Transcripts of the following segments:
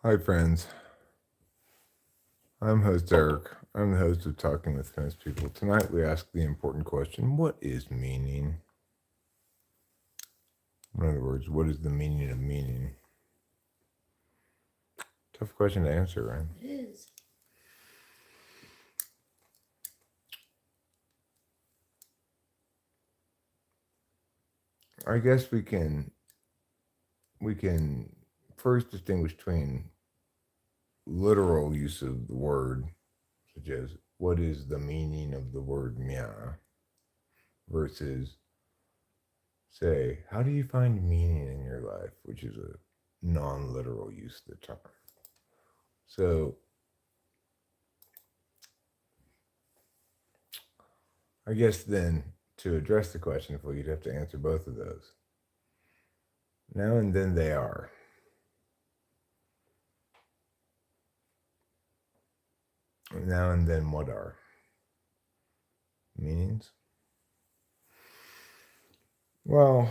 Hi, friends. I'm host Eric. I'm the host of Talking with Famous People. Tonight, we ask the important question: what is meaning? In other words, what is the meaning of meaning? Tough question to answer, right? It is. I guess we can first distinguish between literal use of the word, such as what is the meaning of the word "mia," versus say, how do you find meaning in your life, which is a non-literal use of the term. So I guess then to address the question, well, you'd have to answer both of those. Now and then they are. Now and then what are? Meanings? Well,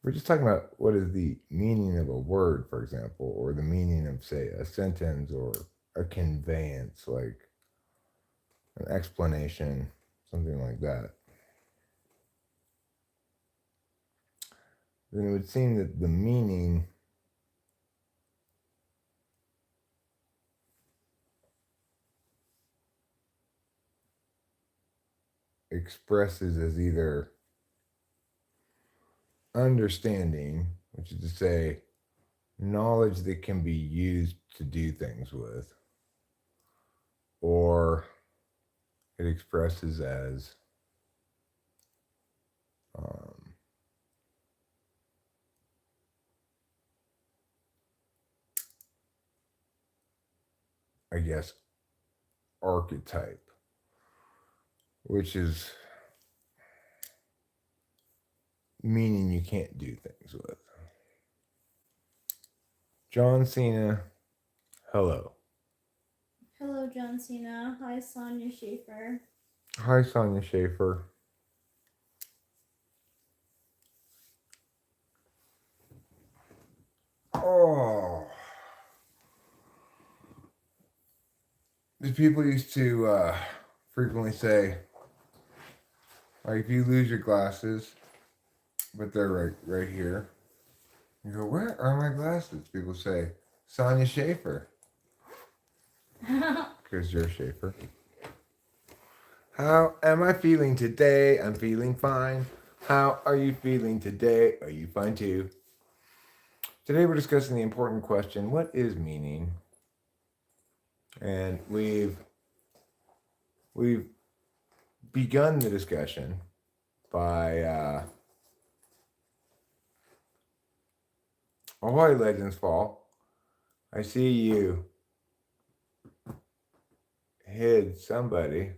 we're just talking about what is the meaning of a word, for example, or the meaning of, say, a sentence or a conveyance, like an explanation, something like that. Then it would seem that the meaning expresses as either understanding, which is to say, knowledge that can be used to do things with, or it expresses as um, I guess, archetype, which is meaning you can't do things with. John Cena, hello. Hello, John Cena. Hi, Sonia Schaefer. Hi, Sonia Schaefer. Oh, the people used to frequently say, like, if you lose your glasses, but they're right here, you go, where are my glasses? People say, Sonia Schaefer, because you're Schaefer. How am I feeling today? I'm feeling fine. How are you feeling today? Are you fine too? Today we're discussing the important question, what is meaning? And we've begun the discussion by ahoy Legends Fall. I see you hid somebody.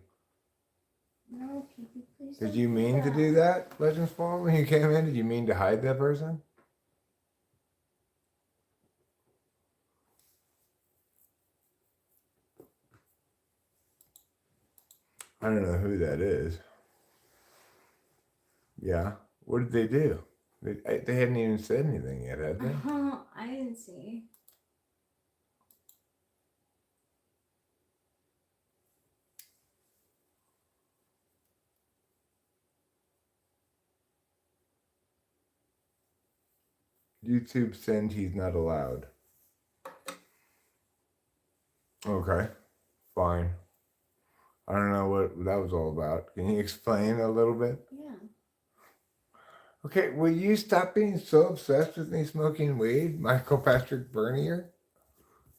No, Phoebe, please Did don't you do mean to that. do that, Legends Fall, when you came in? Did you mean to hide that person? I don't know who that is. Yeah. What did they do? They hadn't even said anything yet, had they? I didn't see. YouTube send he's not allowed. Okay, fine. I don't know what that was all about. Can you explain a little bit? Yeah. Okay, will you stop being so obsessed with me smoking weed, Michael Patrick Bernier?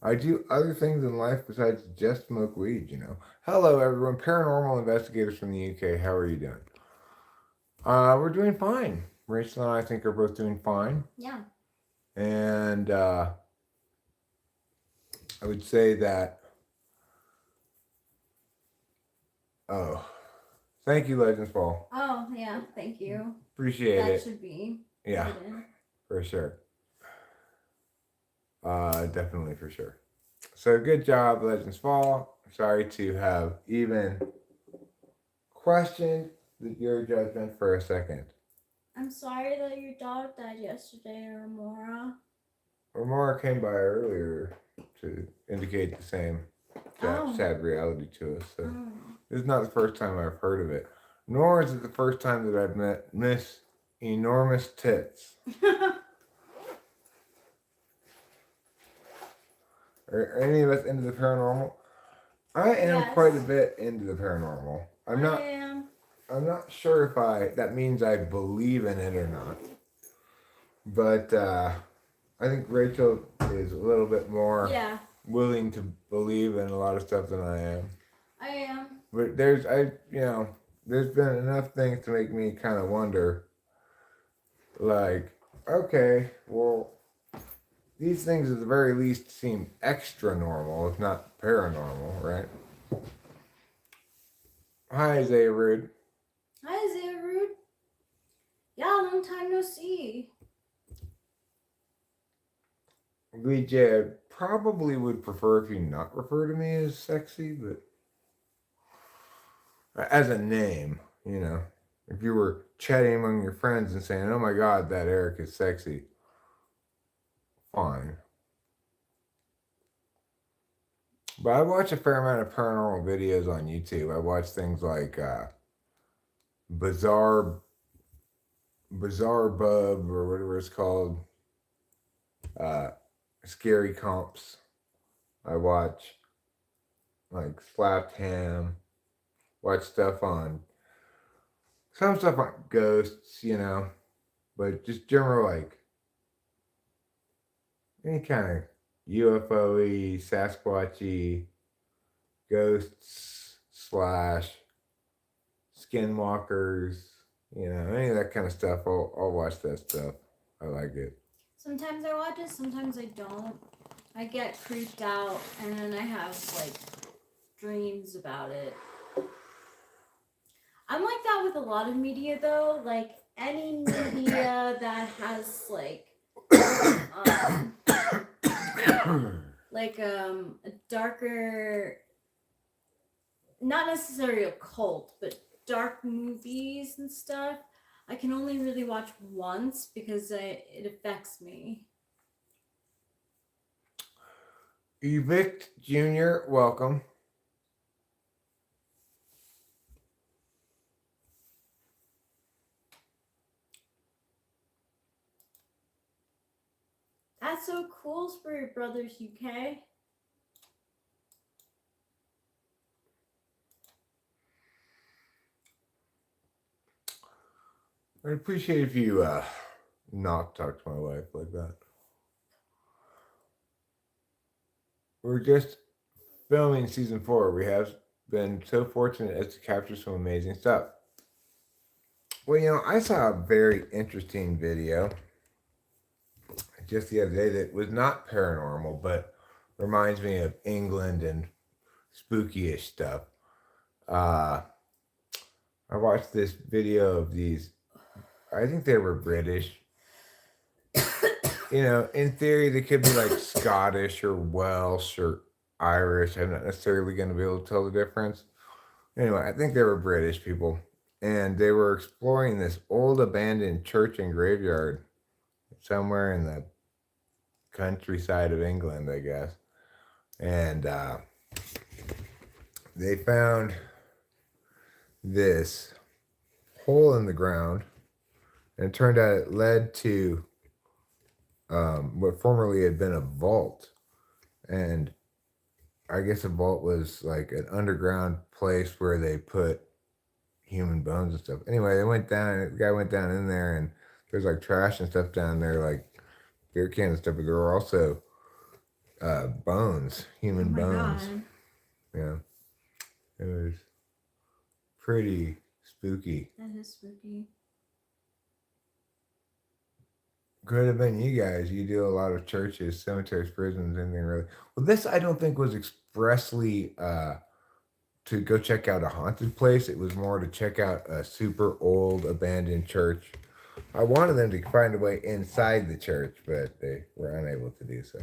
I do other things in life besides just smoke weed, you know. Hello, everyone. Paranormal investigators from the UK. How are you doing? We're doing fine. Rachel and I think are both doing fine. Yeah. And I would say that, oh, thank you, Legends Fall. Oh, yeah. Thank you. Appreciate That it. should be Yeah, hidden. for sure. Definitely for sure. So good job, Legends Fall. Sorry to have even questioned your judgment for a second. I'm sorry that your dog died yesterday, Ramora. Ramara came by earlier to indicate the same sad reality to us. So this is not the first time I've heard of it, nor is it the first time that I've met Miss Enormous Tits. Are any of us into the paranormal? I am quite a bit into the paranormal. I'm not sure if that means I believe in it or not. But I think Rachel is a little bit more willing to believe in a lot of stuff than I am. I am. But there's been enough things to make me kind of wonder, like, okay, well, these things at the very least seem extra normal, if not paranormal, right? Hi, Isaiah Rude. Hi, Isaiah Rude. Yeah, long time no see. VJ, probably would prefer if you not refer to me as sexy, but as a name, if you were chatting among your friends and saying, "Oh my God, that Eric is sexy," fine. But I watch a fair amount of paranormal videos on YouTube. I watch things like Bizarre Bub or whatever it's called. Scary Comps. I watch like Slapped Ham. Watch some stuff on ghosts, but just general like any kind of UFO-y, Sasquatchy, ghosts / skinwalkers, any of that kind of stuff. I'll watch that stuff. I like it. Sometimes I watch it, sometimes I don't. I get creeped out, and then I have like dreams about it. I'm like that with a lot of media, though. Like any media that has like a darker, not necessarily occult, but dark movies and stuff, I can only really watch once because it affects me. Evict Jr., welcome. That's so cool, Spirit Brothers UK. I'd appreciate if you not talk to my wife like that. We're just filming season 4. We have been so fortunate as to capture some amazing stuff. Well, I saw a very interesting video just the other day that was not paranormal, but reminds me of England and spooky-ish stuff. I watched this video of these, I think they were British. In theory, they could be like Scottish or Welsh or Irish. I'm not necessarily going to be able to tell the difference. Anyway, I think they were British people. And they were exploring this old abandoned church and graveyard somewhere in the countryside of England, I guess. And they found this hole in the ground. And it turned out it led to what formerly had been a vault. And I guess a vault was like an underground place where they put human bones and stuff. Anyway, the guy went down in there, and there's like trash and stuff down there, like beer cans and stuff, but there were also bones, human bones. God. Yeah. It was pretty spooky. That is spooky. Could have been you guys. You do a lot of churches, cemeteries, prisons, anything really. Well, this I don't think was expressly to go check out a haunted place. It was more to check out a super old abandoned church. I wanted them to find a way inside the church, but they were unable to do so.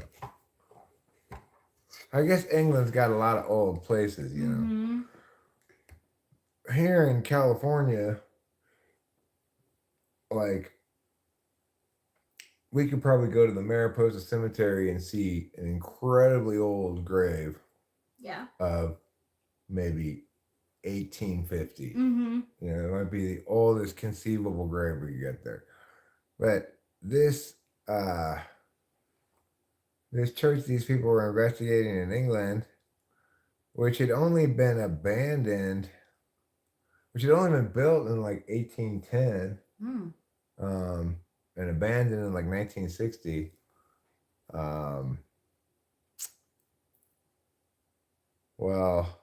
I guess England's got a lot of old places, Mm-hmm. Here in California, like we could probably go to the Mariposa Cemetery and see an incredibly old grave Yeah. of maybe 1850. Mm-hmm. You know, it might be the oldest conceivable grave we could get there. But uh this church these people were investigating in England, which had only been abandoned, which had only been built in like 1810, Mm. um, and abandoned in like 1960. Um, well,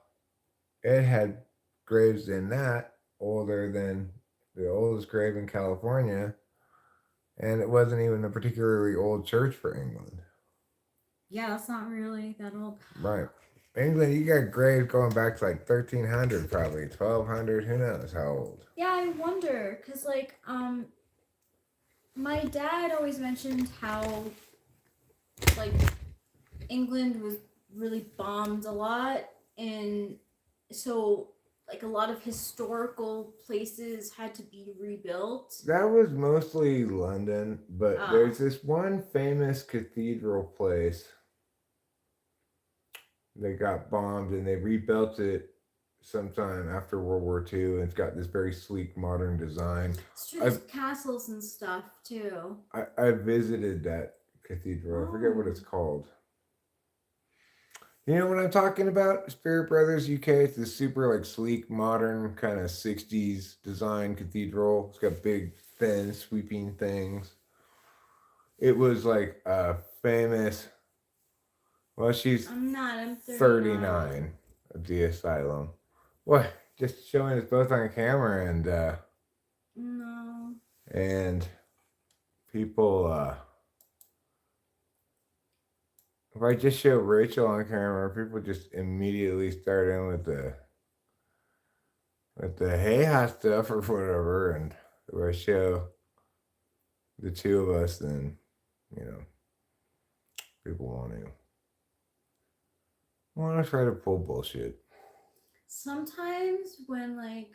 it had graves in that older than the oldest grave in California, and it wasn't even a particularly old church for England. Yeah, that's not really that old. Right. England, you got graves going back to like 1300, probably 1200. Who knows how old? Yeah, I wonder, cause like my dad always mentioned how like England was really bombed a lot, and so like a lot of historical places had to be rebuilt. That was mostly London, but Oh. there's this one famous cathedral place that got bombed and they rebuilt it sometime after World War II. And it's got this very sleek modern design. It's true, there's castles and stuff too. I visited that cathedral. I forget what it's called. You know what I'm talking about? Spirit Brothers UK. It's this super like sleek, modern kind of 60s design cathedral. It's got big, thin, sweeping things. It was like a famous. Well, she's I'm 39. 39 of the asylum. What? Just showing us both on camera No. and people if I just show Rachel on camera, people just immediately start in with the hey hot stuff or whatever, and if I show the two of us, then you know people want to try to pull bullshit. Sometimes when like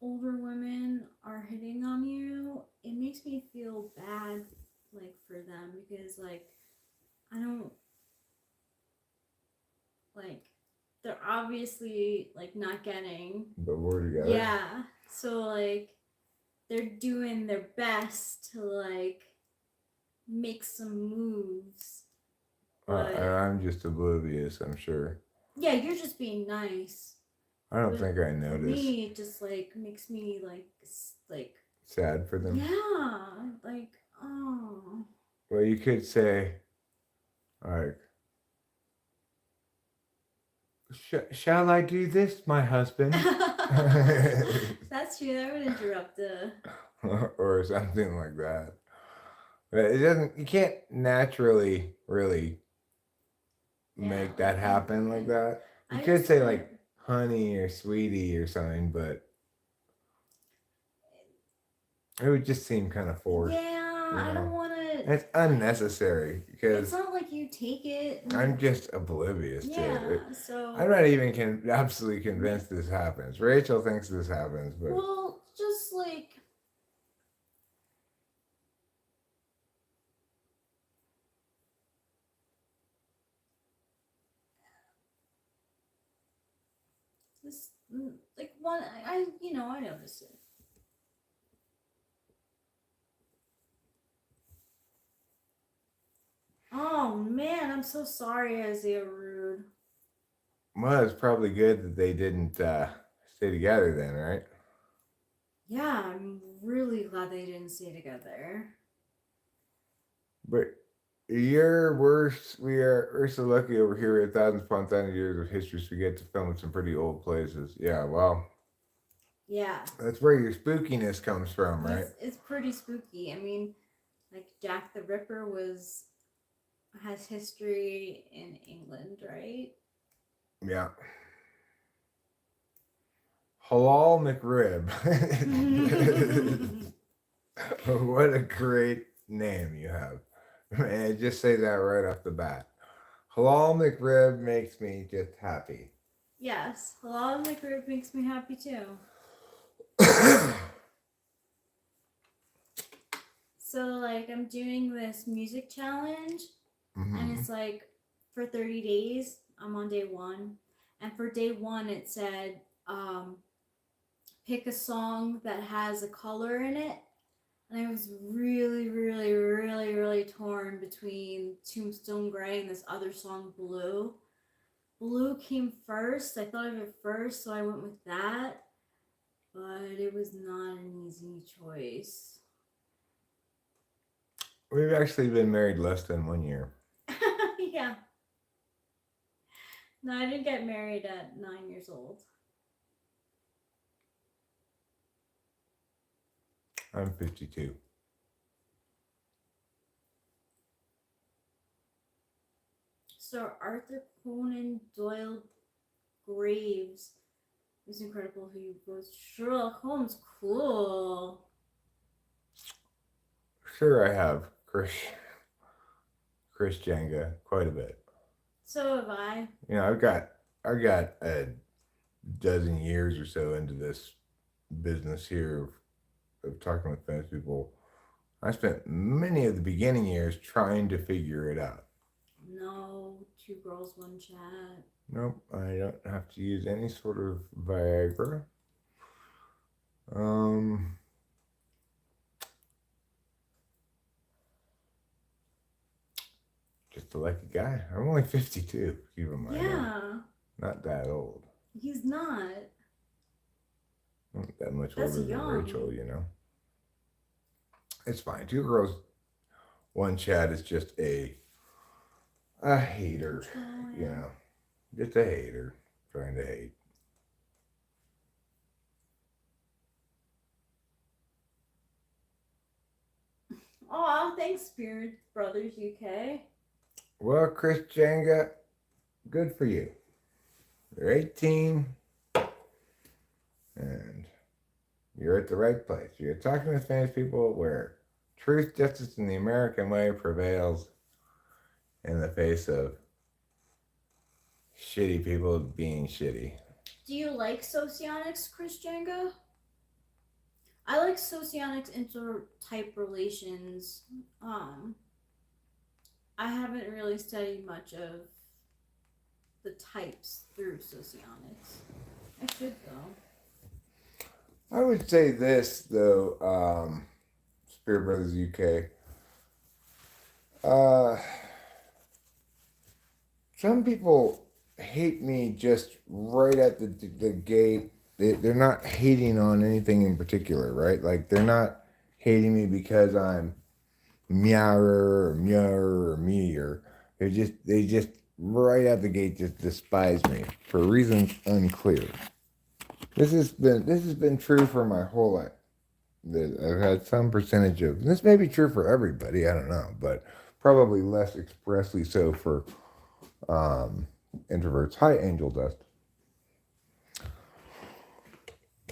older women are hitting on you, it makes me feel bad like for them, because like I don't like they're obviously like not getting, But we're together. yeah, so like they're doing their best to like make some moves, but I'm just oblivious, I'm sure. yeah, you're just being nice. I don't think I noticed. Me, it just like makes me like Sad for them. yeah, like oh. Well, you could say, like, shall I do this, my husband? That's true. That would interrupt the. Or something like that. But it doesn't. You can't naturally really make that happen like that. You could say like honey or sweetie or something, but it would just seem kind of forced. Yeah, I don't want to. It's unnecessary because it's not like you take it. I'm just oblivious to it. So I'm not even absolutely convinced this happens. Rachel thinks this happens, but well, just like this, like one, I I noticed it. Oh man, I'm so sorry, Isaiah Rude. well, it's probably good that they didn't stay together then, right? Yeah, I'm really glad they didn't stay together. But we are so lucky over here. We have thousands upon thousands of years of history, so we get to film in some pretty old places. Yeah, well, yeah, that's where your spookiness comes from, right? It's pretty spooky. I mean, like Jack the Ripper has history in England, right? Yeah. Halal McRib. What a great name you have. Man, just say that right off the bat. Halal McRib makes me just happy. Yes, halal McRib makes me happy too. So like I'm doing this music challenge, and it's like for 30 days. I'm on day 1, and for day 1 it said pick a song that has a color in it. And I was really, really, really, really torn between Tombstone Gray and this other song, Blue. Blue came first. I thought of it first, so I went with that. But it was not an easy choice. We've actually been married less than 1 year. Yeah. No, I didn't get married at 9 years old. I'm 52. Sir Arthur Conan Doyle Graves was incredible. Who wrote Sherlock Holmes? Cool. Sure, I have Chris Jenga quite a bit. So have I. You know, I got a dozen years or so into this business here of talking with famous people. I spent many of the beginning years trying to figure it out. No, 2 girls, 1 chat. Nope, I don't have to use any sort of Viagra. Just like a guy. I'm only 52. Keep in mind. Yeah. Not that old. He's not. Not that much That's older than young. Rachel, you know. It's fine. 2 girls, 1 chat is just a hater, you know. Just a hater trying to hate. Aw, thanks, Spirit Brothers UK. Well, Chris Jenga, good for you. You're 18, and you're at the right place. You're talking to famous people where truth, justice, and the American way prevails in the face of shitty people being shitty. Do you like socionics, Chris Jenga? I like socionics intertype relations. I haven't really studied much of the types through socionics. I should though. I would say this though, Spirit Brothers UK. Some people hate me just right at the gate. They're not hating on anything in particular, right? Like they're not hating me because I'm meower or me, or they just right out the gate just despise me for reasons unclear. This has been true for my whole life. I've had some percentage of, and this may be true for everybody, I don't know, but probably less expressly so for introverts. Hi, Angel Dust.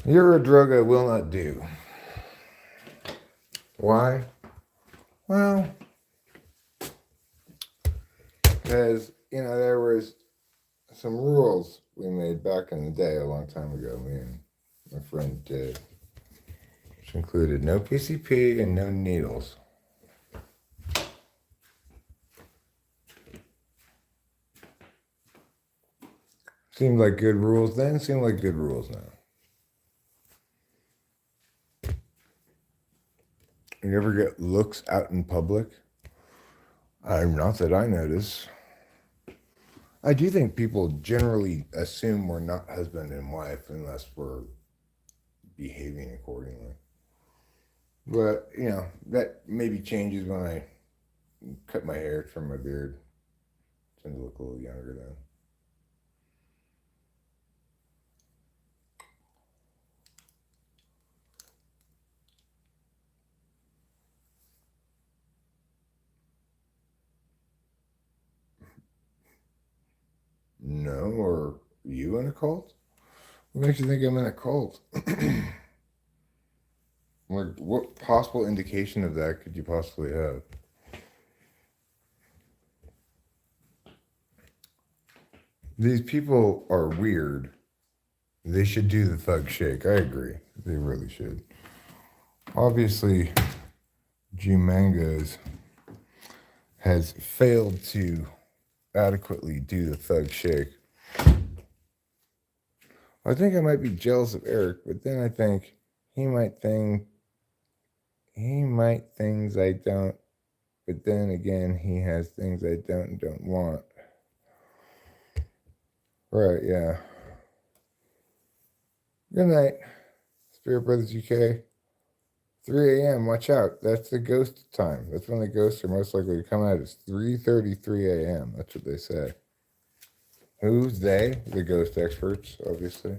You're a drug I will not do. Why? Well, because, you know, there was some rules we made back in the day a long time ago, me and my friend did, which included no PCP and no needles. Seemed like good rules then, seem like good rules now. You ever get looks out in public? Not that I notice. I do think people generally assume we're not husband and wife unless we're behaving accordingly. But, you know, that maybe changes when I cut my hair, trim my beard. I tend to look a little younger then. No, or you in a cult? What makes you think I'm in a cult? Like, what possible indication of that could you possibly have? These people are weird. They should do the thug shake. I agree. They really should. Obviously, G Mangoes has failed to adequately do the thug shake. I think I might be jealous of Eric, but then I think he might things I don't, but then again he has things I don't want. Right, yeah. Good night, Spirit Brothers UK. 3 a.m. Watch out. That's the ghost time. That's when the ghosts are most likely to come out. It's 3:33 a.m. That's what they say. Who's they? The ghost experts, obviously.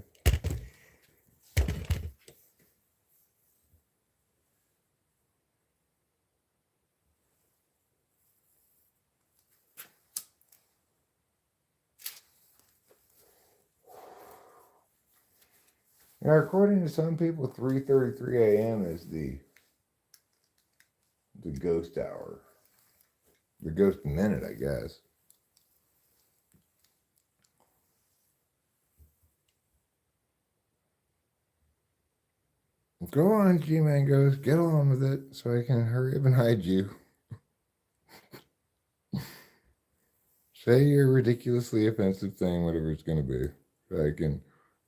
Now, according to some people, 3:33 a.m. is the ghost hour. The ghost minute, I guess. Go on, G-Mangos. Get on with it so I can hurry up and hide you. Say your ridiculously offensive thing, whatever it's going to be, so I can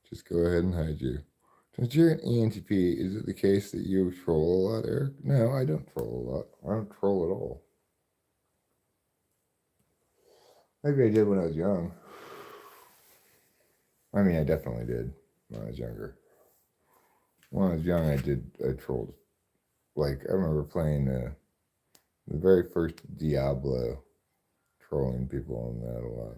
just go ahead and hide you. Since you're an ENTP, is it the case that you troll a lot, Eric? No, I don't troll a lot. I don't troll at all. Maybe I did when I was young. I mean, I definitely did when I was younger. When I was young, I trolled. Like, I remember playing the very first Diablo, trolling people on that a lot.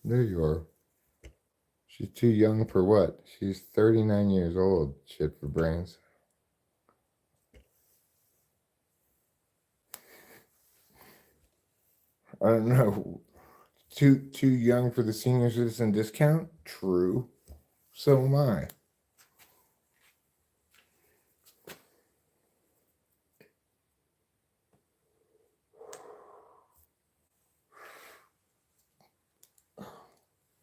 There you are. She's too young for what? She's 39 years old. Shit for brains. I don't know. Too young for the senior citizen discount? True. So am I.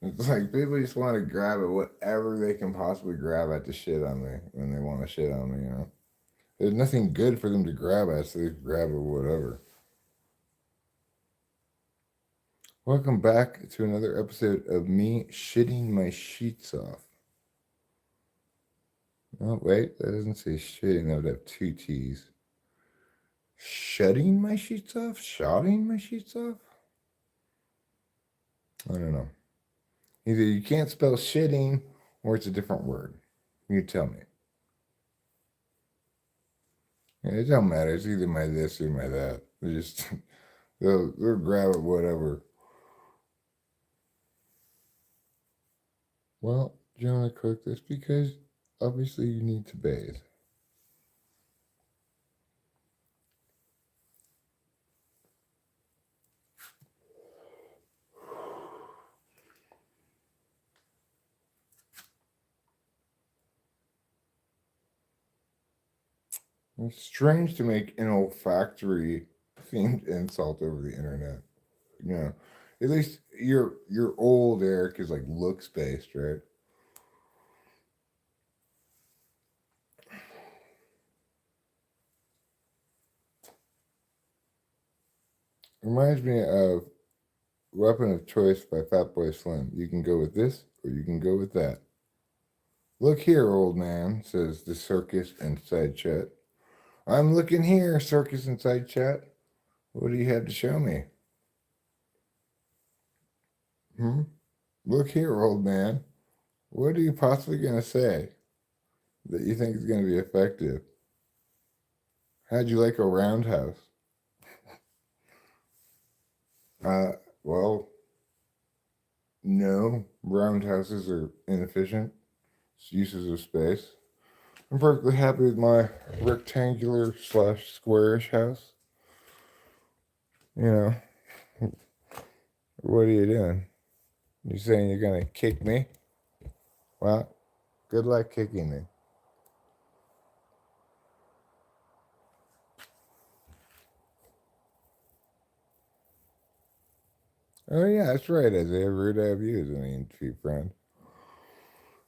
It's like people just want to grab at whatever they can possibly grab at to shit on me when they want to shit on me, you know? There's nothing good for them to grab at, so they grab at whatever. Welcome back to another episode of me shitting my sheets off. Oh, wait, that doesn't say shitting. That would have two T's. Shutting my sheets off? Shotting my sheets off? I don't know. Either you can't spell shitting or it's a different word. You tell me. Yeah, it don't matter. It's either my this or my that. They'll grab it, whatever. Well, Jonah Cook, that's because obviously you need to bathe. It's strange to make an olfactory themed insult over the internet. You know, at least your old Eric is like looks based, right? Reminds me of Weapon of Choice by Fatboy Slim. You can go with this or you can go with that. Look here, old man, says the circus inside chat. I'm looking here, circus inside chat. What do you have to show me? Look here, old man. What are you possibly going to say that you think is going to be effective? How'd you like a roundhouse? Well, no. Roundhouses are inefficient uses of space. I'm perfectly happy with my rectangular / squarish house. You know, what are you doing? You saying you're going to kick me? Well, good luck kicking me. Oh yeah, that's right. Isaiah, rude to have you as an ENTP friend.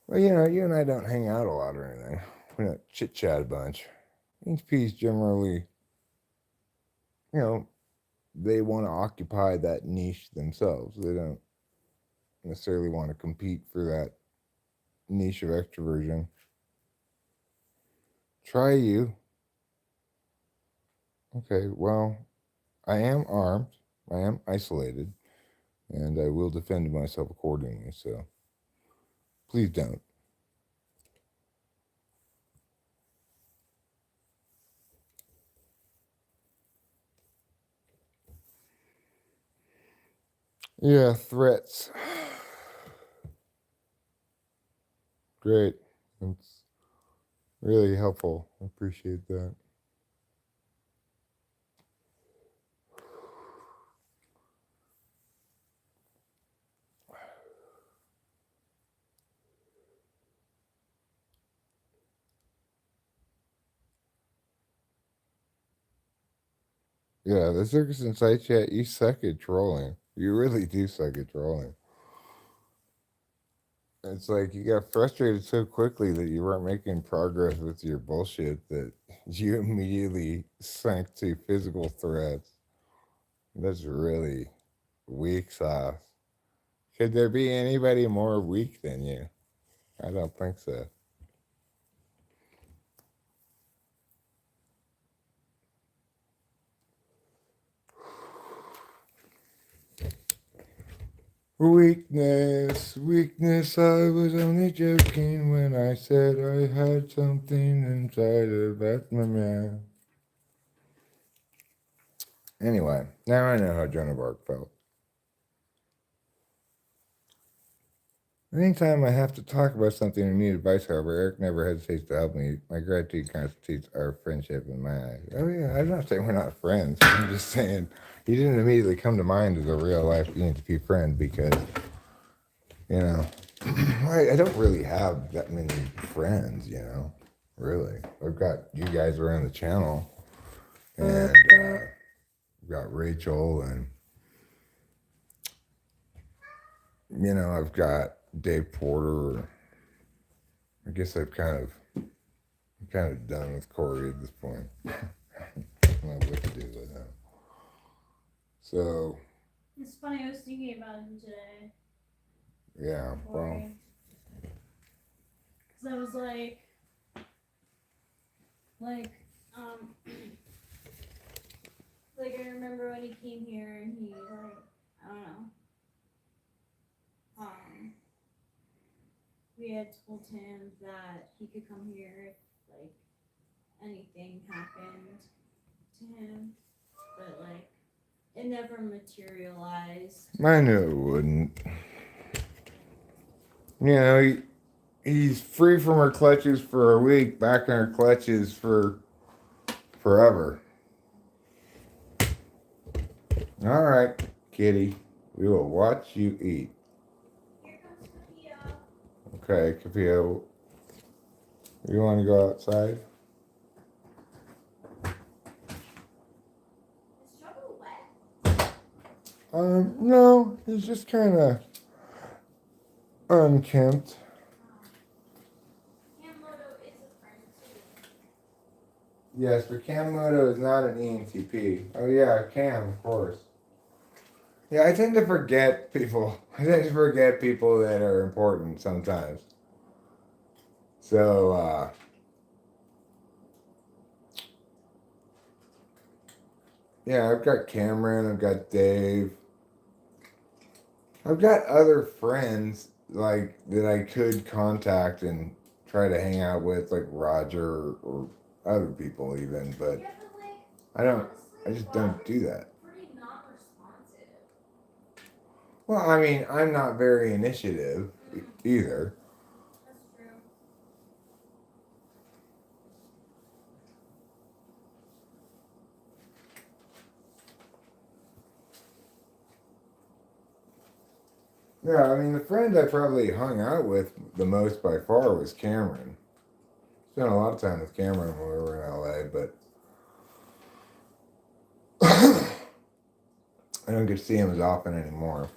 Well, you and I don't hang out a lot or anything. We don't chit chat a bunch. ENTPs generally, you know, they want to occupy that niche themselves. They don't necessarily want to compete for that niche of extroversion. Try you. Okay, well, I am armed, I am isolated, and I will defend myself accordingly, so please don't. Yeah, threats. Great. That's really helpful. I appreciate that. Yeah, the Circus and Side Chat, you suck at trolling. You really do suck at trolling. It's like you got frustrated so quickly that you weren't making progress with your bullshit that you immediately sank to physical threats. That's really weak sauce. Could there be anybody more weak than you? I don't think so. Weakness, weakness, I was only joking when I said I had something inside of that man. Anyway, now I know how Joan of Arc felt. Anytime I have to talk about something or need advice, however, Eric never hesitates to help me. My gratitude constitutes our friendship in my eyes. Oh yeah, I'm not saying we're not friends. I'm just saying he didn't immediately come to mind as a real life ENTP friend because, you know, I don't really have that many friends, really. I've got you guys around the channel, and we've got Rachel, and, I've got Dave Porter. I guess I'm kind of done with Corey at this point. I don't know what to do with him. So. It's funny, I was thinking about him today. Yeah, well. Because I was like, like I remember when he came here and he, I don't know, we had told him that he could come here if, anything happened to him, but, it never materialized. I knew it wouldn't. He's free from her clutches for a week, back in her clutches for forever. All right, kitty. We will watch you eat. Here comes Capio. Okay, Capio. You want to go outside? Is Choco wet? No. He's just kind of unkempt. Yes, but Cammoto is not an ENTP. Oh yeah, Cam, of course. Yeah, I tend to forget people. I tend to forget people that are important sometimes. So, yeah, I've got Cameron, I've got Dave. I've got other friends, that I could contact and try to hang out with, like Roger or other people even, but I just don't do that. Pretty not responsive. Well, I mean, I'm not very initiative either. That's true. Yeah, I mean, the friend I probably hung out with the most by far was Cameron. Spent a lot of time with Cameron when we were in LA, but I don't get to see him as often anymore.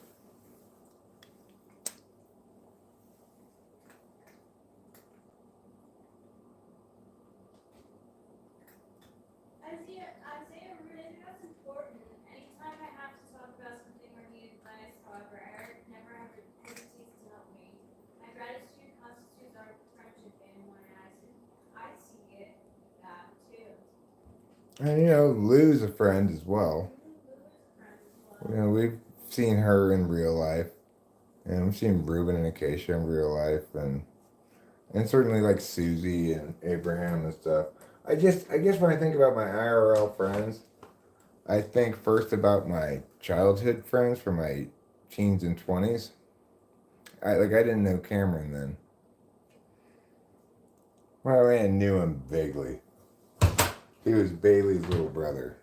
Isaiah, really, that's important. Anytime I have to talk about something or need advice, however, Eric never hesitates to help me. My gratitude constitutes our friendship, and when I see it, that too. And you know, Lou's a friend as well. Lou is a friend as well. You know, we've seen her in real life, and we've seen Ruben and Acacia in real life, and certainly like Susie and Abraham and stuff. I guess when I think about my IRL friends, I think first about my childhood friends from my teens and 20s. I didn't know Cameron then. Well, I knew him vaguely. He was Bailey's little brother.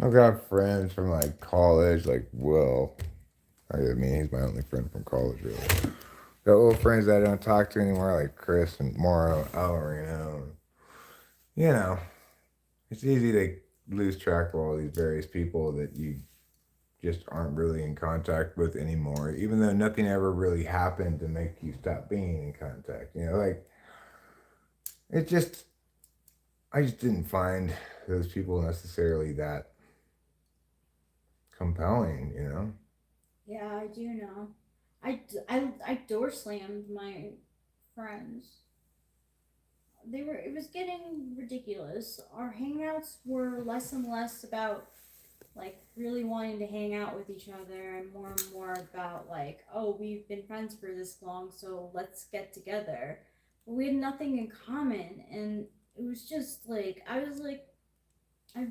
I've got friends from like college, like Will. I mean, he's my only friend from college, really. Got little friends that I don't talk to anymore, like Chris and Morrow, Alvarino. You know, it's easy to lose track of all these various people that you just aren't really in contact with anymore, even though nothing ever really happened to make you stop being in contact. You know, like, it just, I just didn't find those people necessarily that compelling, you know? Yeah, I do know. I door slammed my friends. It was getting ridiculous. Our hangouts were less and less about like really wanting to hang out with each other and more about like, oh, we've been friends for this long, so let's get together. But we had nothing in common, and it was just like I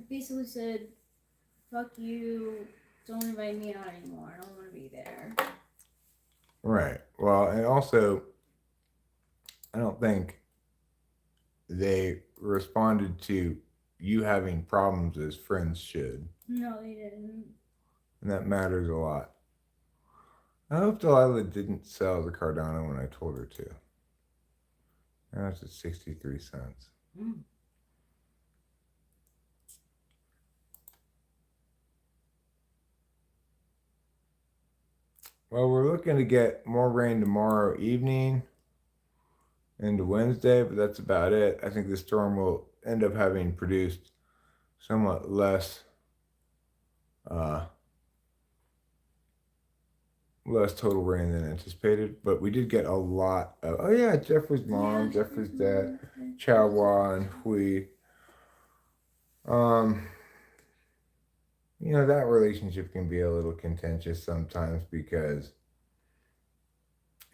basically said, fuck you, don't invite me out anymore, I don't want to be there. Right. Well, and also, I don't think they responded to you having problems as friends should. No, they didn't. And that matters a lot. I hope Delilah didn't sell the Cardano when I told her to. Now it's at 63 cents. Mm. Well, we're looking to get more rain tomorrow evening into Wednesday, but that's about it. I think the storm will end up having produced somewhat less less total rain than anticipated, but we did get a lot of, oh yeah, Jeffrey's mom, Yeah, Jeffrey's dad, Chawa and Hui. Um, you know, that relationship can be a little contentious sometimes because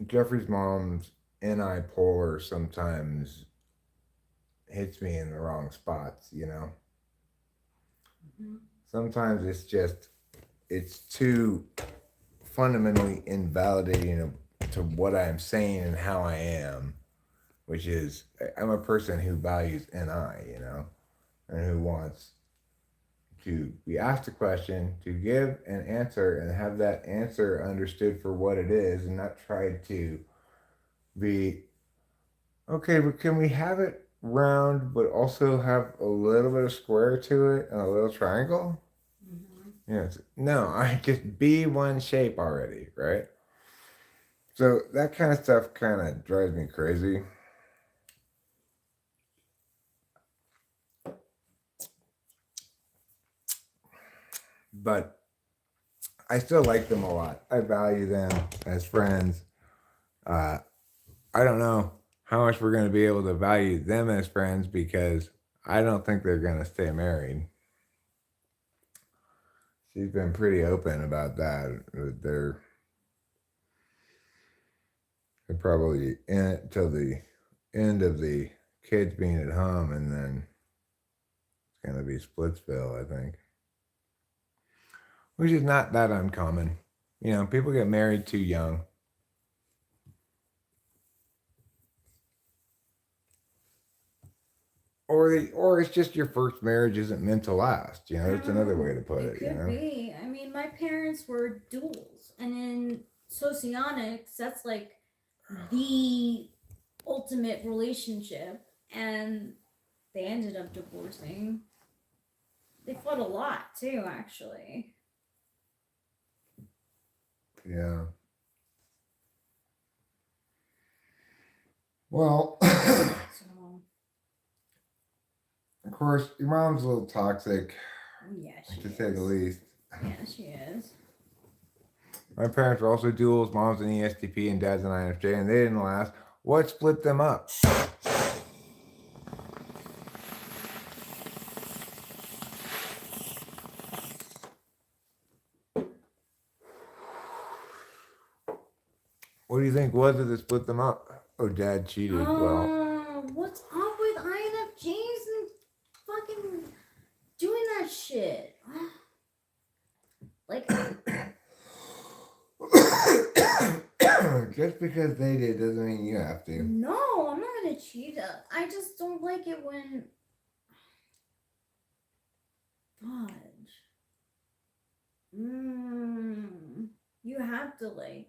Jeffrey's mom's NI polar sometimes hits me in the wrong spots, you know? Mm-hmm. Sometimes it's too fundamentally invalidating to what I'm saying and how I am, which is I'm a person who values NI, you know, and who wants to be asked a question, to give an answer, and have that answer understood for what it is, and not try to be okay. But can we have it round, but also have a little bit of square to it and a little triangle? Mm-hmm. Yes. No, I just be one shape already, right? So that kind of stuff kind of drives me crazy. But I still like them a lot. I value them as friends. Uh, I don't know how much we're going to be able to value them as friends because I don't think they're going to stay married. She's been pretty open about that. They're probably in till the end of the kids being at home, and then it's going to be Splitsville, I think, which is not that uncommon. You know, people get married too young. Or it's just your first marriage isn't meant to last. You know, that's another way to put it. It could be. I mean, mean, my parents were duals, and in socionics, that's like the ultimate relationship, and they ended up divorcing. They fought a lot too, actually. Yeah. Well, So, of course, your mom's a little toxic, yeah, she to is. say the least. Yeah, she is. My parents were also duals. Mom's an ESTP and dad's an INFJ, and they didn't last. What split them up? What do you think was it that split them up? Oh, dad cheated. Well, What's up with INFJs and fucking doing that shit? Like, just because they did doesn't mean you have to. no, I'm not gonna cheat. I just don't like it when. Fudge. You have to like.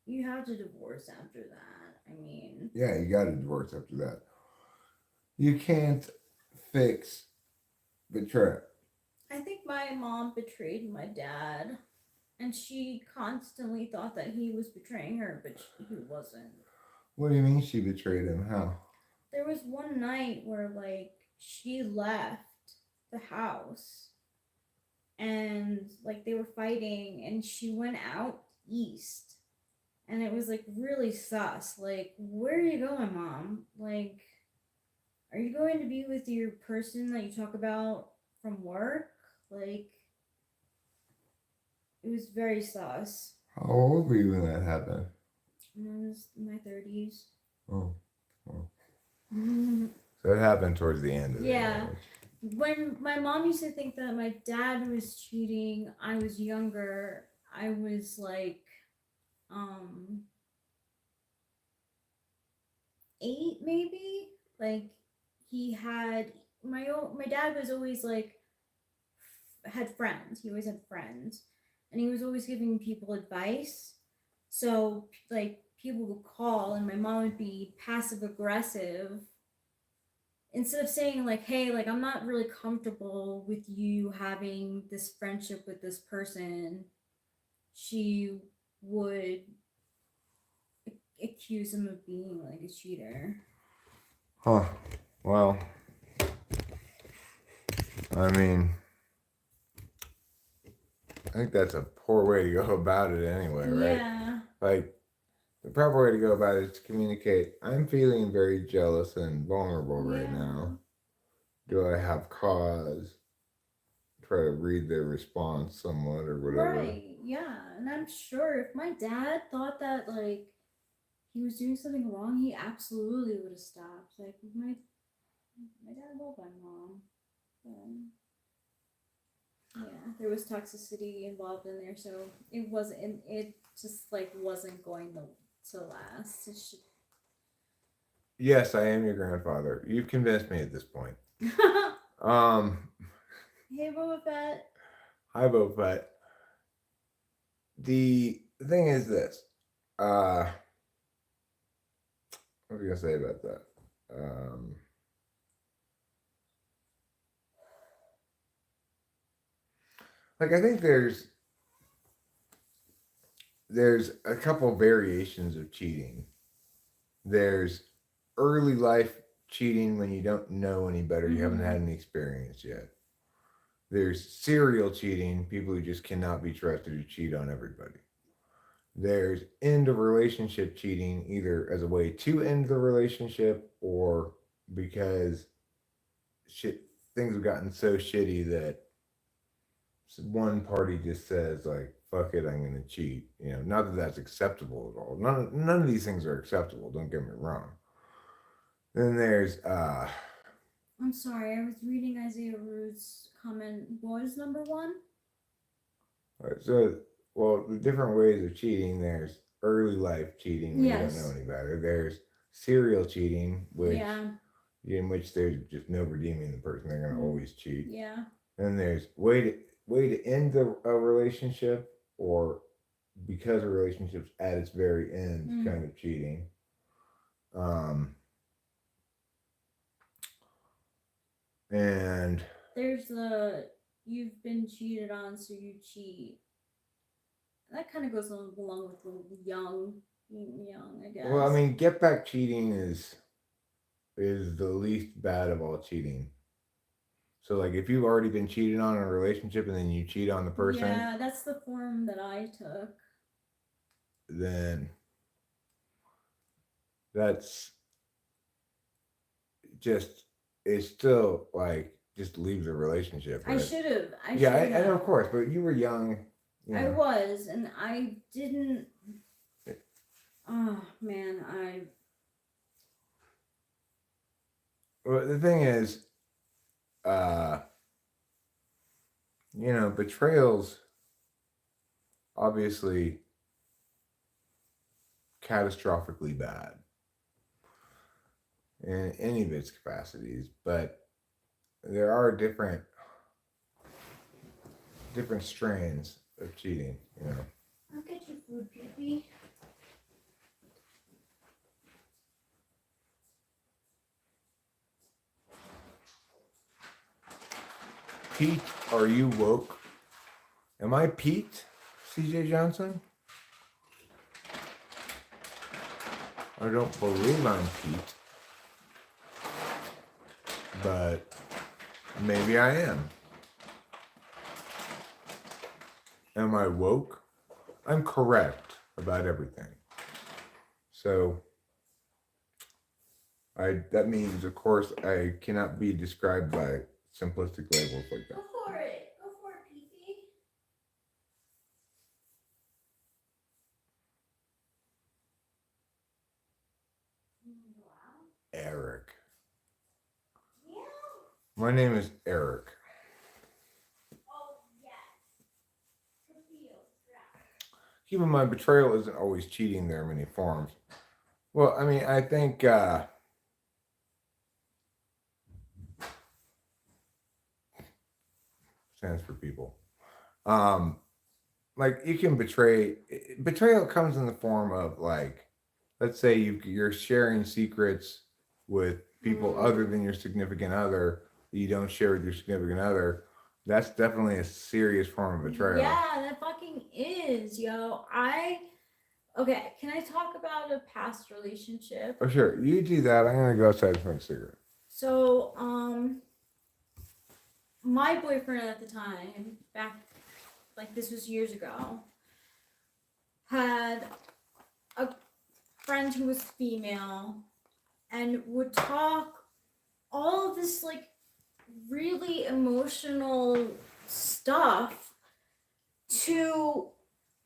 You have to divorce after that. I mean. Yeah, you got to divorce after that. You can't fix betrayal. I think my mom betrayed my dad, and she constantly thought that he was betraying her, but he wasn't. What do you mean she betrayed him? How? There was one night where like she left the house and like they were fighting and she went out east, and it was like really sus. Like, where are you going, mom? Like, are you going to be with your person that you talk about from work? Like, it was very sus. How old were you when that happened? I was in my 30s. Oh. So it happened towards the end of Yeah. the marriage. When my mom used to think that my dad was cheating, I was younger. I was like 8 maybe. Like, he had my dad was always like had friends. He always had friends, and he was always giving people advice. So like people would call, and my mom would be passive aggressive. Instead of saying like, "Hey, like I'm not really comfortable with you having this friendship with this person," she would accuse him of being like a cheater. Huh. Well, I mean, I think that's a poor way to go about it anyway, right? Yeah. Like, the proper way to go about it is to communicate, I'm feeling very jealous and vulnerable right Yeah. now. Do I have cause? Try to read their response somewhat or whatever. Right. Yeah. And I'm sure if my dad thought that like he was doing something wrong, he absolutely would have stopped. Like my dad loved my mom. Yeah, there was toxicity involved in there, so it wasn't. It just like wasn't going to last. It should. Yes, I am your grandfather. You've convinced me at this point. Hey, Boba Fett. Hi, Boba Fett. The thing is this. What was I gonna say about that? Like, I think there's a couple variations of cheating. There's early life cheating when you don't know any better, you haven't had any experience yet. There's serial cheating, people who just cannot be trusted, who cheat on everybody. There's end of relationship cheating, either as a way to end the relationship or because things have gotten so shitty that one party just says like, fuck it, I'm gonna cheat. You know, not that that's acceptable at all. None of these things are acceptable, don't get me wrong. Then there's I'm sorry, I was reading Isaiah Rude's comment. What is number 1? So, well, the different ways of cheating, there's early life cheating when you don't know any better. There's serial cheating, which in which there's just no redeeming the person. They're gonna always cheat. Yeah. Then there's way to end a relationship, or because a relationship's at its very end, kind of cheating. And there's the you've been cheated on, so you cheat. That kind of goes along with the young, I guess. well, I mean, get back cheating is the least bad of all cheating. So, like, if you've already been cheated on in a relationship and then you cheat on the person, yeah, that's the form that I took. then that's just, it's still like, just leave the relationship. Right? I should have. Yeah, I know, of course, but you were young. You know. I was, and I didn't. Oh man, Well, the thing is, betrayal's obviously catastrophically bad in any of its capacities, but there are different strains of cheating. I'll get you food, Pee-Pee. Pete, are you woke? Am I Pete, CJ Johnson? I don't believe I'm Pete, but maybe I am. Am I woke? I'm correct about everything. So that means, of course, I cannot be described by simplistic labels like that. Go for it, Pee-Pee. Eric. Yeah. My name is Eric. Oh yes. Keep in mind, betrayal isn't always cheating. There are many forms. Well, I mean, I think stands for people. Like, you can betray. Betrayal comes in the form of, like, let's say you're sharing secrets with people other than your significant other that you don't share with your significant other. That's definitely a serious form of betrayal. Yeah, that fucking is, yo. Okay, can I talk about a past relationship? Oh, sure. You do that. I'm gonna go outside and smoke a cigarette. So, my boyfriend at the time, back, like, this was years ago, had a friend who was female and would talk all of this, like, really emotional stuff to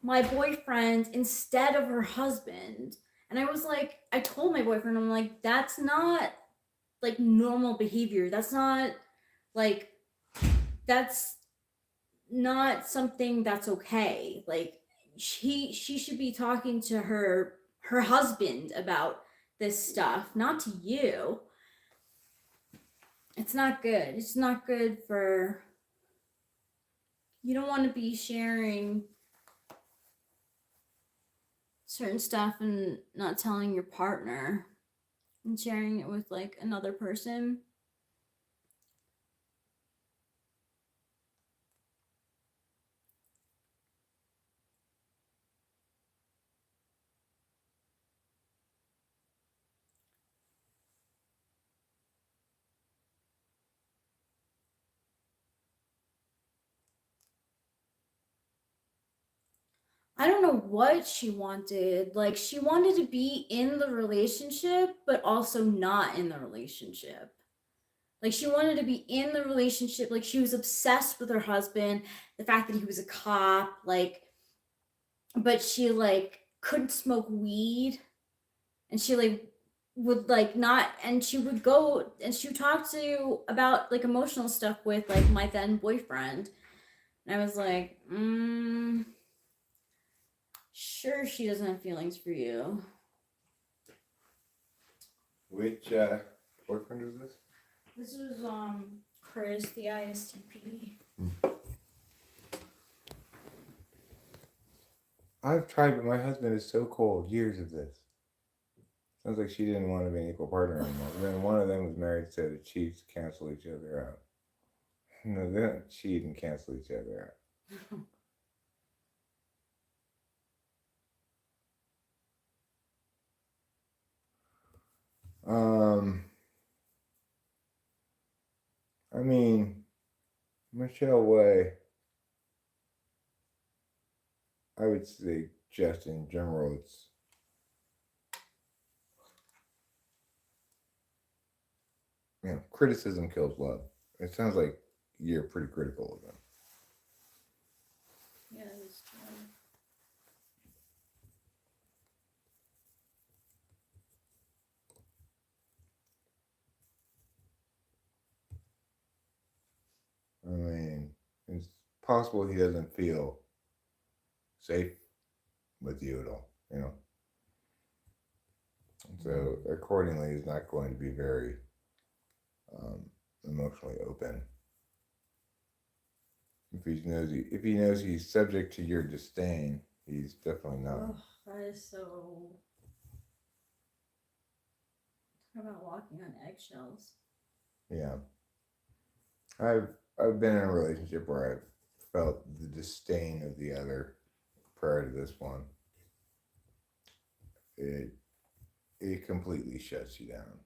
my boyfriend instead of her husband. And I was like, I told my boyfriend, I'm like, that's not like normal behavior. That's not like, that's not something that's okay. Like, she should be talking to her husband about this stuff, not to you. It's not good. It's not good for, you don't want to be sharing certain stuff and not telling your partner and sharing it with, like, another person. I don't know what she wanted. Like, she wanted to be in the relationship, but also not in the relationship. Like, she wanted to be in the relationship. Like, she was obsessed with her husband, the fact that he was a cop, like, but she, like, couldn't smoke weed. And she, like, would, like, not, and she would go and she would talk to about, like, emotional stuff with, like, my then boyfriend. And I was like, sure, she doesn't have feelings for you. Which boyfriend is this? This was Chris, the ISTP. I've tried, but my husband is so cold. Years of this. Sounds like she didn't want to be an equal partner anymore. And then one of them was married, so the cheats cancel each other out. No, they don't cheat and cancel each other out. I mean, Michelle Way, I would say just in general, it's criticism kills love. It sounds like you're pretty critical of them. Yeah, it's true. I mean, it's possible he doesn't feel safe with you at all, you know. So accordingly, he's not going to be very um, emotionally open. If he knows he's subject to your disdain, he's definitely not. Oh, that is so. Talk about walking on eggshells. Yeah, I've been in a relationship where I've felt the disdain of the other prior to this one. It it completely shuts you down.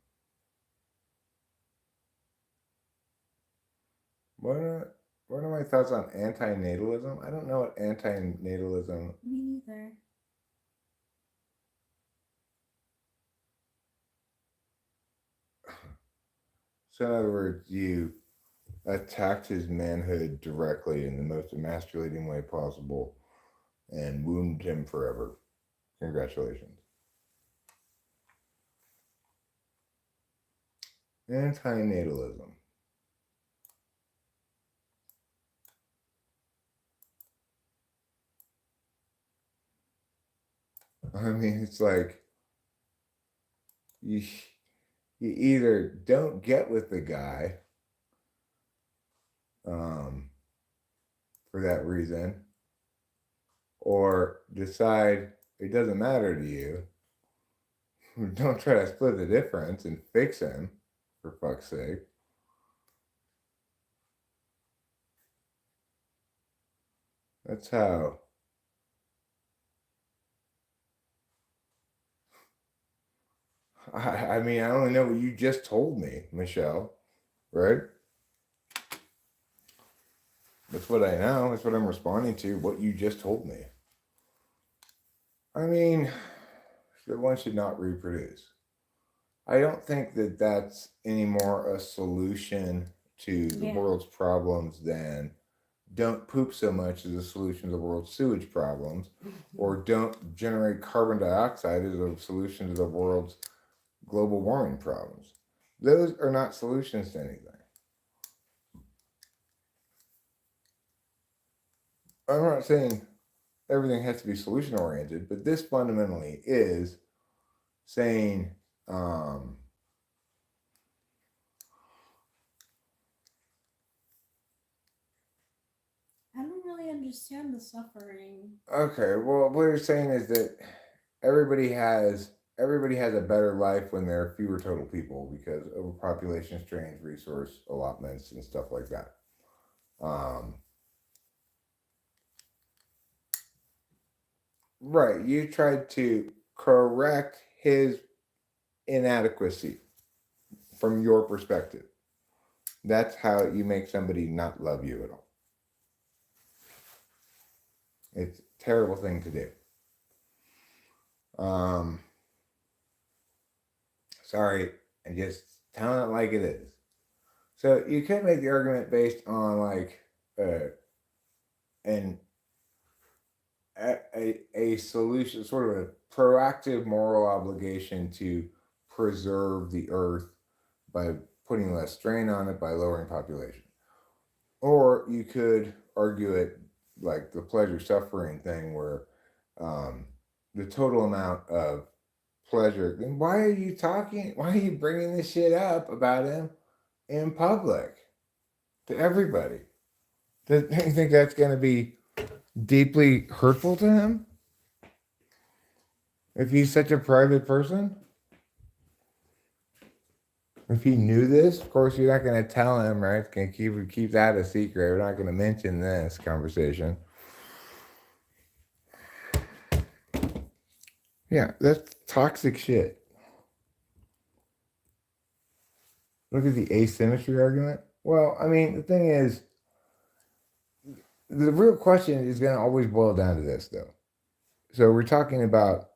What are, what are my thoughts on antinatalism? I don't know what antinatalism. Me neither. So in other words, you attacked his manhood directly in the most emasculating way possible and wounded him forever. Congratulations. Antinatalism. I mean, it's like you, you either don't get with the guy um, for that reason, or decide it doesn't matter to you. Don't try to split the difference and fix him, for fuck's sake. That's how. I mean, I only know what you just told me, Michelle, right? That's what I know. That's what I'm responding to, what you just told me. I mean, that one should not reproduce. I don't think that that's any more a solution to the world's problems than don't poop so much as a solution to the world's sewage problems, or don't generate carbon dioxide as a solution to the world's global warming problems. Those are not solutions to anything. I'm not saying everything has to be solution oriented, but this fundamentally is saying, I don't really understand the suffering. okay, well, what you're saying is that everybody has a better life when there are fewer total people because overpopulation strains, resource allotments, and stuff like that. Right, you tried to correct his inadequacy from your perspective. That's how you make somebody not love you at all. It's a terrible thing to do. Sorry, and just telling it like it is. So you could make the argument based on like an a solution, sort of a proactive moral obligation to preserve the earth by putting less strain on it by lowering population. Or you could argue it like the pleasure suffering thing, where the total amount of pleasure. Then why are you talking? Why are you bringing this shit up about him in public to everybody? Do you think that's going to be deeply hurtful to him? If he's such a private person, if he knew this, of course you're not going to tell him, right? Can keep that a secret. We're not going to mention this conversation. Yeah, that's toxic shit. Look at the asymmetry argument. Well, I mean, the thing is, the real question is going to always boil down to this, though. So we're talking about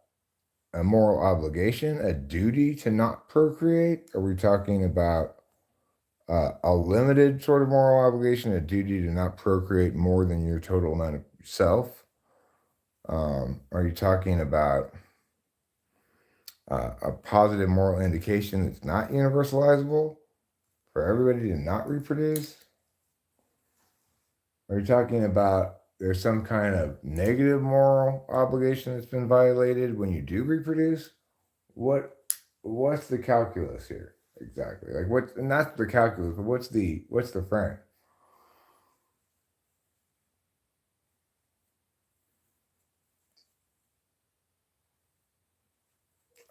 a moral obligation, a duty to not procreate? Are we talking about a limited sort of moral obligation, a duty to not procreate more than your total amount of self? Are you talking about a positive moral indication that's not universalizable for everybody to not reproduce? Are you talking about there's some kind of negative moral obligation that's been violated when you do reproduce? What's the calculus here exactly? Like what? Not the calculus, but what's the frame?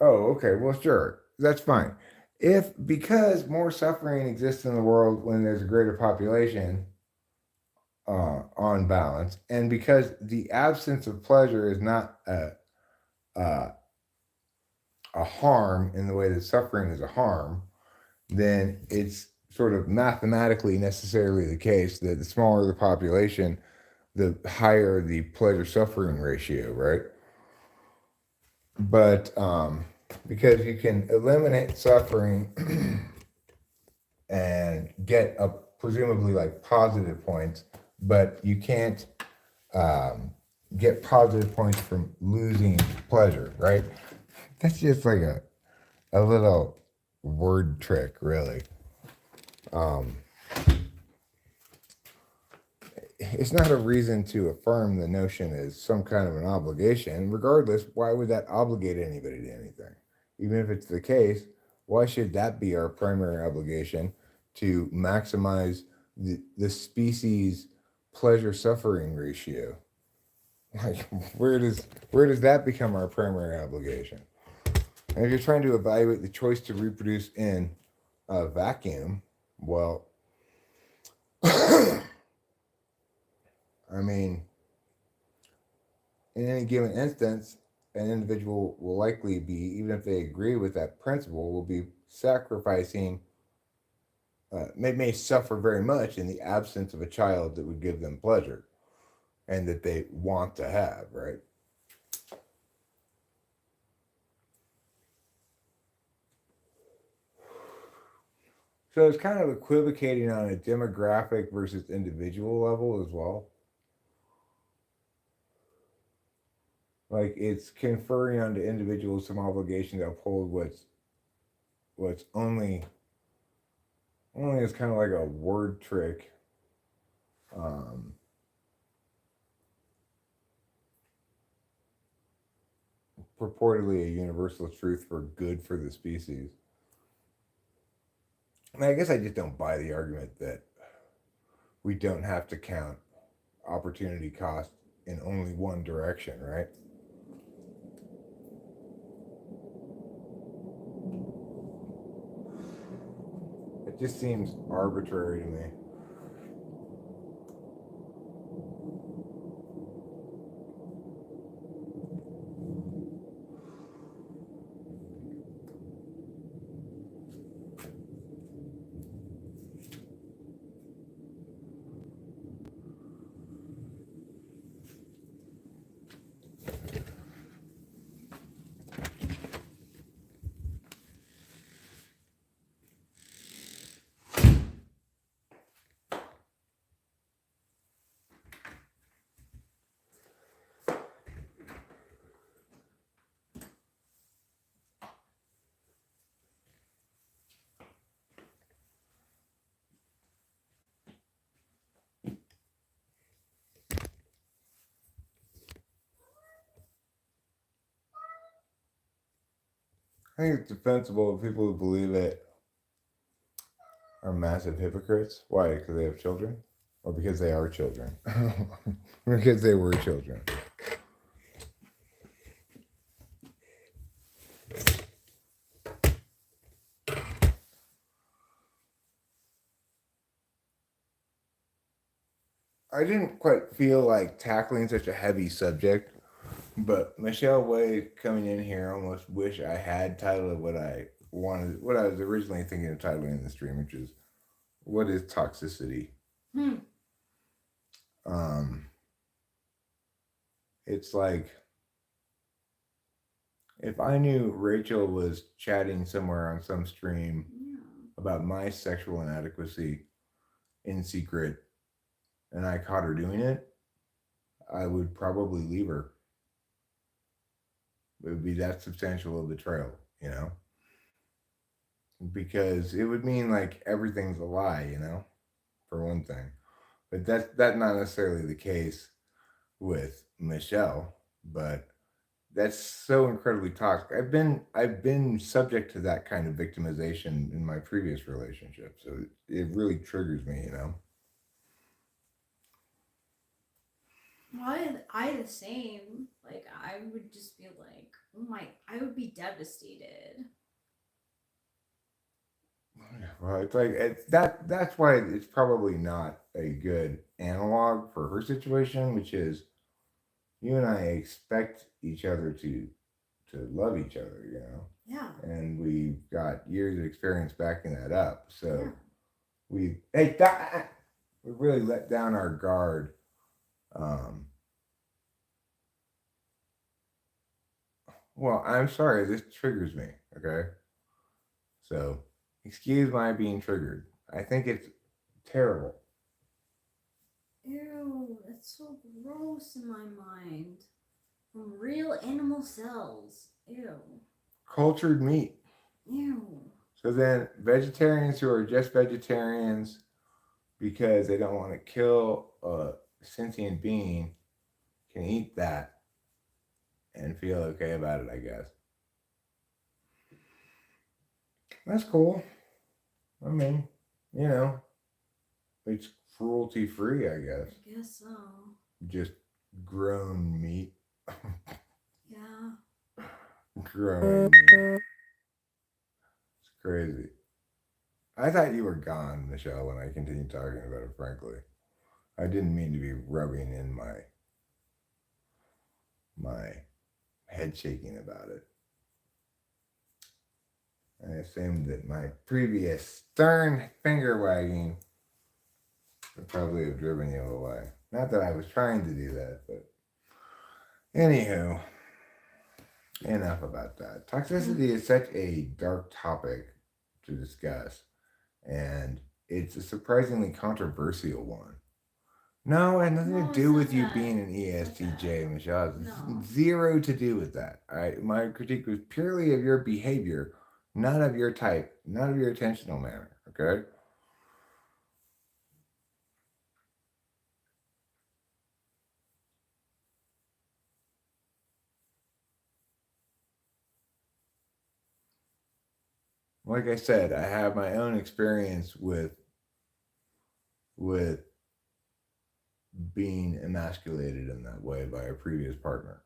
Oh, okay. Well, sure, that's fine. If because more suffering exists in the world when there's a greater population, on balance, and because the absence of pleasure is not a, a harm in the way that suffering is a harm, then it's sort of mathematically necessarily the case that the smaller the population, the higher the pleasure suffering ratio, right? But because you can eliminate suffering and get a presumably like positive points, but you can't um, get positive points from losing pleasure, right? That's just like a little word trick, really. Um, it's not a reason to affirm the notion as some kind of an obligation. Regardless, why would that obligate anybody to anything? Even if it's the case, why should that be our primary obligation to maximize the species pleasure suffering ratio? Like where does that become our primary obligation? And if you're trying to evaluate the choice to reproduce in a vacuum, well, I mean, in any given instance, an individual will likely be, even if they agree with that principle, will be sacrificing, may suffer very much in the absence of a child that would give them pleasure and that they want to have, right? So it's kind of equivocating on a demographic versus individual level as well. Like it's conferring on the individual some obligation to uphold what's only is kind of like a word trick. Um, Purportedly a universal truth for good for the species. I mean, I guess I just don't buy the argument that we don't have to count opportunity cost in only one direction, right? It just seems arbitrary to me. I think it's defensible. People who believe it are massive hypocrites. Why? Because they have children? Or because they are children? Because they were children. I didn't quite feel like tackling such a heavy subject, but Michelle Way coming in here almost wish I had titled what I wanted, what I was originally thinking of titling in the stream, which is what is toxicity? Hmm. Um, it's like if I knew Rachel was chatting somewhere on some stream Yeah. about my sexual inadequacy in secret and I caught her doing it, I would probably leave her. It would be that substantial a betrayal, you know? Because it would mean like everything's a lie, you know, for one thing. But that's not necessarily the case with Michelle, but that's so incredibly toxic. I've been subject to that kind of victimization in my previous relationship, so it really triggers me, you know. Well, I the same. Like I would just be like, oh my, I would be devastated. Well, it's like that's why it's probably not a good analog for her situation, which is you and I expect each other to love each other, you know, Yeah. and we've got years of experience backing that up. Yeah. So we really let down our guard. Um, well, I'm sorry, this triggers me. Okay, so excuse my being triggered. I think it's terrible. Ew, that's so gross in my mind. From real animal cells. Ew. Cultured meat. Ew. So then, vegetarians who are just vegetarians because they don't want to kill a sentient being can eat that and feel okay about it, I guess. That's cool. I mean, you know, it's cruelty free, I guess. I guess so. Just grown meat. Yeah. Grown meat. It's crazy. I thought you were gone, Michelle, when I continued talking about it, frankly. I didn't mean to be rubbing in my head shaking about it. I assumed that my previous stern finger wagging would probably have driven you away. Not that I was trying to do that, but anywho, enough about that. Toxicity is such a dark topic to discuss, and it's a surprisingly controversial one. No, it had nothing No, to it's do not with you that. being an It's not ESTJ, that. Michelle. It's No. zero to do with that. My critique was purely of your behavior, not of your type, not of your attentional manner. Okay. Like I said, I have my own experience with being emasculated in that way by a previous partner.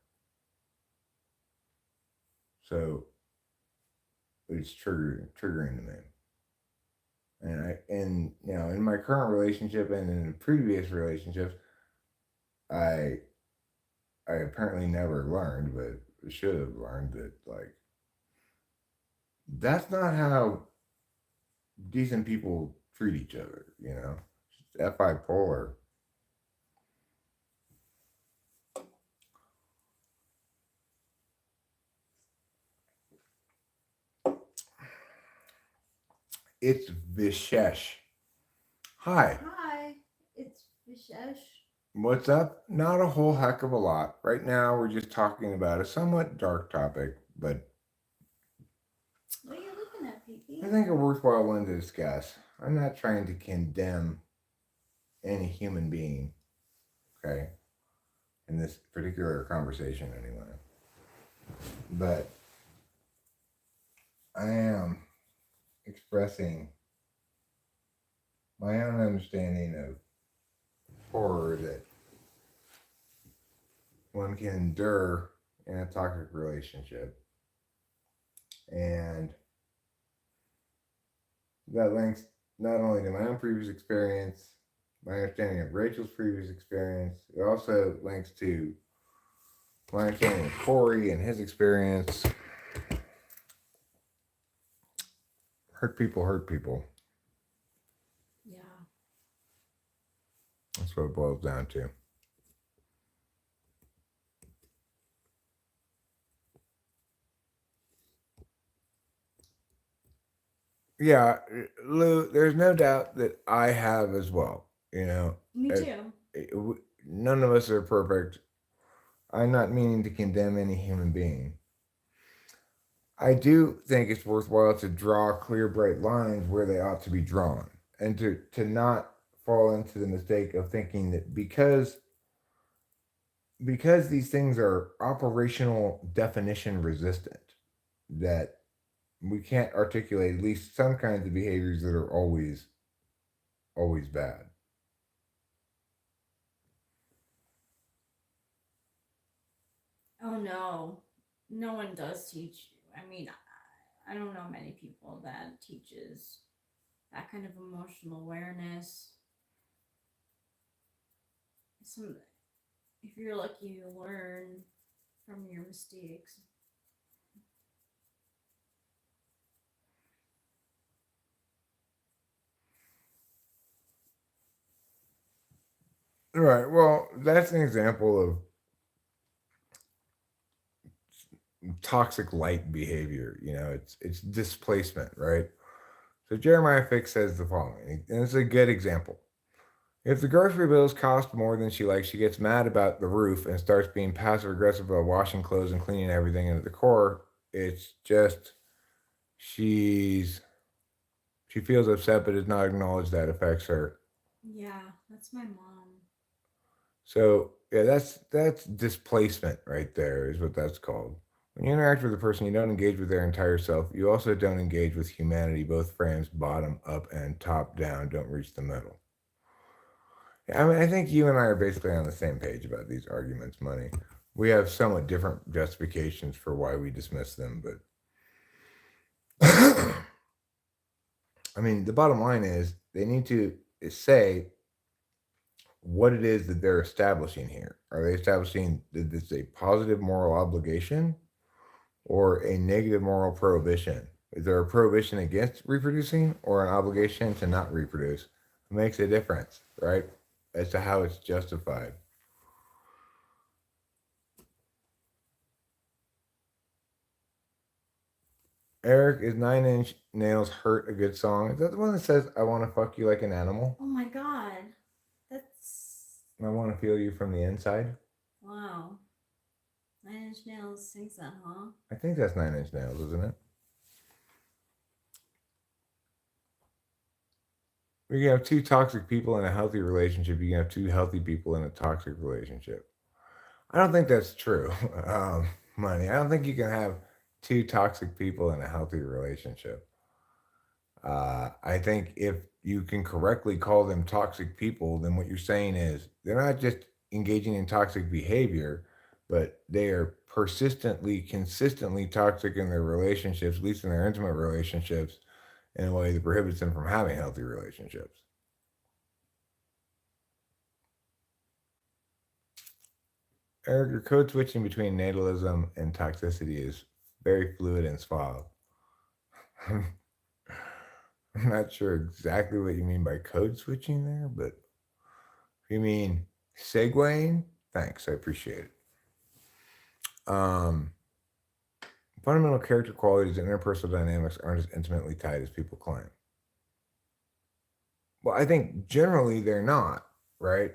So it's triggering to me. And you know, in my current relationship and in previous relationships, I I apparently never learned, but should have learned that like that's not how decent people treat each other, you know. F bipolar. It's Vishesh. Hi. Hi, it's Vishesh. What's up? Not a whole heck of a lot. Right now we're just talking about a somewhat dark topic, but What are you looking at, Pee? I think a worthwhile one to discuss. I'm not trying to condemn any human being, okay, in this particular conversation anyway. But I am expressing my own understanding of horror that one can endure in a toxic relationship. And that links not only to my own previous experience, my understanding of Rachel's previous experience. It also links to my understanding of Corey and his experience. Hurt people hurt people. Yeah. That's what it boils down to. Yeah, Lou, there's no doubt that I have as well. You know, Me it, too. none of us are perfect. I'm not meaning to condemn any human being. I do think it's worthwhile to draw clear, bright lines where they ought to be drawn, and to not fall into the mistake of thinking that because these things are operational definition resistant, that we can't articulate at least some kinds of behaviors that are always bad. Oh no, no one does teach. I mean, I don't know many people that teaches that kind of emotional awareness. Some, if you're lucky, you learn from your mistakes. Right. Well, that's an example of toxic light behavior. You know, it's displacement, right? So Jeremiah Fix says the following, and it's a good example. If the grocery bills cost more than she likes, she gets mad about the roof and starts being passive aggressive about washing clothes and cleaning everything. And at the core, it's just she's she feels upset but does not acknowledge that affects her. Yeah, that's my mom. So yeah, that's displacement right there is what that's called. When you interact with a person, you don't engage with their entire self. You also don't engage with humanity. Both frames, bottom up and top down, don't reach the middle. I mean, I think you and I are basically on the same page about these arguments, money. We have somewhat different justifications for why we dismiss them, but I mean, the bottom line is they need to say what it is that they're establishing here. Are they establishing that it's a positive moral obligation or a negative moral prohibition? Is there a prohibition against reproducing or an obligation to not reproduce? It makes a difference, right? As to how it's justified. Eric, is Nine Inch Nails Hurt a good song? Is that the one that says, I want to fuck you like an animal? Oh my god, that's I want to feel you from the inside? wow. Nine Inch Nails sings that, huh? I think that's Nine Inch Nails, isn't it? You can have two toxic people in a healthy relationship. You can have two healthy people in a toxic relationship. I don't think that's true, money. I don't think you can have two toxic people in a healthy relationship. I think if you can correctly call them toxic people, then what you're saying is they're not just engaging in toxic behavior, but they are persistently, consistently toxic in their relationships, at least in their intimate relationships, in a way that prohibits them from having healthy relationships. Eric, your code switching between natalism and toxicity is very fluid and suave. I'm not sure exactly what you mean by code switching there, but if you mean segueing, thanks. I appreciate it. Um, Fundamental character qualities and interpersonal dynamics aren't as intimately tied as people claim. Well, I think generally they're not, right?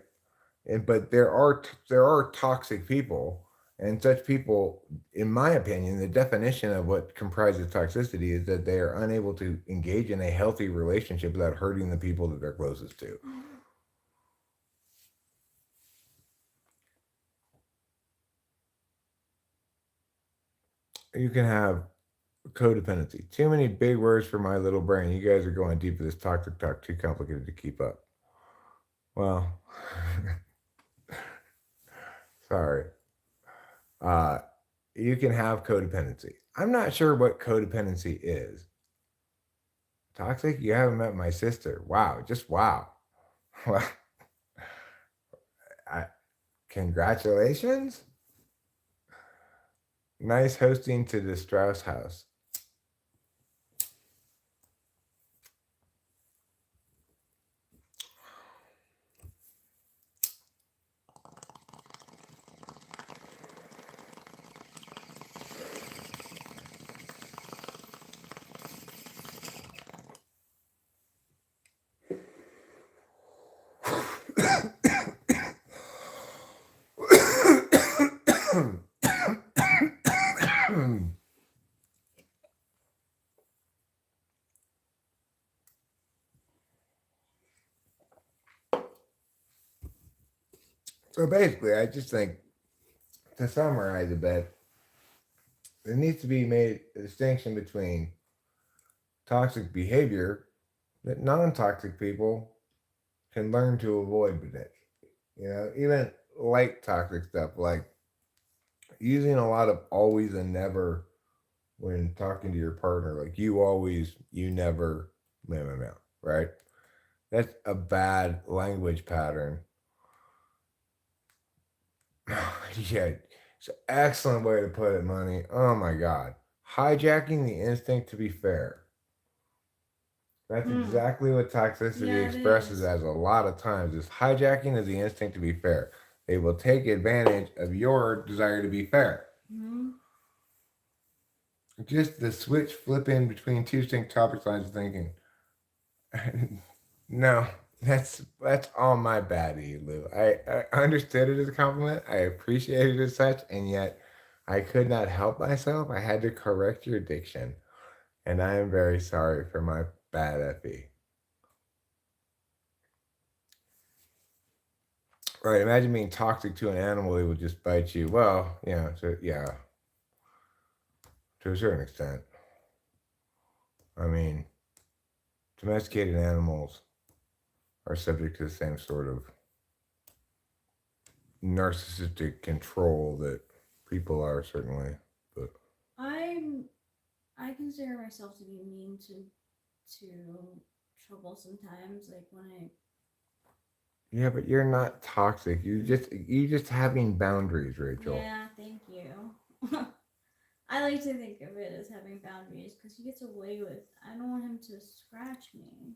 But there are toxic people, and such people, in my opinion, the definition of what comprises toxicity is that they are unable to engage in a healthy relationship without hurting the people that they're closest to. You can have codependency. Too many big words for my little brain. You guys are going deep with this toxic talk. Too complicated to keep up. Well, sorry. Uh, you can have codependency. I'm not sure what codependency is. Toxic? You haven't met my sister. Wow. Just wow. Wow. Congratulations. Nice hosting to the Strauss house. So basically, I just think, to summarize a bit, there needs to be made a distinction between toxic behavior that non-toxic people can learn to avoid potentially. Even light toxic stuff like using a lot of always and never when talking to your partner, like you always, you never, meow, meow, meow, right? That's a bad language pattern. Yeah, it's an excellent way to put it, Money. Oh my God. Hijacking the instinct to be fair. That's exactly what toxicity expresses as a lot of times. Is hijacking of the instinct to be fair. They will take advantage of your desire to be fair. Mm-hmm. Just the switch flipping between two distinct topic lines of thinking. No, that's all my bad, Lou. I understood it as a compliment. I appreciated it as such, and yet I could not help myself. I had to correct your diction, and I am very sorry for my bad FE. Right, imagine being toxic to an animal, it would just bite you. Well, yeah, to a certain extent. I mean, domesticated animals are subject to the same sort of narcissistic control that people are, certainly. But I consider myself to be mean to trouble sometimes, like when I. Yeah, but you're not toxic. You just having boundaries, Rachel. Yeah, thank you. I like to think of it as having boundaries because he gets away with. I don't want him to scratch me.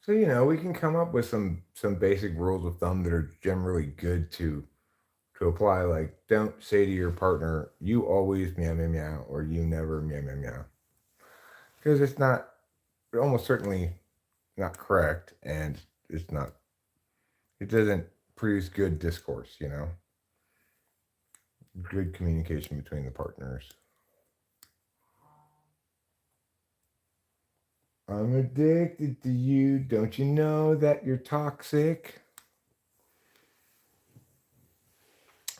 So we can come up with some basic rules of thumb that are generally good to apply. Like, don't say to your partner, "You always meow meow meow," or "You never meow meow meow," because it's not almost certainly not correct, and it's not. It doesn't produce good discourse. Good communication between the partners. I'm addicted to you. Don't you know that you're toxic?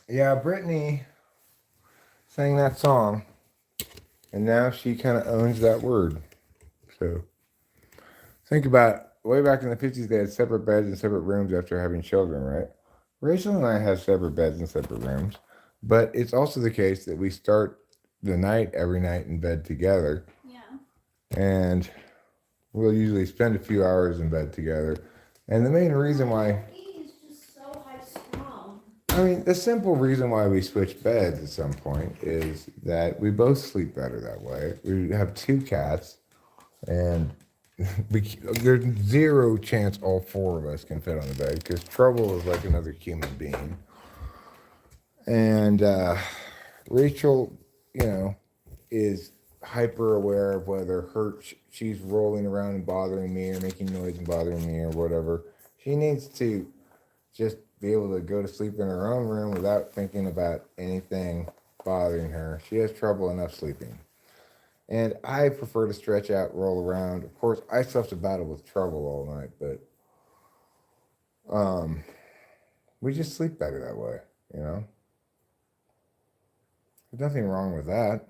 Yeah, Brittany sang that song, and now she kind of owns that word. So think about it. Way back in the 50s, they had separate beds and separate rooms after having children, right? Rachel and I have separate beds and separate rooms, but it's also the case that we start the night every night in bed together. Yeah. And we'll usually spend a few hours in bed together. And the main reason why. He's just so high strung. I mean, the simple reason why we switch beds at some point is that we both sleep better that way. We have 2 cats, and there's zero chance all 4 of us can fit on the bed because Trouble is like another human being. And Rachel, is hyper aware of whether she's rolling around and bothering me or making noise and bothering me or whatever. She needs to just be able to go to sleep in her own room without thinking about anything bothering her. She has trouble enough sleeping. And I prefer to stretch out, roll around. Of course, I still have to battle with Trouble all night, but we just sleep better that way, There's nothing wrong with that.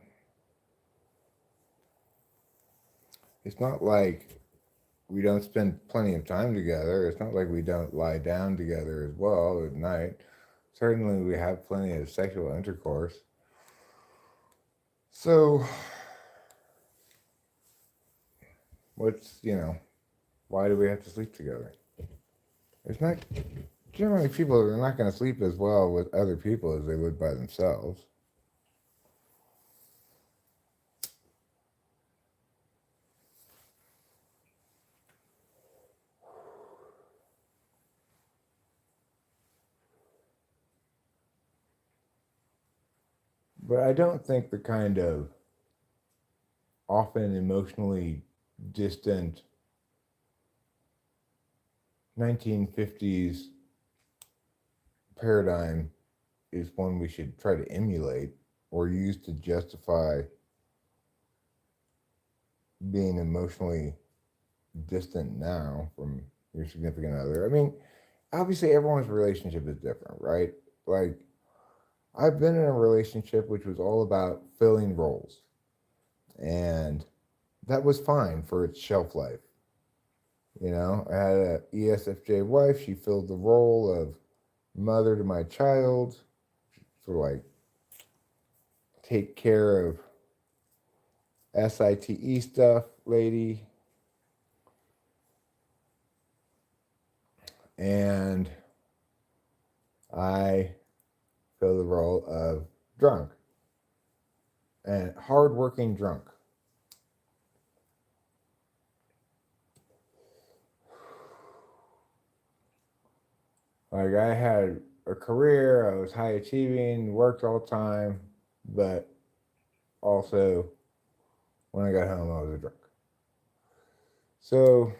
It's not like we don't spend plenty of time together. It's not like we don't lie down together as well at night. Certainly we have plenty of sexual intercourse. So, why do we have to sleep together? There's not generally people are not going to sleep as well with other people as they would by themselves. But I don't think the kind of often emotionally distant 1950s paradigm is one we should try to emulate or use to justify being emotionally distant now from your significant other. I mean, obviously everyone's relationship is different, right? Like, I've been in a relationship which was all about filling roles, and that was fine for its shelf life. You know, I had a ESFJ wife. She filled the role of mother to my child, sort of like take care of SITE stuff, lady. And I fill the role of drunk and hardworking drunk. Like, I had a career, I was high achieving, worked all the time, but also when I got home, I was a drunk. So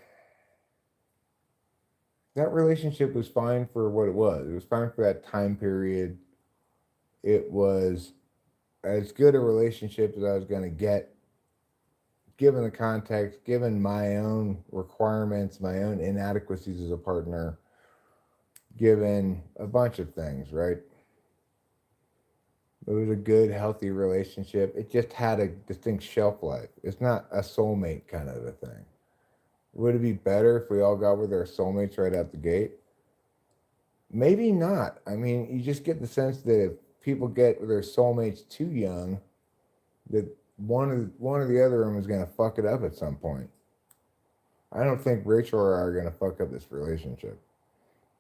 that relationship was fine for what it was. It was fine for that time period. It was as good a relationship as I was going to get, given the context, given my own requirements, my own inadequacies as a partner, given a bunch of things, right? It was a good, healthy relationship. It just had a distinct shelf life. It's not a soulmate kind of a thing. Would it be better if we all got with our soulmates right out the gate? Maybe not. I mean, you just get the sense that if people get with their soulmates too young, that one or the other of them is going to fuck it up at some point. I don't think Rachel or I are going to fuck up this relationship.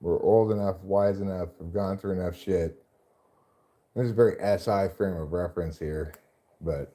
We're old enough, wise enough, have gone through enough shit. This is a very SI frame of reference here, but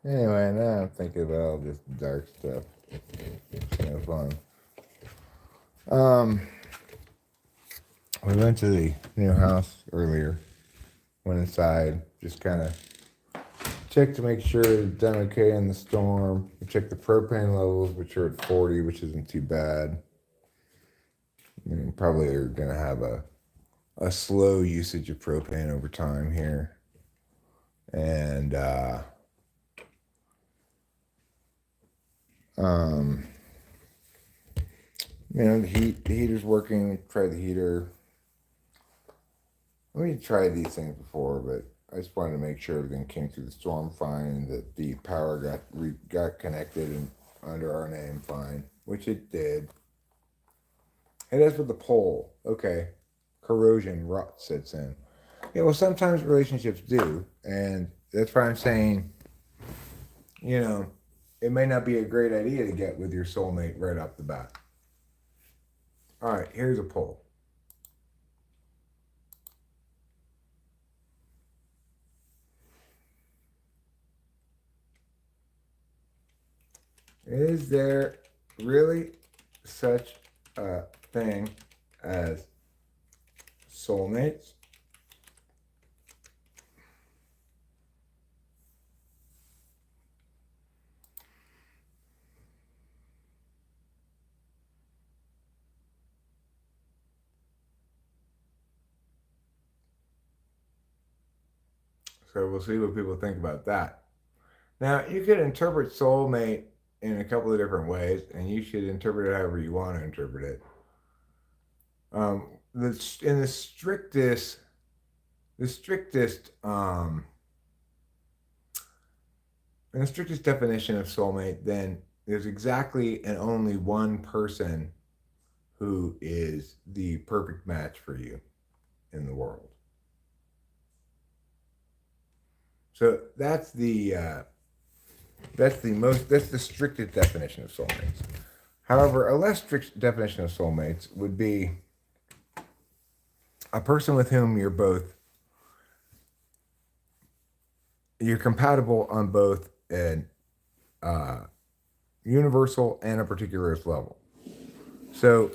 anyway, now I'm thinking about all this dark stuff. It's kind of fun. We went to the new house earlier. Went inside, just kind of checked to make sure it's done okay in the storm. We checked the propane levels, which are at 40, which isn't too bad. I mean, probably are gonna have a slow usage of propane over time here, and um, you know, the heater's working. We tried the heater. We tried these things before, but I just wanted to make sure everything came through the storm fine, and that the power got connected and under our name fine, which it did. It is with the pole. Okay, corrosion rot sets in. Yeah, well, sometimes relationships do, and that's why I'm saying, you know, it may not be a great idea to get with your soulmate right off the bat. All right, here's a poll. Is there really such a thing as soulmates? So we'll see what people think about that. Now, you could interpret soulmate in a couple of different ways, and you should interpret it however you want to interpret it. In the strictest, in the strictest definition of soulmate, then there's exactly and only one person who is the perfect match for you in the world. So that's the strictest definition of soulmates. However, a less strict definition of soulmates would be a person with whom you're compatible on both an universal and a particularist level. So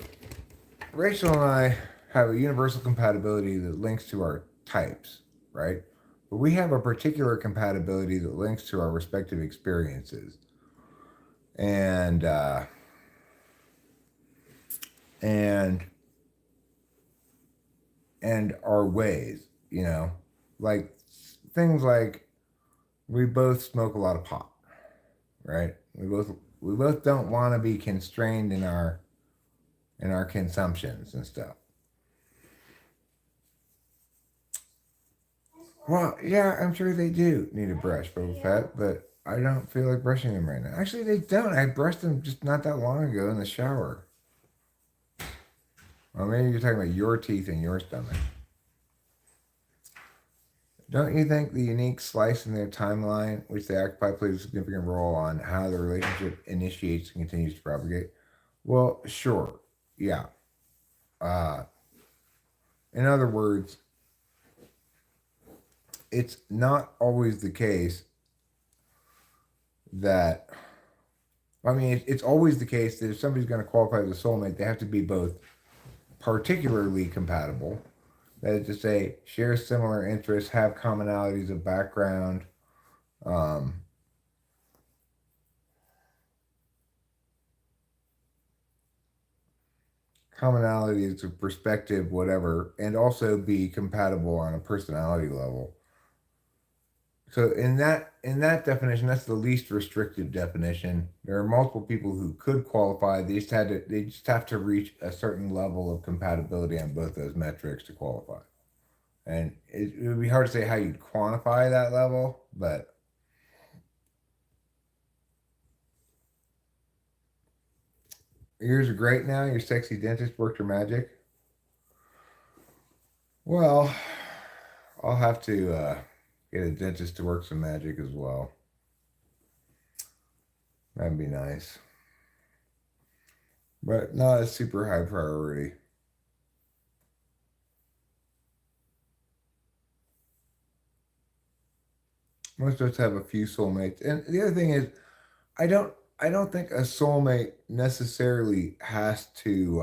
Rachel and I have a universal compatibility that links to our types, right? But we have a particular compatibility that links to our respective experiences. And and and our ways, like things like we both smoke a lot of pot, right? We both don't want to be constrained in our consumptions and stuff. Well, yeah, I'm sure they do need a brush, Boba Fett, but I don't feel like brushing them right now. Actually, they don't. I brushed them just not that long ago in the shower. Or maybe you're talking about your teeth and your stomach. Don't you think the unique slice in their timeline, which they occupy, plays a significant role on how the relationship initiates and continues to propagate? Well, sure. Yeah. Uh, in other words, it's not always the case that, it's always the case that if somebody's going to qualify as a soulmate, they have to be both particularly compatible. That is to say, share similar interests, have commonalities of background, um, commonalities of perspective, whatever, and also be compatible on a personality level. So in that definition, that's the least restrictive definition. There are multiple people who could qualify. They just have to reach a certain level of compatibility on both those metrics to qualify. And it would be hard to say how you'd quantify that level, but yours are great now. Your sexy dentist worked her magic. Well, I'll have to get a dentist to work some magic as well. That'd be nice. But not a super high priority. Most of us have a few soulmates. And the other thing is, I don't I don't think a soulmate necessarily has to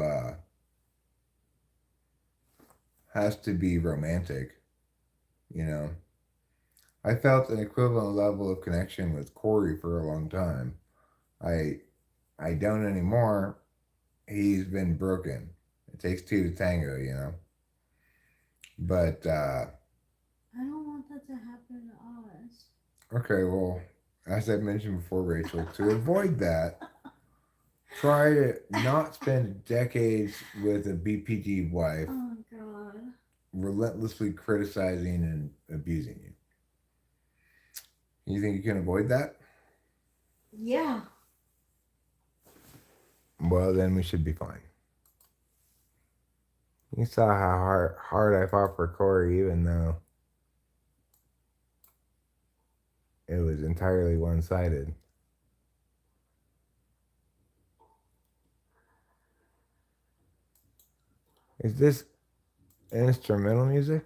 be romantic, you know. I felt an equivalent level of connection with Corey for a long time. I I don't anymore. He's been broken. It takes two to tango, you know. But I don't want that to happen to us. okay, well, as I mentioned before, Rachel, to avoid that, try to not spend decades with a BPD wife Oh God. relentlessly criticizing and abusing you. You think you can avoid that? Yeah. Well, then we should be fine. You saw how hard I fought for Corey, even though it was entirely one sided. Is this instrumental music?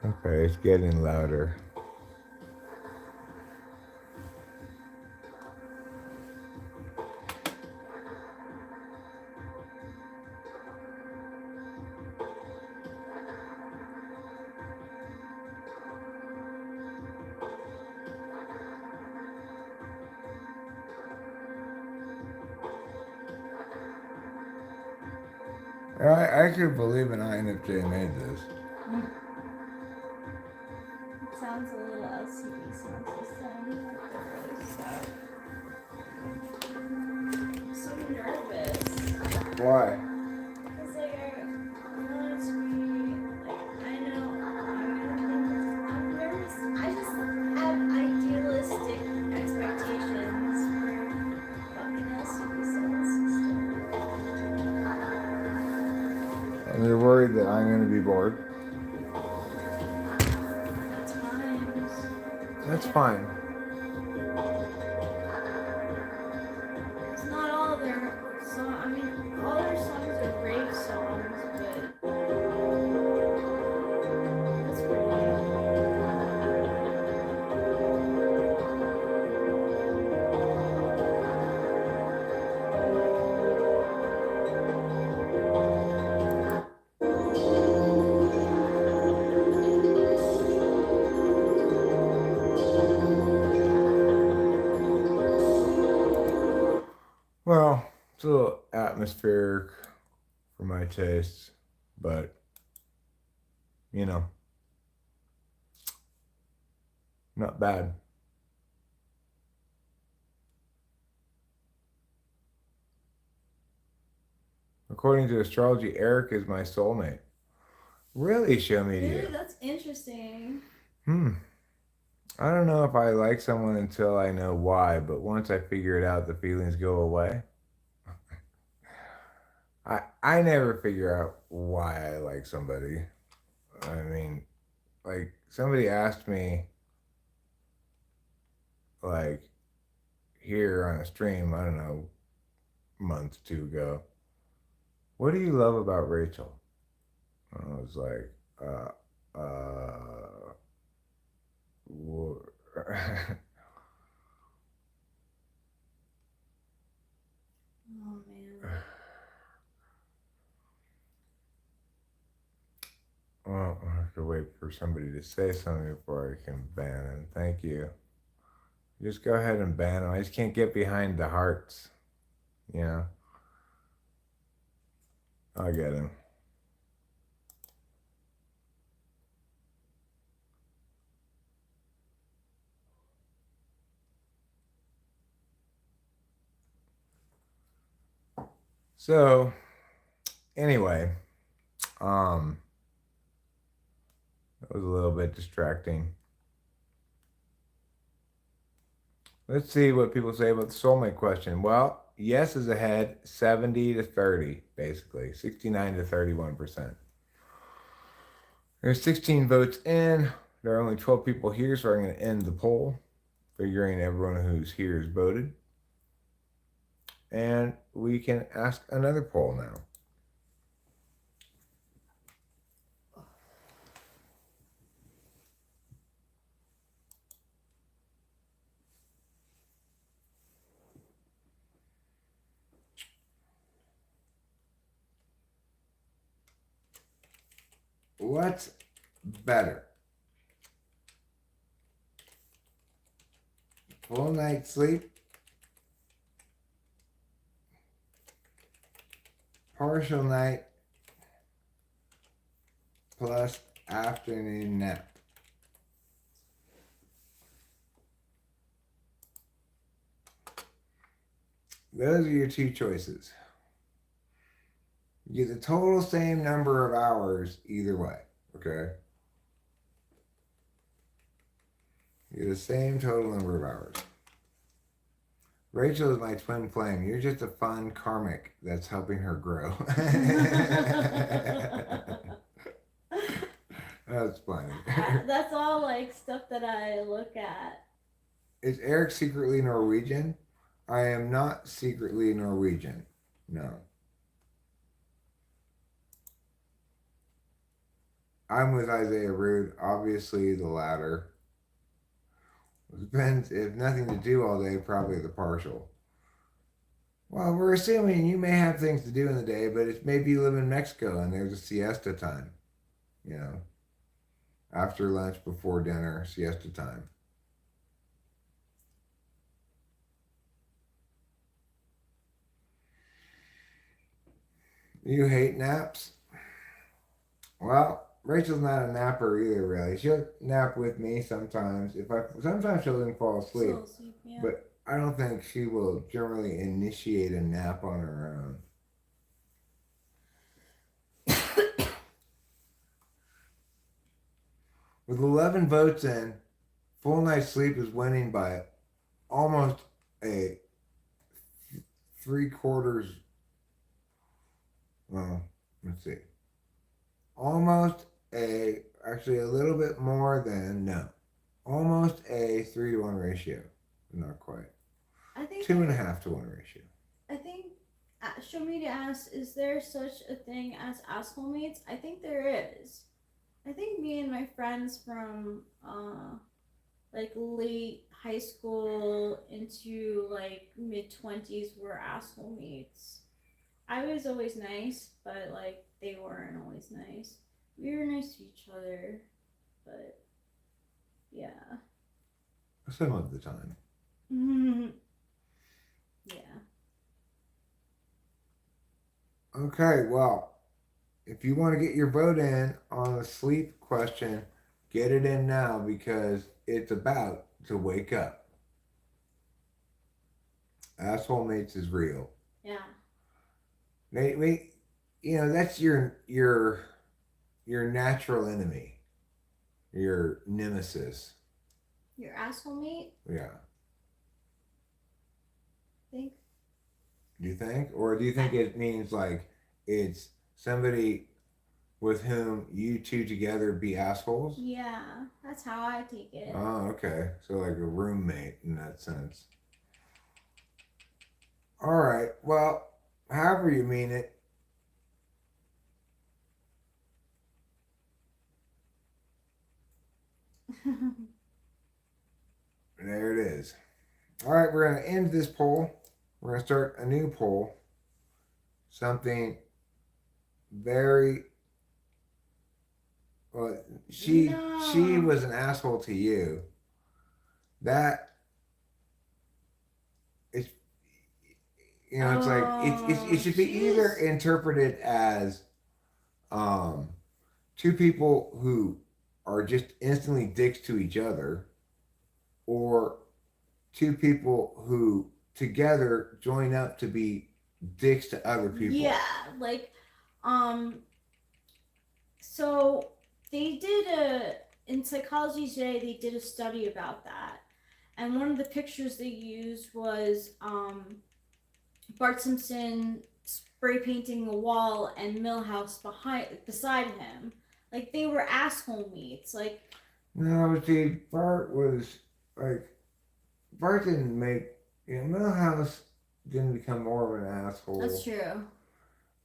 Okay, it's getting louder. I actually believe in INFJ made this. It sounds a little LCD sound system, like the really stuff. I'm so nervous. Why? Because, like, I want it to be, like, I know I'm gonna think I'm nervous. I just have idealistic expectations for fucking SUV sound system. And you're worried that I'm going to be bored? At times. That's fine. It's not all their songs. I mean, all their songs are rave songs, but that's pretty. Well, it's a little atmospheric for my tastes, but you know, not bad. According to astrology, Eric is my soulmate. Really, show me to Really, you. that's interesting. I don't know if I like someone until I know why, but once I figure it out, the feelings go away. I never figure out why I like somebody. I mean, like somebody asked me, like here on a stream, I don't know, a month or two ago, what do you love about Rachel? And I was like, wha- Oh man. well, I have to wait for somebody to say something before I can ban him. Thank you. Just go ahead and ban him. I just can't get behind the hearts. You know, I'll get him. So, anyway, um, that was a little bit distracting. Let's see what people say about the soulmate question. Well, yes is ahead, 70 to 30, basically, 69 to 31%. There's 16 votes in. There are only 12 people here, so I'm going to end the poll, figuring everyone who's here has voted. And we can ask another poll now. What's better? Full night's sleep, partial night, plus afternoon nap. Those are your two choices. You get the total same number of hours either way, okay? You get the same total number of hours. Rachel is my twin flame. You're just a fun karmic that's helping her grow. That's funny. That's all like stuff that I look at. Is Eric secretly Norwegian? I am not secretly Norwegian. No. I'm with Isaiah Rude. Obviously, the latter. Depends. If nothing to do all day, probably the partial. Well, we're assuming you may have things to do in the day, but it's maybe you live in Mexico and there's a siesta time. You know, after lunch, before dinner, siesta time. You hate naps? Well, Rachel's not a napper either, really. She'll nap with me sometimes. Sometimes she'll even fall asleep, Soul sleep, yeah. but I don't think she will generally initiate a nap on her own. With 11 votes in, full night's sleep is winning by almost a 3/4. Well, let's see. Actually a little bit more than, no. Almost a 3-to-1 ratio. Not quite. I think 2.5-to-1 ratio. I think show me to ask, is there such a thing as asshole mates? I think there is. I think me and my friends from like late high school into like mid-20s were asshole mates. I was always nice, but like they weren't always nice. We were nice to each other, but yeah. Some of the time. Yeah. Okay, well, if you want to get your vote in on the sleep question, get it in now because it's about to wake up. Asshole mates is real. Yeah. That's your natural enemy, your nemesis. Your asshole mate? Yeah. Think? Do you think? Or do you think it means like it's somebody with whom you two together be assholes? Yeah, that's how I take it. Oh, okay. So like a roommate in that sense. All right. Well, however you mean it. There it is. All right, we're going to end this poll. We're going to start a new poll. Something very well. She was an asshole to you. That it's it's like it should be either interpreted as two people who are just instantly dicks to each other, or two people who together join up to be dicks to other people. Yeah, like, so they did in Psychology Today, they did a study about that. And one of the pictures they used was Bart Simpson spray painting a wall and Milhouse beside him. Like, they were asshole mates. Like, no, see, Bart didn't make, Milhouse didn't become more of an asshole. That's true.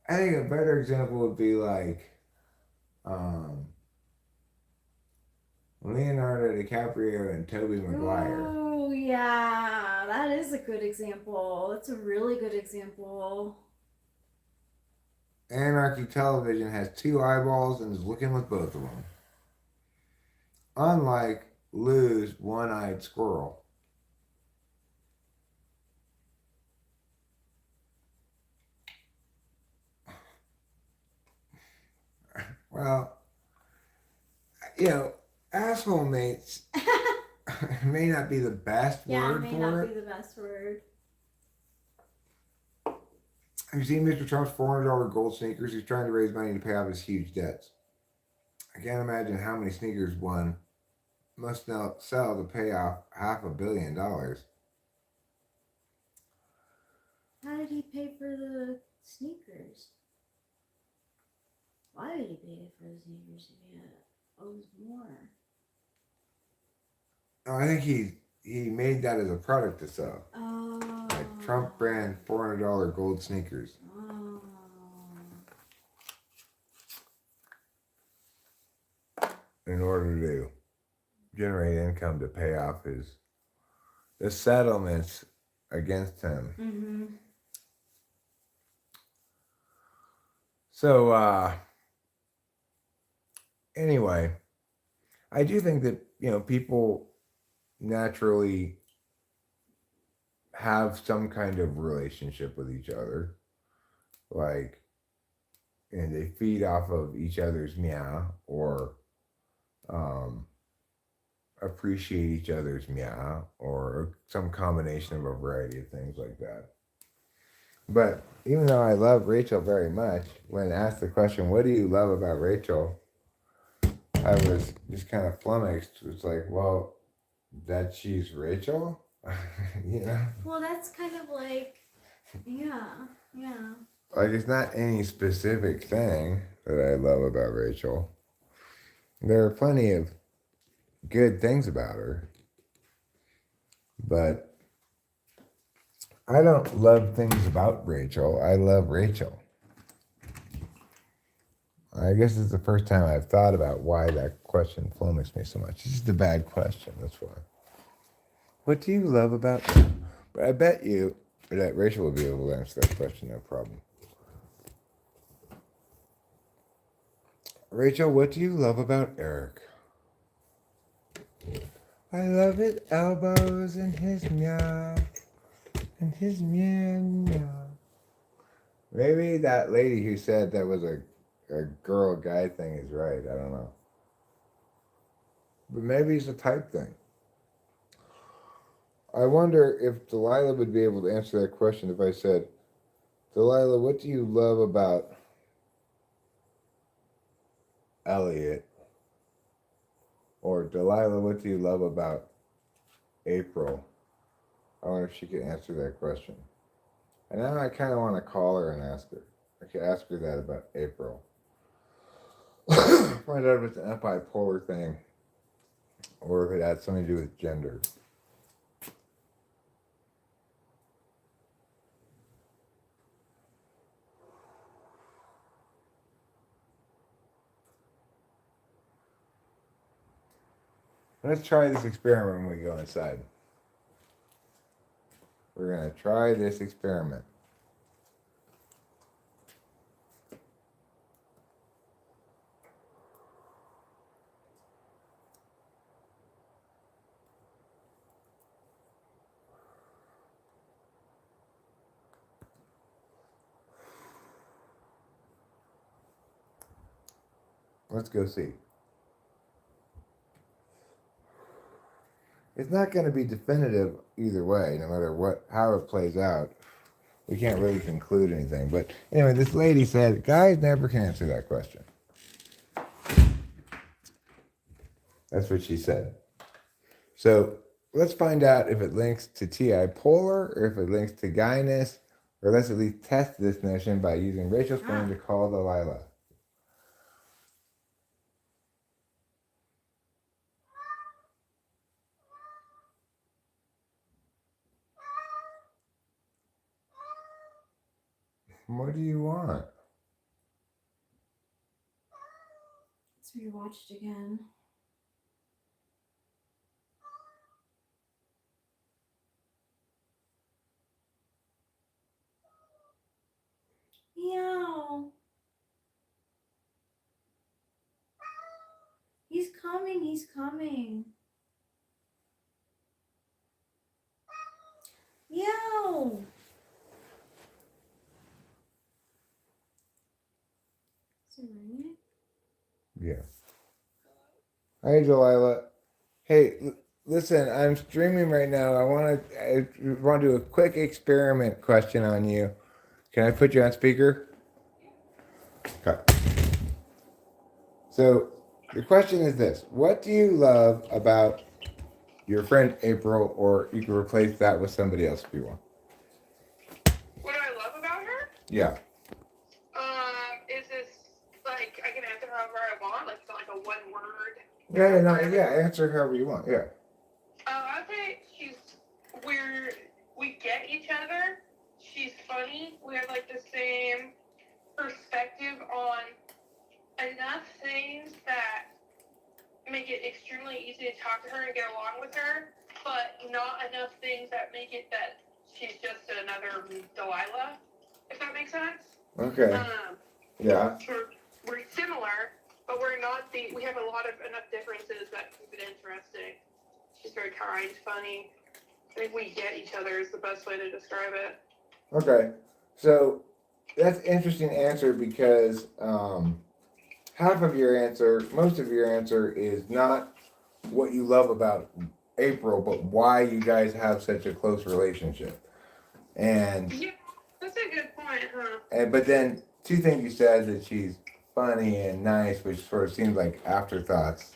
I think a better example would be like Leonardo DiCaprio and Tobey Maguire. Oh, yeah. That is a good example. That's a really good example. Anarchy Television has 2 eyeballs and is looking with both of them. Unlike Lou's one-eyed squirrel. Well, asshole mates may not be the best word for it. Yeah, it may not be the best word. Have you seen Mr. Trump's $400 gold sneakers? He's trying to raise money to pay off his huge debts. I can't imagine how many sneakers one must now sell to pay off $500 million. How did he pay for the sneakers? Why did he pay for the sneakers if he owes more? Oh, I think he made that as a product to sell. Oh. Like Trump brand $400 gold sneakers. Oh. In order to generate income to pay off the settlements against him. Mm-hmm. So anyway, I do think that people naturally have some kind of relationship with each other. Like and they feed off of each other's meow or appreciate each other's meow or some combination of a variety of things like that. But even though I love Rachel very much, when asked the question, what do you love about Rachel? I was just kind of flummoxed. It's like, well, that she's Rachel? You know? Well, that's kind of like, yeah. Like, it's not any specific thing that I love about Rachel. There are plenty of good things about her, but I don't love things about Rachel. I love Rachel. I guess it's the first time I've thought about why that question flummoxed me so much. It's just a bad question, that's why. What do you love about her? But I bet you that Rachel will be able to answer that question, no problem. Rachel, what do you love about Eric? I love his elbows and his meow. And his meow meow. Maybe that lady who said that was a girl-guy thing is right. I don't know. But maybe it's a type thing. I wonder if Delilah would be able to answer that question if I said, Delilah, what do you love about Elliot? Or Delilah, what do you love about April? I wonder if she could answer that question. And now I kind of want to call her and ask her. I could ask her that about April. Find out if it's an bipolar thing or if it had something to do with gender. Let's try this experiment when we go inside. We're going to try this experiment. Let's go see. It's not going to be definitive either way, no matter how it plays out. We can't really conclude anything. But anyway, this lady said, guys never can answer that question. That's what she said. So let's find out if it links to TI polar or if it links to guyness, or let's at least test this notion by using Rachel's phone to call Delilah. What do you want? Let's rewatch it again. Meow. He's coming, he's coming. Meow. Is it ringing? Yeah. Hey, Delilah. Hey, listen, I'm streaming right now. I want to do a quick experiment question on you. Can I put you on speaker? Okay. So the question is this: what do you love about your friend April, or you can replace that with somebody else if you want? What do I love about her? Yeah. Is this like I can answer however I want? Like it's not like a one word. Yeah. Answer however you want. Yeah. I'd say we get each other. She's funny. We have like the same perspective on enough things that make it extremely easy to talk to her and get along with her, but not enough things that make it that she's just another Delilah. If that makes sense. Okay. Yeah. We're similar, but we have enough differences that keep it interesting. She's very kind, funny. I think we get each other is the best way to describe it. Okay. So that's an interesting answer because half of your answer, most of your answer is not what you love about April, but why you guys have such a close relationship. And Yeah, that's a good point, huh? but then two things you said that she's funny and nice, which sort of seems like afterthoughts.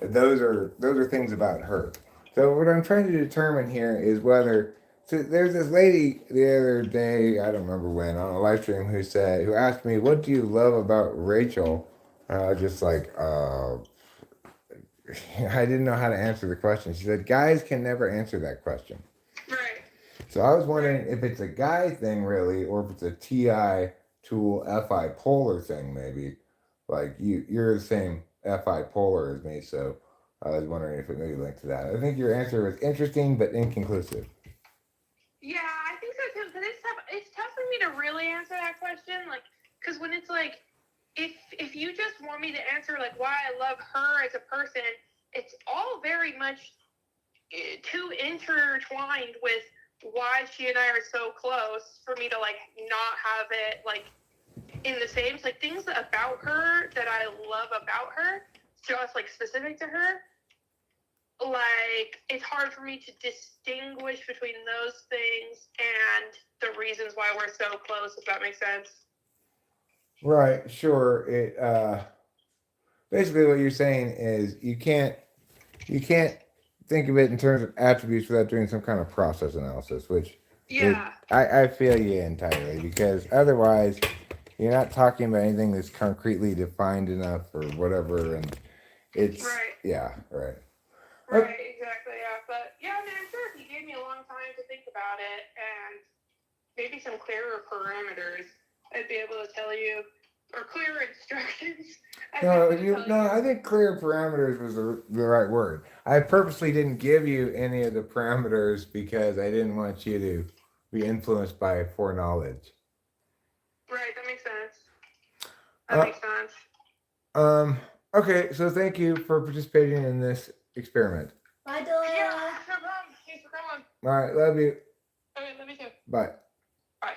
Those are things about her. So what I'm trying to determine here is whether so there's this lady the other day, I don't remember when, on a live stream who asked me, "What do you love about Rachel?" And I was just like, I didn't know how to answer the question. She said, "Guys can never answer that question." Right. So I was wondering if it's a guy thing really, or if it's a TI tool FI polar thing maybe. Like you're the same FI polar as me, so I was wondering if it maybe linked to that. I think your answer was interesting but inconclusive. Yeah, I think so too. Because it's tough for me to really answer that question. Like, because when it's like, if you just want me to answer like why I love her as a person, it's all very much too intertwined with why she and I are so close for me to like not have it like in the same. Like things about her that I love about her, just like specific to her. Like it's hard for me to distinguish between those things and the reasons why we're so close, if that makes sense. Right, sure. It basically what you're saying is you can't think of it in terms of attributes without doing some kind of process analysis, which Yeah. I feel you entirely because otherwise you're not talking about anything that's concretely defined enough or whatever, and it's Right. yeah, right. Right, exactly, yeah. But yeah, I mean, I'm sure if you gave me a long time to think about it and maybe some clearer parameters, I'd be able to tell you, or clearer instructions. I'd be No, able to tell you. I think clear parameters was the right word. I purposely didn't give you any of the parameters because I didn't want you to be influenced by foreknowledge. Right, that makes sense. That Uh, makes sense. um. Okay, so thank you for participating in this experiment. Bye, Yeah, Delilah. no problem. Thanks for coming. All right, love you. Okay, love you too. Bye. Bye.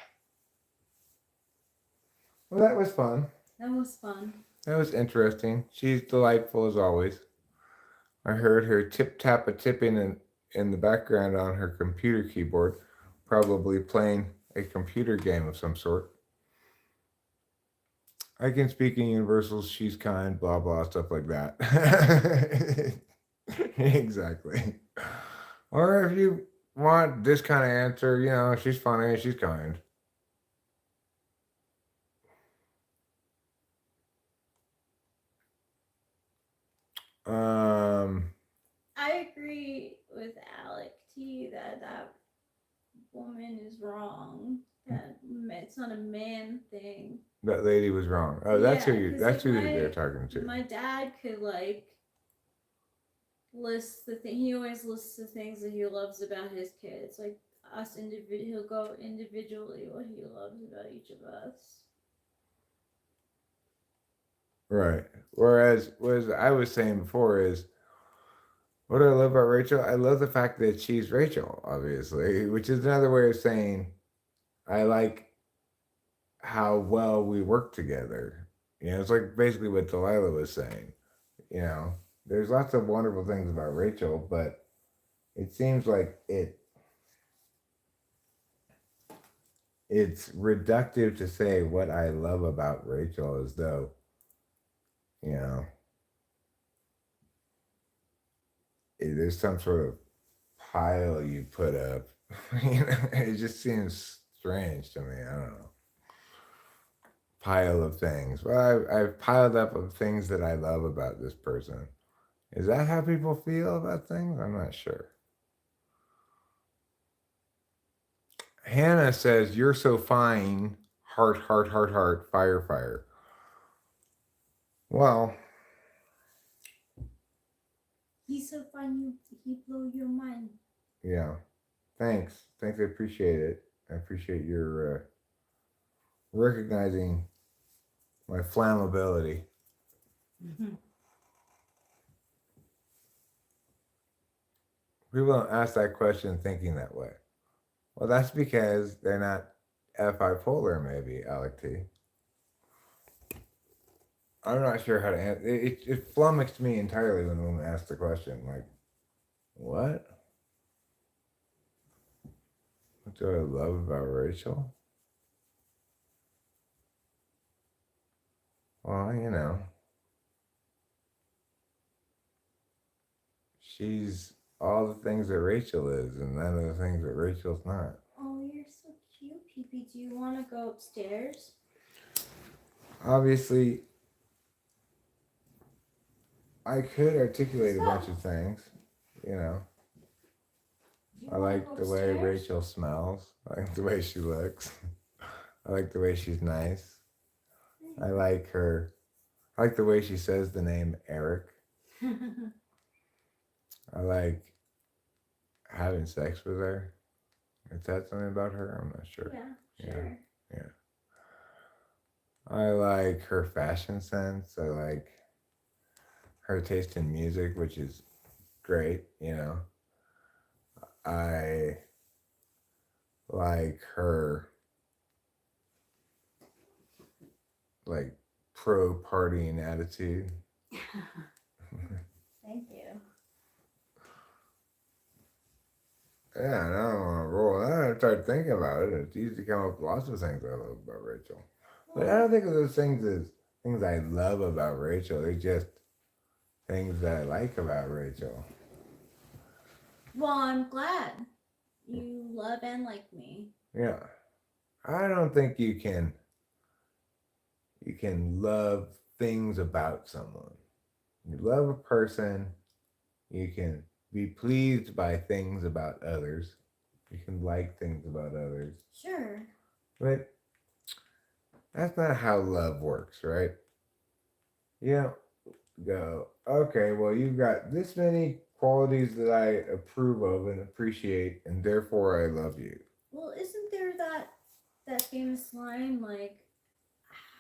Well, that was fun. That was fun. That was interesting. She's delightful as always. I heard her tip tap a tipping in the background on her computer keyboard, probably playing a computer game of some sort. I can speak in universals, she's kind, blah blah, stuff like that. Exactly. Or if you want this kind of answer, she's funny, she's kind. Um, I agree with Alec T that woman is wrong. That it's not a man thing. that lady was wrong. Oh, that's who Yeah, you. 'cause, That's like, who they're talking to. My dad could like list the thing. He always lists the things that he loves about his kids. Like us he'll go individually what he loves about each of us. Right. Whereas, I was saying before is what do I love about Rachel? I love the fact that she's Rachel, obviously, which is another way of saying I like how well we work together. It's like basically what Delilah was saying. You know, there's lots of wonderful things about Rachel, but it seems like it's reductive to say what I love about Rachel as though, you know, there's some sort of pile you put up. It just seems strange to me. I don't know. Pile of things. Well, I've piled up of things that I love about this person. Is that how people feel about things? I'm not sure. Hannah says, "You're so fine." Heart, heart, heart, heart, fire, fire. Well, He's so fun. He blow your mind. yeah. Thanks. Thanks. I appreciate it. I appreciate your recognizing my flammability. Mm-hmm. People don't ask that question thinking that way. Well, that's because they're not bipolar, maybe, Alec T. I'm not sure how to answer. It flummoxed me entirely when the woman asked the question. Like, what? What do I love about Rachel? Well, she's all the things that Rachel is, and none of the things that Rachel's not. Oh, you're so cute, Pee-Pee. Do you want to go upstairs? Obviously, I could articulate a bunch of things. Do you I wanna like go the way upstairs? Rachel smells. I like the way she looks. I like the way she's nice. I like her. I like the way she says the name Eric. I like having sex with her. Is that something about her? I'm not sure. Yeah, sure. Yeah. I like her fashion sense. I like her taste in music, which is great. I like her like pro partying attitude. Thank you. Yeah, now I'm on a roll. Then I started thinking about it. It's easy to come up with lots of things I love about Rachel. But I don't think of those things as things I love about Rachel. They're just things that I like about Rachel. Well, I'm glad you love and like me. Yeah. I don't think you can love things about someone. You love a person, you can be pleased by things about others. You can like things about others. Sure. But that's not how love works, right? You don't go, okay, well, you've got this many qualities that I approve of and appreciate, and therefore I love you. Well, isn't there that famous line like,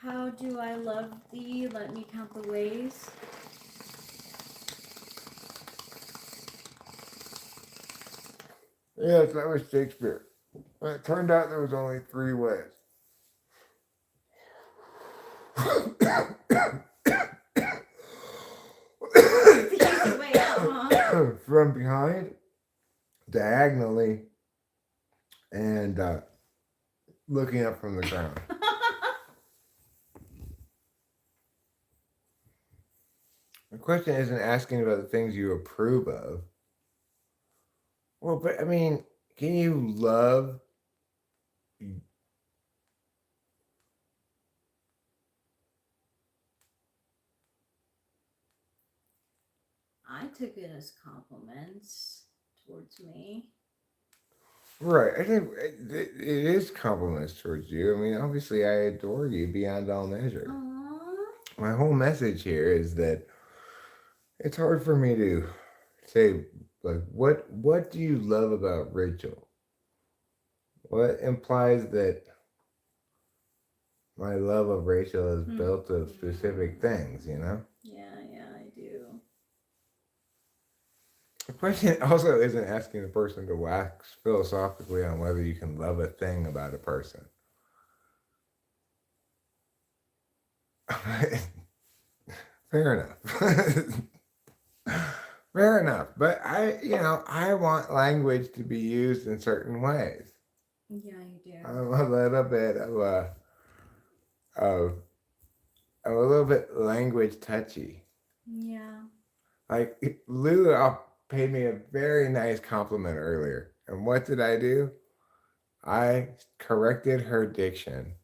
"How do I love thee? Let me count the ways." Yes, that was Shakespeare. But it turned out there was only 3 ways. The easy way out, huh? From behind, diagonally, and looking up from the ground. The question isn't asking about the things you approve of. Well, but I mean, can you love? I took it as compliments towards me. Right, I think it is compliments towards you. I mean, obviously, I adore you beyond all measure. Aww. My whole message here is that it's hard for me to say, like, what do you love about Rachel? What implies that my love of Rachel is built of specific things, Yeah, I do. The question also isn't asking the person to wax philosophically on whether you can love a thing about a person. Fair enough. Fair enough. But I want language to be used in certain ways. Yeah, you do. I'm a little bit of a little bit language touchy. Yeah. Like Lulu paid me a very nice compliment earlier. And what did I do? I corrected her diction.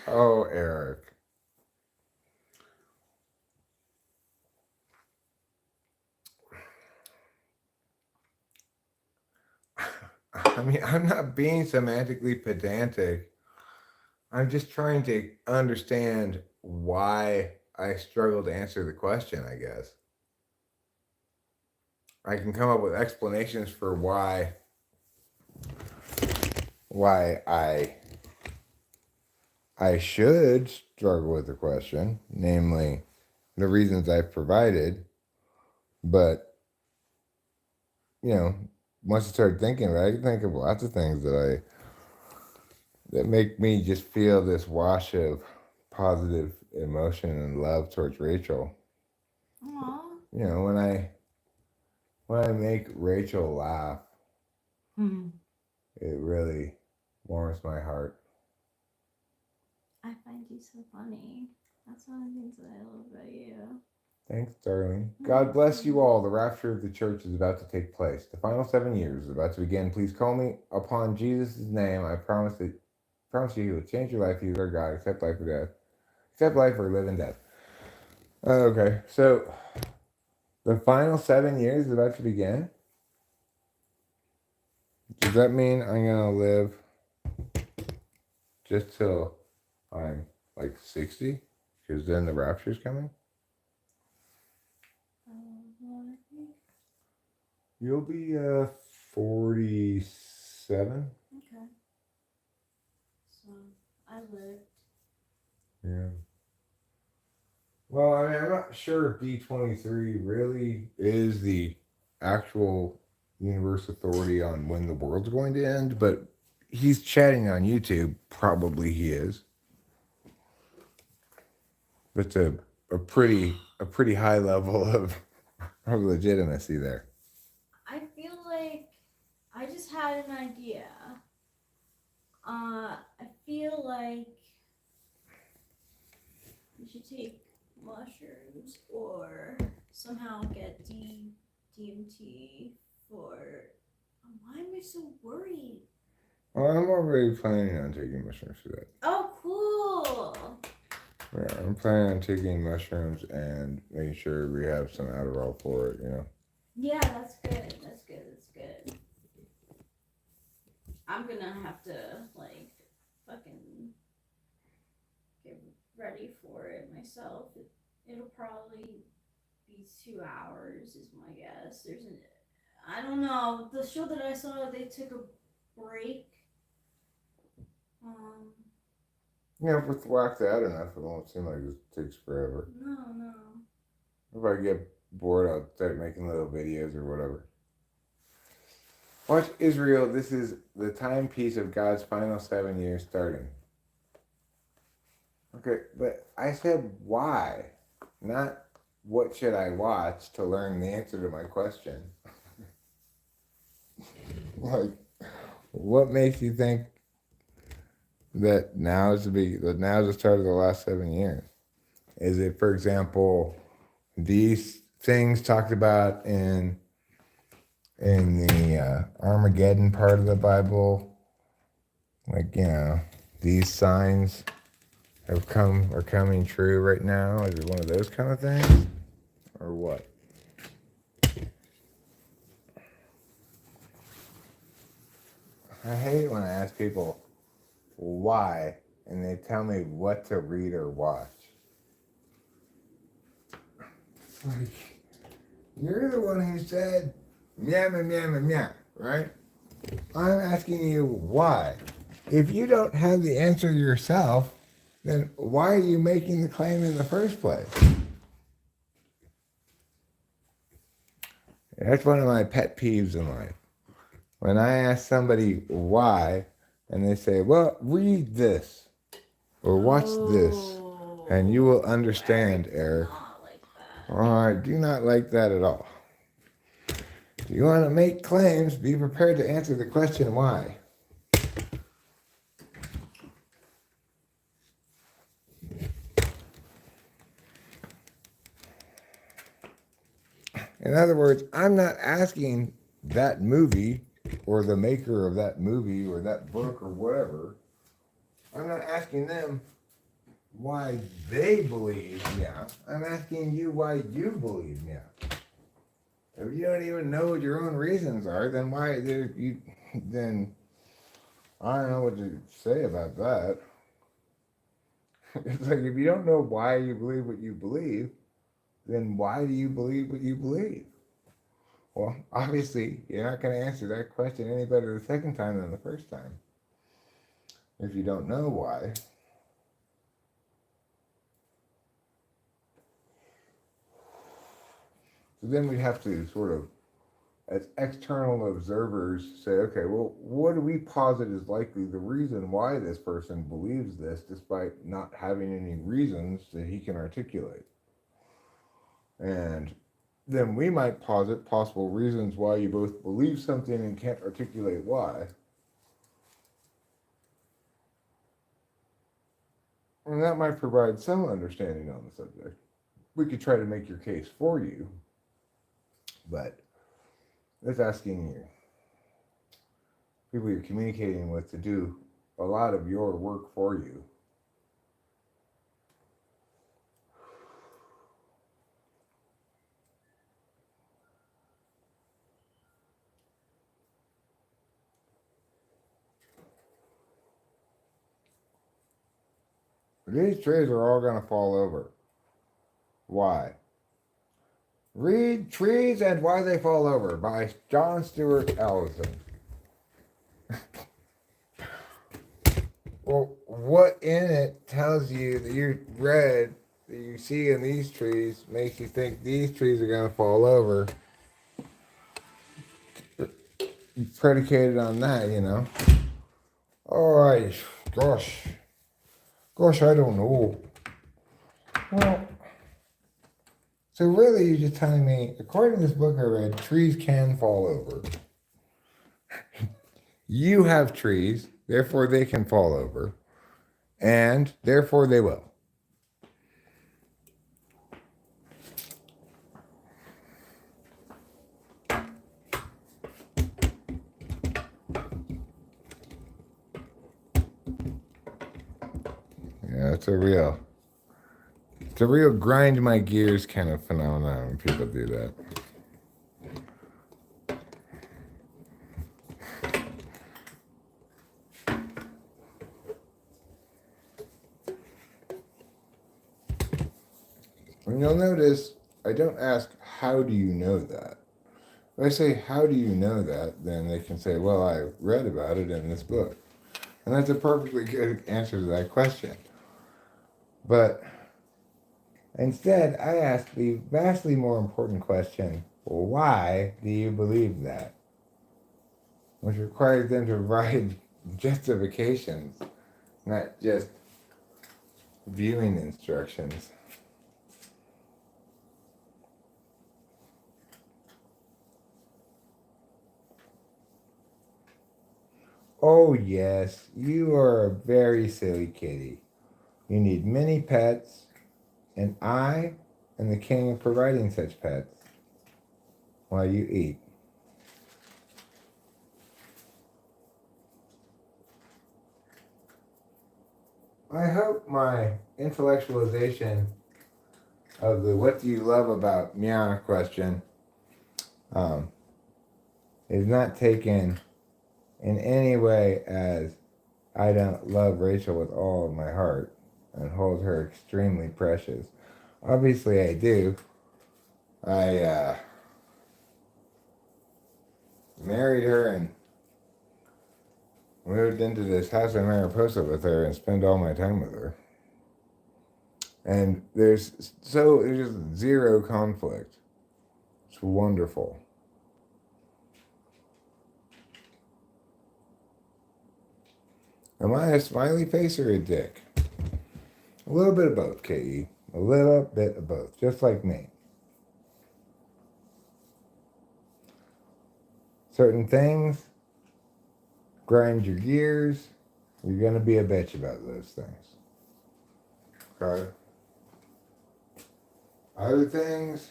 Oh, Eric. I mean, I'm not being semantically pedantic. I'm just trying to understand why I struggle to answer the question, I guess. I can come up with explanations for why I should struggle with the question, namely the reasons I've provided, but once I started thinking about it, I can think of lots of things that make me just feel this wash of positive emotion and love towards Rachel. Aww. You know, when I make Rachel laugh, it really warms my heart. I find you so funny. That's one of the things that I love about you. Thanks, darling. God bless you all. The rapture of the church is about to take place. The final 7 years is about to begin. Please call me upon Jesus' name. I promise you he will change your life. He's our God. Accept life or death. Accept life or live in death. Okay, so the final 7 years is about to begin. Does that mean I'm gonna live just till I'm like 60? Because then the rapture's coming? You'll be 47. Okay. So I lived. Yeah. Well, I mean, I'm not sure if D23 really is the actual universe authority on when the world's going to end, but he's chatting on YouTube. Probably he is. But a pretty high level of legitimacy there. I feel like I just had an idea. I feel like you should take mushrooms or somehow get DMT for. Why am I so worried? Well, I'm already planning on taking mushrooms for that. Oh, cool. Yeah, I'm planning on taking mushrooms and making sure we have some Adderall for it, you know? Yeah, that's good. That's good. That's good. I'm gonna have to, like, fucking get ready for it myself. It'll probably be 2 hours, is my guess. I don't know. The show that I saw, they took a break. Yeah, if it's whacked out enough, it won't seem like it takes forever. No. If I get bored, I'll start making little videos or whatever. Watch Israel. This is the timepiece of God's final 7 years starting. Okay, but I said why, not what should I watch to learn the answer to my question. Like, what makes you think that now is the start of the last 7 years? Is it, for example, these things talked about in the Armageddon part of the Bible? Like, you know, these signs are coming true right now? Is it one of those kind of things? Or what? I hate when I ask people why and they tell me what to read or watch. Like, you're the one who said meow, meow, meow, meow, meow, right? I'm asking you why. If you don't have the answer yourself, then why are you making the claim in the first place? That's one of my pet peeves in life. When I ask somebody why, and they say, well, read this or watch this, and you will understand, Eric. I do not like that at all. If you want to make claims, be prepared to answer the question why. In other words, I'm not asking that movie or the maker of that movie or that book or whatever. I'm not asking them why they believe yeah. I'm asking you why you believe yeah. If you don't even know what your own reasons are, then then I don't know what to say about that. It's like if you don't know why you believe what you believe, then why do you believe what you believe? Well, obviously, you're not going to answer that question any better the second time than the first time. If you don't know why. So then we have to sort of as external observers, say, okay, well, what do we posit is likely the reason why this person believes this, despite not having any reasons that he can articulate? And then we might posit possible reasons why you both believe something and can't articulate why. And that might provide some understanding on the subject. We could try to make your case for you, but it's asking you, people you're communicating with, to do a lot of your work for you. These trees are all going to fall over. Why? Read Trees and Why They Fall Over by John Stuart Allison. Well, what in it tells you that you read, that you see in these trees, makes you think these trees are going to fall over? Predicated on that, you know. Alright, gosh, I don't know. Well, so really you're just telling me, according to this book I read, trees can fall over. You have trees, therefore they can fall over, and therefore they will. Yeah, it's a real grind my gears kind of phenomenon when people do that. And you'll notice I don't ask, how do you know that? If I say, how do you know that? Then they can say, well, I read about it in this book. And that's a perfectly good answer to that question. But instead, I ask the vastly more important question, why do you believe that? Which requires them to provide justifications, not just viewing instructions. Oh yes, you are a very silly kitty. You need many pets, and I am the king of providing such pets while you eat. I hope my intellectualization of the what do you love about meow question is not taken in any way as I don't love Rachel with all of my heart and hold her extremely precious. Obviously I do. I married her and moved into this house in Mariposa with her and spend all my time with her. And there's just zero conflict. It's wonderful. Am I a smiley face or a dick? A little bit of both, K.E. A little bit of both, just like me. Certain things grind your gears. You're going to be a bitch about those things. Okay? Other things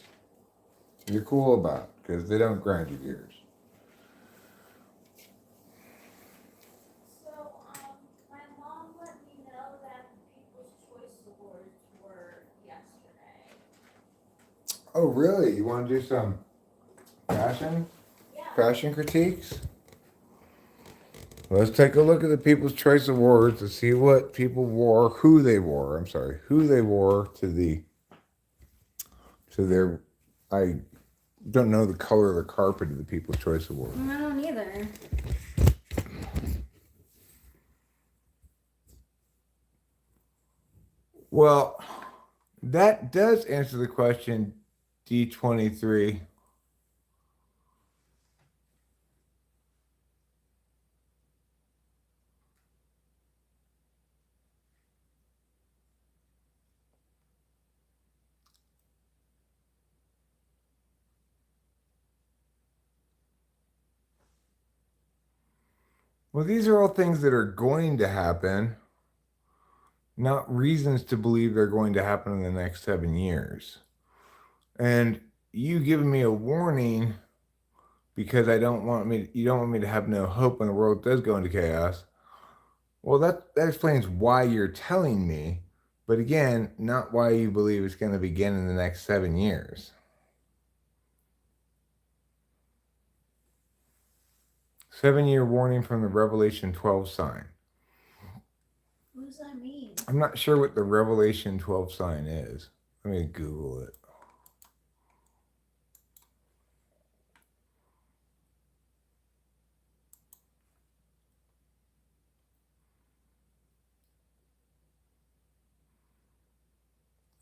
you're cool about because they don't grind your gears. So, my mom let me know that the People's Choice Awards were yesterday. Oh, really? You want to do some fashion? Yeah. Fashion critiques? Let's take a look at the People's Choice Awards to see what people wore, who they wore to their, I don't know the color of the carpet of the People's Choice Awards. I don't either. Well, that does answer the question, D23. Well, these are all things that are going to happen, not reasons to believe they're going to happen in the next 7 years. And you giving me a warning because you don't want me to have no hope when the world does go into chaos. Well, that explains why you're telling me, but again, not why you believe it's going to begin in the next 7 years. 7-year warning from the Revelation 12 sign. What does that mean? I'm not sure what the Revelation 12 sign is. Let me Google it.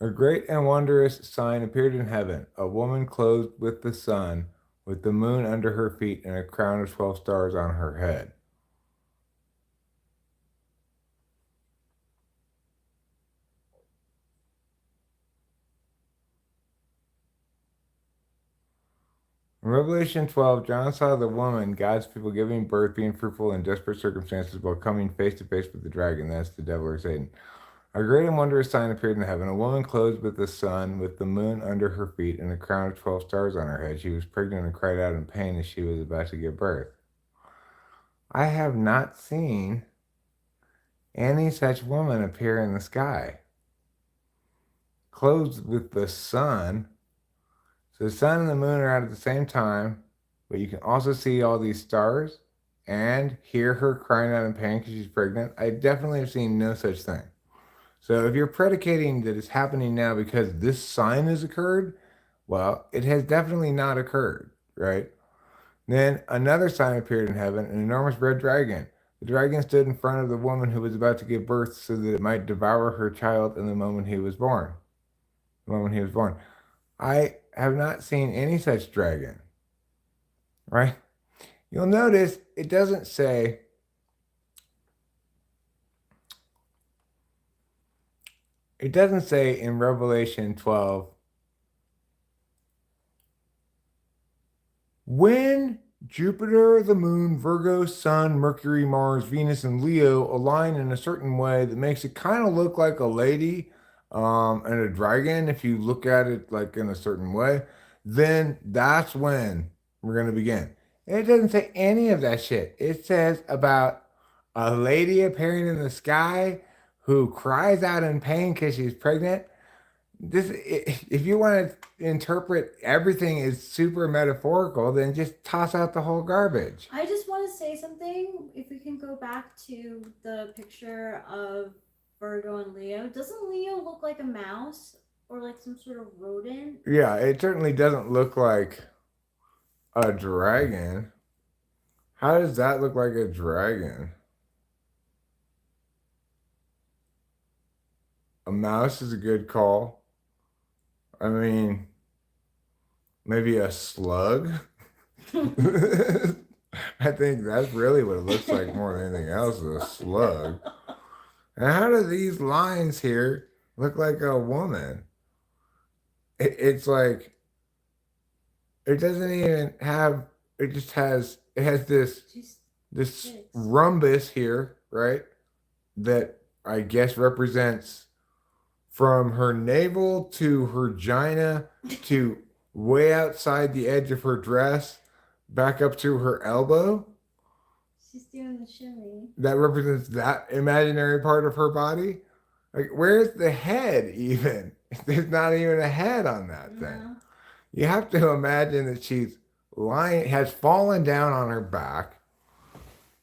A great and wondrous sign appeared in heaven, a woman clothed with the sun, with the moon under her feet, and a crown of 12 stars on her head. In Revelation 12, John saw the woman, God's people, giving birth, being fruitful in desperate circumstances, while coming face to face with the dragon, that's the devil or Satan. A great and wondrous sign appeared in heaven, a woman clothed with the sun, with the moon under her feet, and a crown of 12 stars on her head. She was pregnant and cried out in pain as she was about to give birth. I have not seen any such woman appear in the sky. Clothed with the sun. So the sun and the moon are out at the same time, but you can also see all these stars and hear her crying out in pain because she's pregnant. I definitely have seen no such thing. So if you're predicating that it's happening now because this sign has occurred, well, it has definitely not occurred, right? Then another sign appeared in heaven, an enormous red dragon. The dragon stood in front of the woman who was about to give birth so that it might devour her child in the moment he was born. The moment he was born. I have not seen any such dragon, right? You'll notice it doesn't say in Revelation 12, when Jupiter, the moon, Virgo, Sun, Mercury, Mars, Venus, and Leo align in a certain way that makes it kind of look like a lady and a dragon, if you look at it like in a certain way, then that's when we're going to begin. It doesn't say any of that shit. It says about a lady appearing in the sky who cries out in pain because she's pregnant. If you want to interpret everything as super metaphorical, then just toss out the whole garbage. I just want to say something. If we can go back to the picture of Virgo and Leo, doesn't Leo look like a mouse or like some sort of rodent? Yeah, it certainly doesn't look like a dragon. How does that look like a dragon? A mouse is a good call. I mean, maybe a slug. I think that's really what it looks like more than anything else, is a slug. And how do these lines here look like a woman? It's like, it doesn't even have, it has this rhombus here, right? That I guess represents from her navel to her vagina to way outside the edge of her dress, back up to her elbow. She's doing the shimmy. That represents that imaginary part of her body. Like, where's the head even? There's not even a head on that thing. You have to imagine that she's has fallen down on her back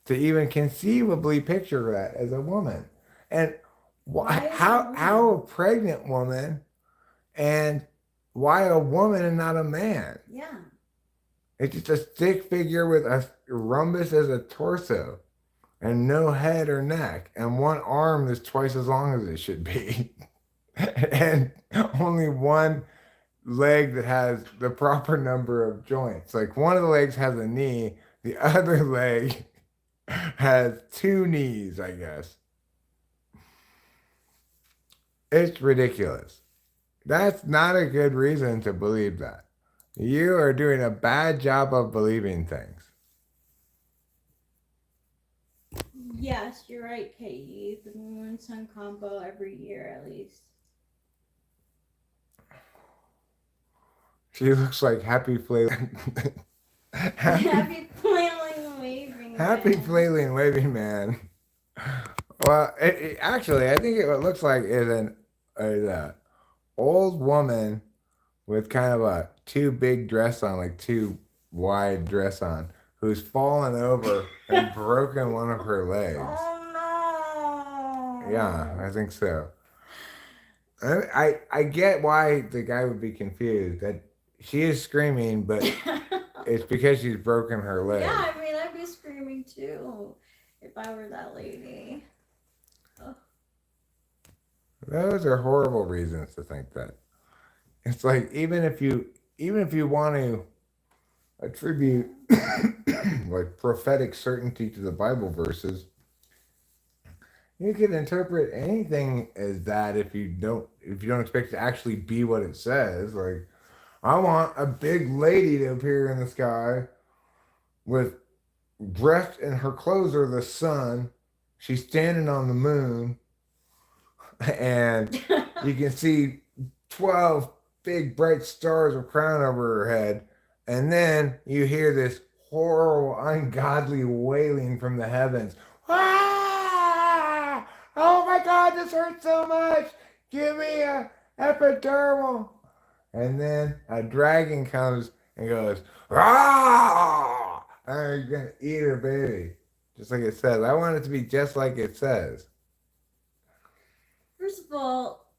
to even conceivably picture that as a woman. And how a pregnant woman, and why a woman and not a man? Yeah. It's just a stick figure with a rhombus as a torso and no head or neck, and one arm that's twice as long as it should be. And only one leg that has the proper number of joints. Like, one of the legs has a knee, the other leg has 2 knees, I guess. It's ridiculous. That's not a good reason to believe that. You are doing a bad job of believing things. Yes, you're right, Katie. The moon and sun combo every year at least. She looks like Happy Flailing. Happy flailing waving. Happy man. flailing waving man. Well, actually, I think it looks like an old woman with kind of a too big dress on, like too wide dress on, who's fallen over and broken one of her legs. Oh no. Yeah, I think so. I get why the guy would be confused. That she is screaming, but it's because she's broken her leg. Yeah, I mean, I'd be screaming too if I were that lady. Ugh. Those are horrible reasons to think that. It's like even if you want to attribute like prophetic certainty to the Bible verses, you can interpret anything as that if you don't expect it to actually be what it says. Like, I want a big lady to appear in the sky with dressed and her clothes are the sun. She's standing on the moon, and you can see 12 big bright stars of crown over her head. And then you hear this horrible, ungodly wailing from the heavens. Ah! Oh my God, this hurts so much. Give me a epidermal. And then a dragon comes and goes, ah! And you're going to eat her baby. Just like it says. I want it to be just like it says. First of all,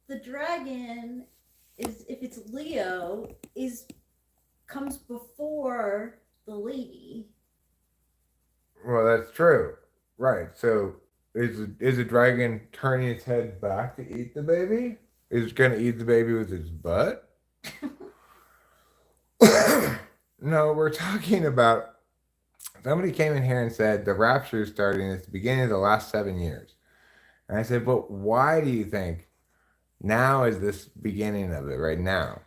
the dragon is, if it's Leo, comes before the lady. Well, that's true. Right. So is a dragon turning its head back to eat the baby? Is it going to eat the baby with its butt? No, we're talking about somebody came in here and said the rapture is starting at the beginning of the last 7 years. And I said, but why do you think now is this beginning of it right now?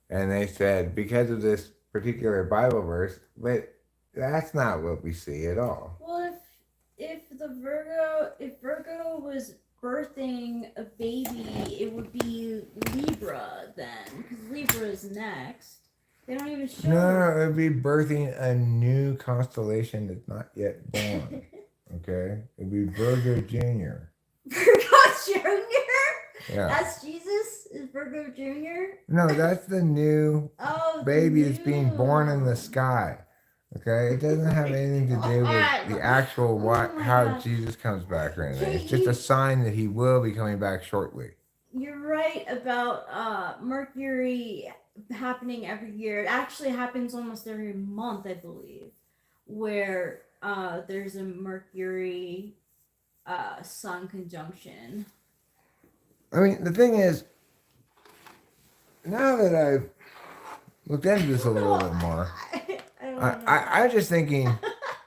And they said, because of this particular Bible verse, but that's not what we see at all. Well, if Virgo was birthing a baby, it would be Libra then, because Libra is next. They don't even show. No, it would be birthing a new constellation that's not yet born. Okay? It would be Virgo Jr. Virgo Jr.? Yeah. That's Jesus? Is Virgo Jr.? No, that's the new baby that's being born in the sky. Okay? It doesn't have anything to do with the actual how Jesus comes back or anything. It's just a sign that he will be coming back shortly. You're right about Mercury happening every year. It actually happens almost every month, I believe, where there's a Mercury Sun conjunction. I mean, the thing is, now that I've looked into this a little bit more, I'm just thinking,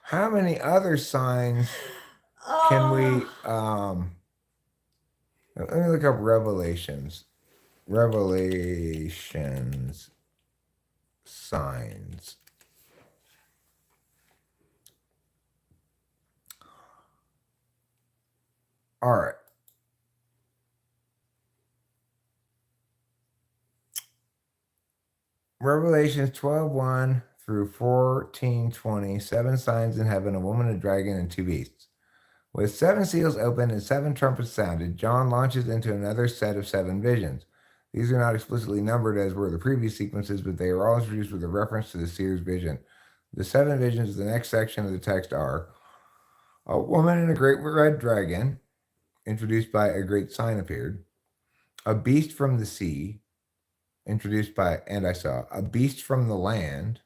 how many other signs can we? Let me look up Revelations. Revelations signs. All right. Revelations 12:1 through 14:20. 7 signs in heaven, a woman, a dragon, and 2 beasts. With 7 seals opened and 7 trumpets sounded, John launches into another set of 7 visions. These are not explicitly numbered as were the previous sequences, but they are all introduced with a reference to the seer's vision. The 7 visions of the next section of the text are a woman and a great red dragon, introduced by a great sign appeared, a beast from the sea, introduced by and I saw, a beast from the land,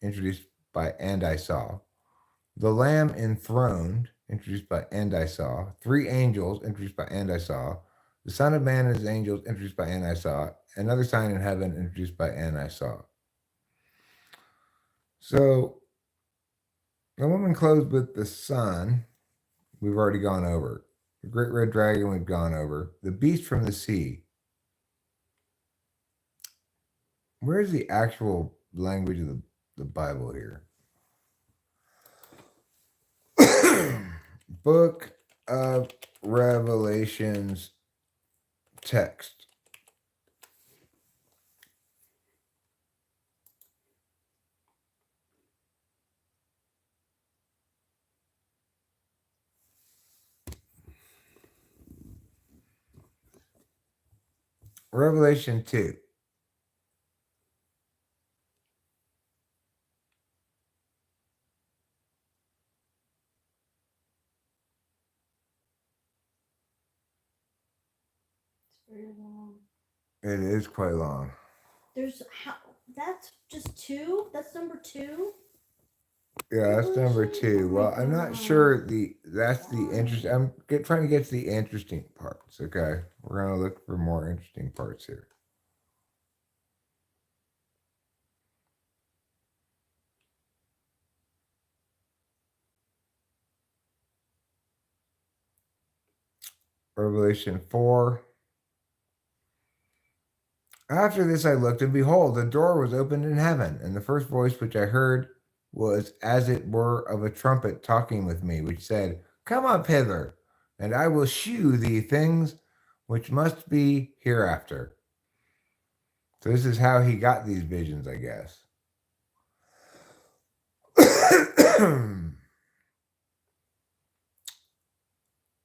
introduced by and I saw, the Lamb enthroned, introduced by and I saw, 3 angels, introduced by and I saw, the Son of Man and his angels, introduced by and I saw, another sign in heaven, introduced by and I saw. So, the woman clothed with the sun, we've already gone over. The great red dragon, we've gone over. The beast from the sea. Where's the actual language of the Bible here? Book of Revelations text. Revelation 2. It's very long. It is quite long. There's how that's just 2? That's number 2? Yeah, that's number Revelation? 2. Oh my Well, I'm not God. sure that's the Why? interesting. Trying to get to the interesting parts. Okay, we're gonna look for more interesting parts here. Revelation 4. After this I looked, and behold, the door was opened in heaven, and the first voice which I heard was as it were of a trumpet talking with me, which said, Come up hither, and I will shew thee things which must be hereafter. So this is how he got these visions, I guess.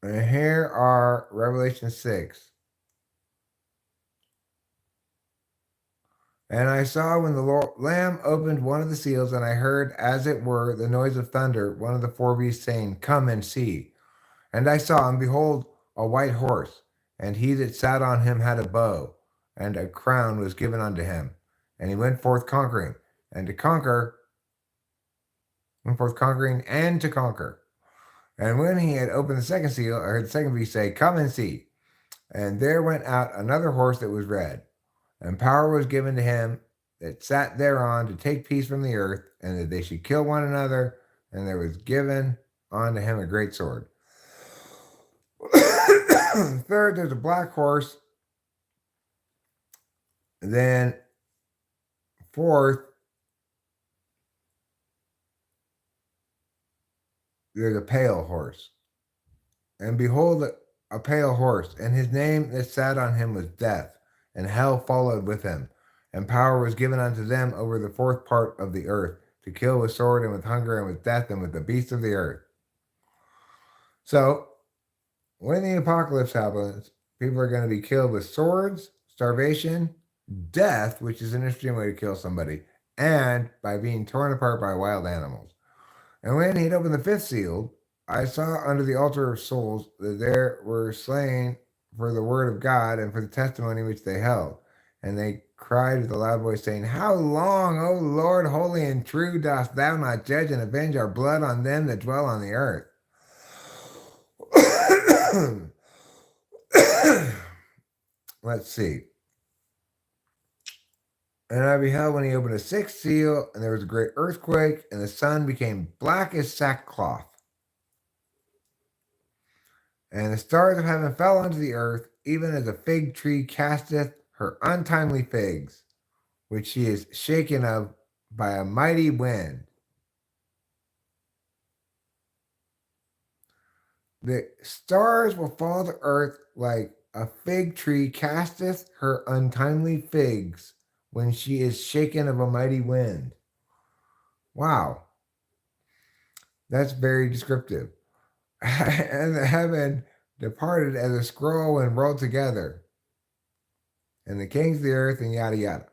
And here are Revelation 6. And I saw when the Lamb opened one of the seals, and I heard, as it were, the noise of thunder, one of the four beasts saying, Come and see. And I saw, and behold, a white horse, and he that sat on him had a bow, and a crown was given unto him. And he went forth conquering, and to conquer, and to conquer. And when he had opened the second seal, I heard the second beast say, Come and see. And there went out another horse that was red, and power was given to him that sat thereon to take peace from the earth, and that they should kill one another, and there was given unto him a great sword. Third, there's a black horse. Then fourth, there's a pale horse. And behold, a pale horse, and his name that sat on him was Death, and hell followed with him. And power was given unto them over the fourth part of the earth, to kill with sword, and with hunger, and with death, and with the beasts of the earth. So, when the apocalypse happens, people are going to be killed with swords, starvation, death, which is an interesting way to kill somebody, and by being torn apart by wild animals. And when he had opened the fifth seal, I saw under the altar of souls that there were slain for the word of God and for the testimony which they held. And they cried with a loud voice, saying, How long, O Lord, holy and true, dost thou not judge and avenge our blood on them that dwell on the earth? Let's see. And I beheld when he opened a sixth seal, and there was a great earthquake, and the sun became black as sackcloth. And the stars of heaven fell unto the earth, even as a fig tree casteth her untimely figs, which she is shaken of by a mighty wind. The stars will fall to earth like a fig tree casteth her untimely figs when she is shaken of a mighty wind. Wow. That's very descriptive. And the heaven departed as a scroll and rolled together. And the kings of the earth, and yada yada.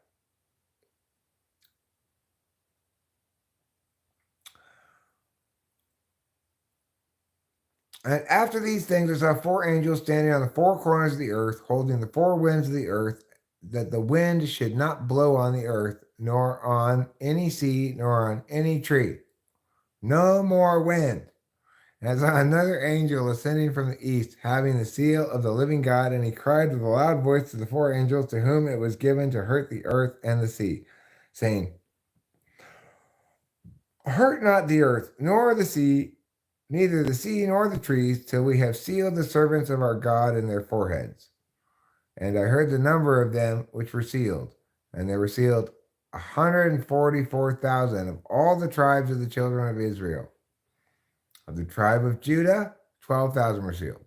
And after these things, I saw four angels standing on the four corners of the earth, holding the four winds of the earth, that the wind should not blow on the earth, nor on any sea, nor on any tree. No more wind. And I saw another angel ascending from the east, having the seal of the living God, and he cried with a loud voice to the four angels to whom it was given to hurt the earth and the sea, saying, Hurt not the earth, nor the sea, neither the sea nor the trees, till we have sealed the servants of our God in their foreheads. And I heard the number of them which were sealed, and they were sealed 144,000 of all the tribes of the children of Israel. Of the tribe of Judah, 12,000 were sealed.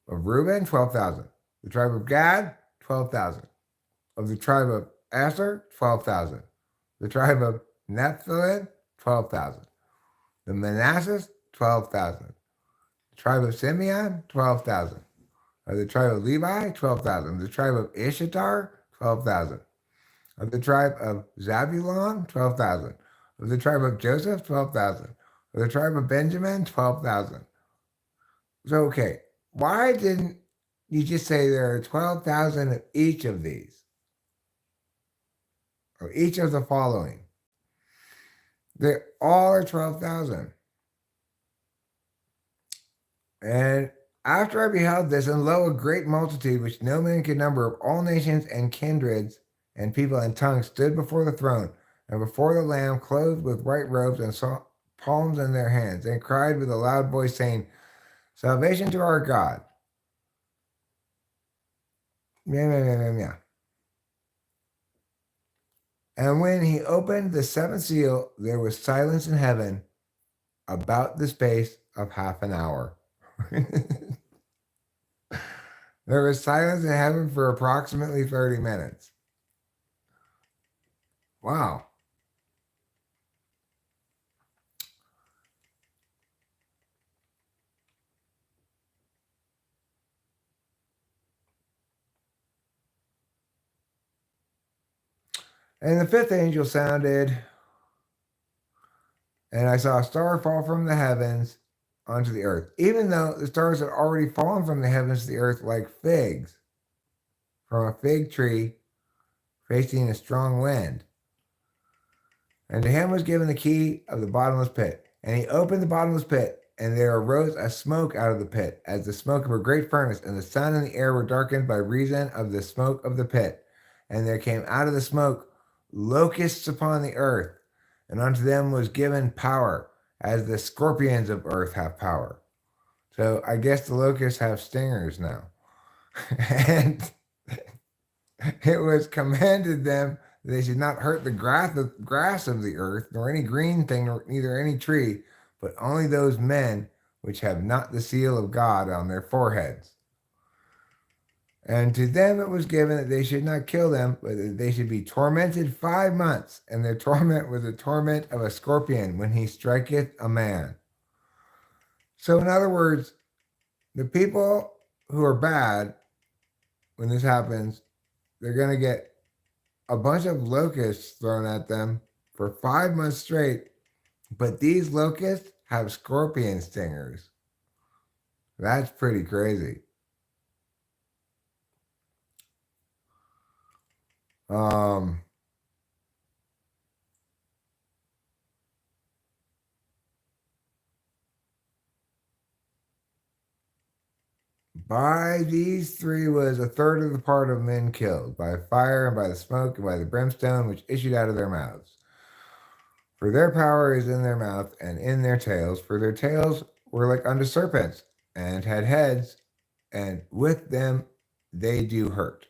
Of Reuben, 12,000. The tribe of Gad, 12,000. Of the tribe of Asher, 12,000. The tribe of Naphtali, 12,000. The Manasseh, 12,000. The tribe of Simeon, 12,000. Of the tribe of Levi, 12,000. The tribe of Issachar, 12,000. Of the tribe of Zabulon, 12,000. Of the tribe of Joseph, 12,000. Of the tribe of Benjamin, 12,000. So, okay, why didn't you just say there are 12,000 of each of these? Or each of the following? They all are 12,000. And after I beheld this, and lo, a great multitude, which no man could number, of all nations and kindreds and people and tongues, stood before the throne and before the Lamb, clothed with white robes, and saw palms in their hands, and cried with a loud voice, saying, Salvation to our God. Yeah. And when he opened the seventh seal, there was silence in heaven about the space of half an hour. There was silence in heaven for approximately 30 minutes. Wow. And the fifth angel sounded, and I saw a star fall from the heavens onto the earth, even though the stars had already fallen from the heavens to the earth like figs from a fig tree facing a strong wind. And to him was given the key of the bottomless pit. And he opened the bottomless pit, and there arose a smoke out of the pit, as the smoke of a great furnace, and the sun and the air were darkened by reason of the smoke of the pit. And there came out of the smoke locusts upon the earth, and unto them was given power, as the scorpions of earth have power. So I guess the locusts have stingers now. And it was commanded them that they should not hurt the grass of the earth, nor any green thing, nor neither any tree, but only those men which have not the seal of God on their foreheads. And to them it was given that they should not kill them, but that they should be tormented 5 months, and their torment was the torment of a scorpion when he striketh a man. So in other words, the people who are bad, when this happens, they're going to get a bunch of locusts thrown at them for 5 months straight, but these locusts have scorpion stingers. That's pretty crazy. By these three was a third of the part of men killed, by fire and by the smoke and by the brimstone which issued out of their mouths. For their power is in their mouth and in their tails, for their tails were like unto serpents, and had heads, and with them they do hurt.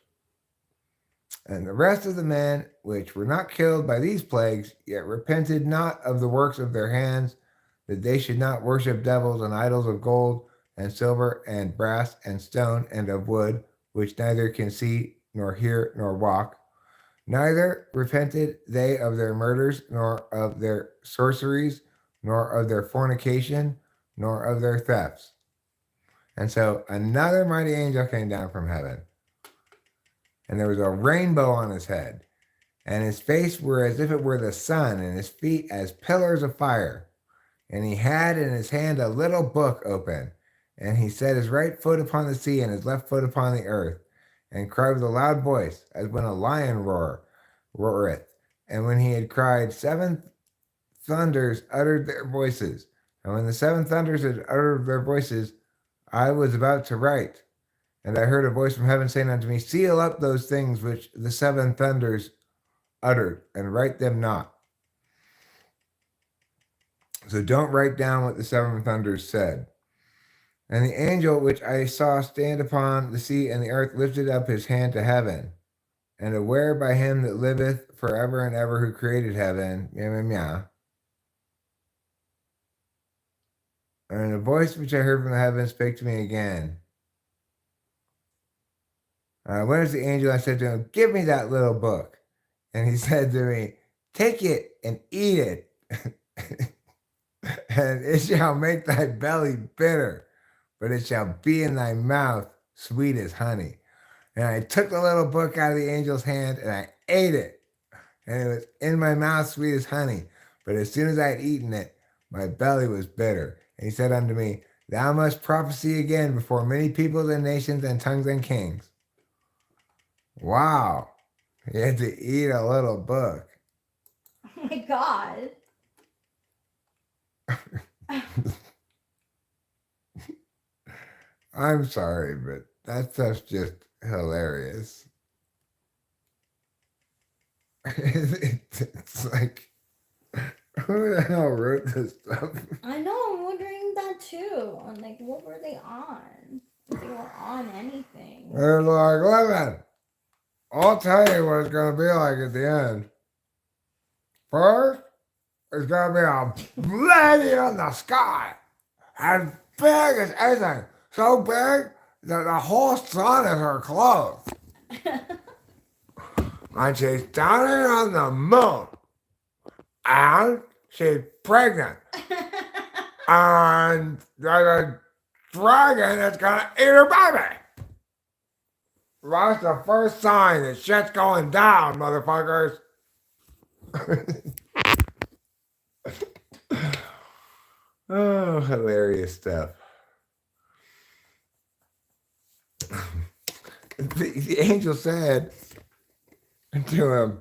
And the rest of the men which were not killed by these plagues, yet repented not of the works of their hands, that they should not worship devils and idols of gold and silver and brass and stone and of wood, which neither can see nor hear nor walk. Neither repented they of their murders, nor of their sorceries, nor of their fornication, nor of their thefts. And so another mighty angel came down from heaven, and there was a rainbow on his head, and his face were as if it were the sun, and his feet as pillars of fire. And he had in his hand a little book open, and he set his right foot upon the sea and his left foot upon the earth, and cried with a loud voice, as when a lion roareth. And when he had cried, 7 thunders uttered their voices. And when the 7 thunders had uttered their voices, I was about to write. And I heard a voice from heaven saying unto me, Seal up those things which the 7 thunders uttered, and write them not. So don't write down what the 7 thunders said. And the angel which I saw stand upon the sea and the earth lifted up his hand to heaven, and aware by him that liveth forever and ever, who created heaven, And the voice which I heard from heaven spake to me again. Where's the angel? I said to him, give me that little book. And he said to me, take it and eat it. And it shall make thy belly bitter, but it shall be in thy mouth sweet as honey. And I took the little book out of the angel's hand and I ate it. And it was in my mouth sweet as honey. But as soon as I had eaten it, my belly was bitter. And he said unto me, thou must prophesy again before many peoples and nations and tongues and kings. Wow. He had to eat a little book. Oh my god. I'm sorry, but that stuff's just hilarious. It's like, who the hell wrote this stuff? I know, I'm wondering that too. I'm like, what were they on? If they were on anything. They're like, listen, I'll tell you what it's going to be like at the end. First, it's going to be a lady in the sky, as big as anything. So big that the whole sun is her clothes. And she's standing on the moon. And she's pregnant. And there's a dragon that's going to eat her baby. That's the first sign that shit's going down, motherfuckers. Oh, hilarious stuff. The angel said to him,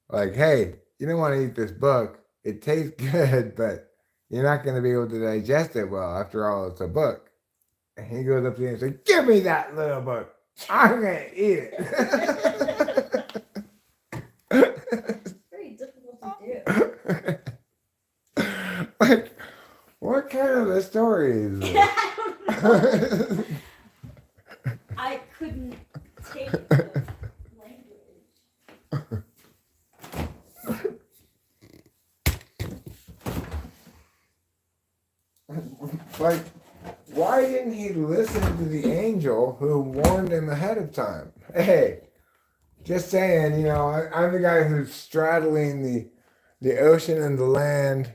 like, hey, you don't want to eat this book. It tastes good, but you're not going to be able to digest it well. After all, it's a book. And he goes up to him and says, give me that little book. I'm going to eat it. It's very difficult to do. Like, what kind of a story is this? I don't know. I couldn't take the language. Like, why didn't he listen to the angel who warned him ahead of time? Hey, just saying, you know, I'm the guy who's straddling the ocean and the land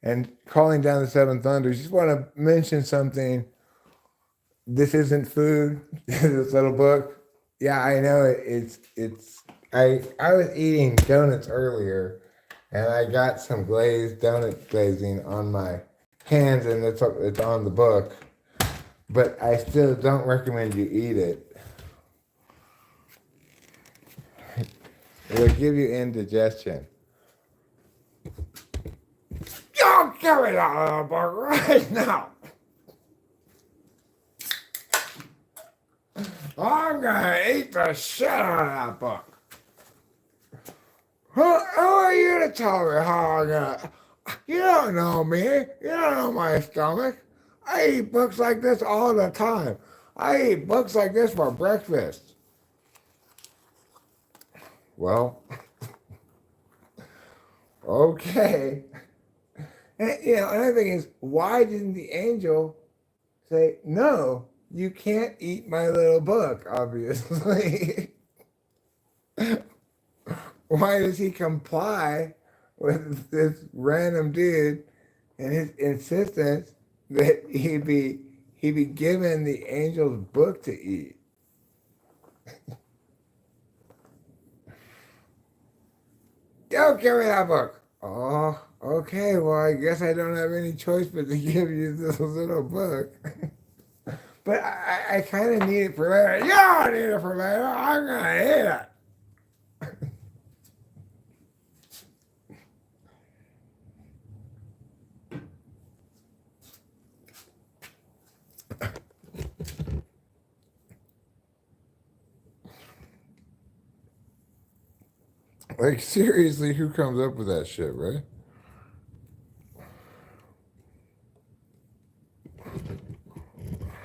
and calling down the seven thunders. Just want to mention something. This isn't food. This little book. Yeah, I know it's. I was eating donuts earlier, and I got some glazed donut glazing on my hands, and it's on the book. But I still don't recommend you eat it. It'll give you indigestion. Don't give me that little book right now. I'm gonna eat the shit out of that book. Who are you to tell me how I'm gonna? You don't know me. You don't know my stomach. I eat books like this all the time. I eat books like this for breakfast. Well, okay. And, you know, another thing is, why didn't the angel say, no, you can't eat my little book, obviously? Why does he comply with this random dude and his insistence that he be given the angel's book to eat? Don't give me that book. Oh, okay. Well, I guess I don't have any choice but to give you this little book. But I kind of need it for later. You don't need it for later. I'm going to eat it. Like, seriously, who comes up with that shit, right?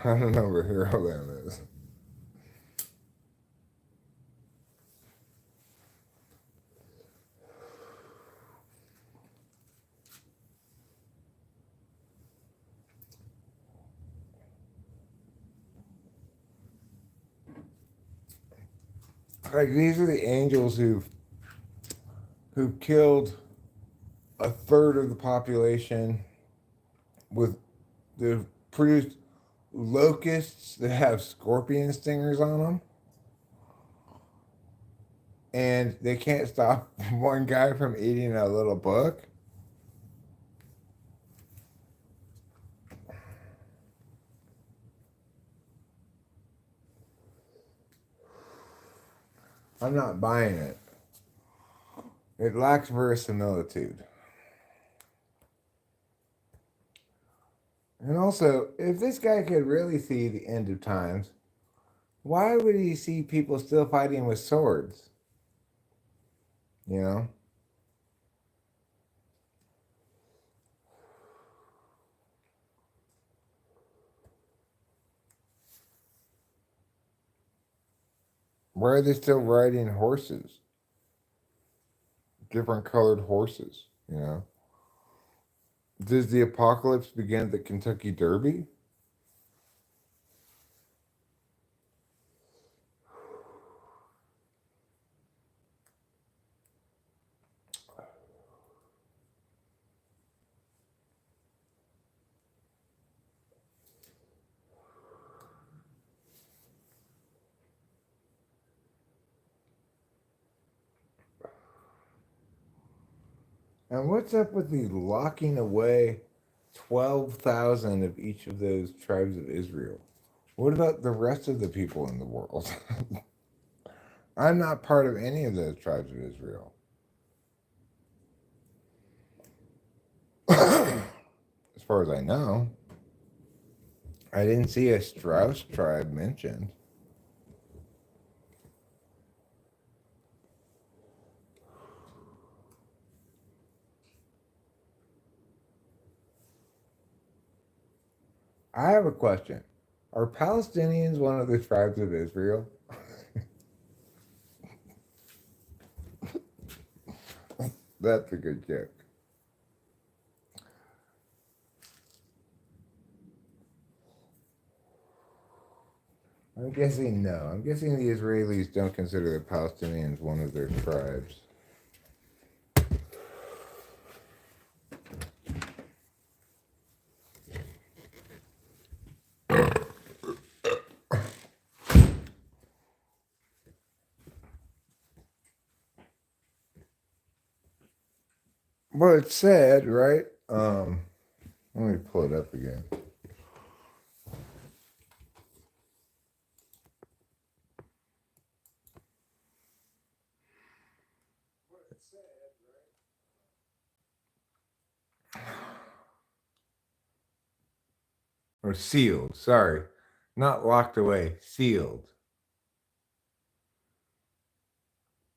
I don't know where Hero Land is. Like these are the angels who killed a third of the population with they've produced locusts that have scorpion stingers on them, and they can't stop one guy from eating a little book. I'm not buying it. It lacks verisimilitude. And also, if this guy could really see the end of times, why would he see people still fighting with swords? You know? Why are they still riding horses? Different colored horses, you know? Does the apocalypse begin at the Kentucky Derby? And what's up with the locking away 12,000 of each of those tribes of Israel? What about the rest of the people in the world? I'm not part of any of those tribes of Israel. As far as I know, I didn't see a Strauss tribe mentioned. I have a question. Are Palestinians one of the tribes of Israel? That's a good joke. I'm guessing no. I'm guessing the Israelis don't consider the Palestinians one of their tribes. Well, it's sad, right? Let me pull it up again. Or sealed, sorry. Not locked away, sealed.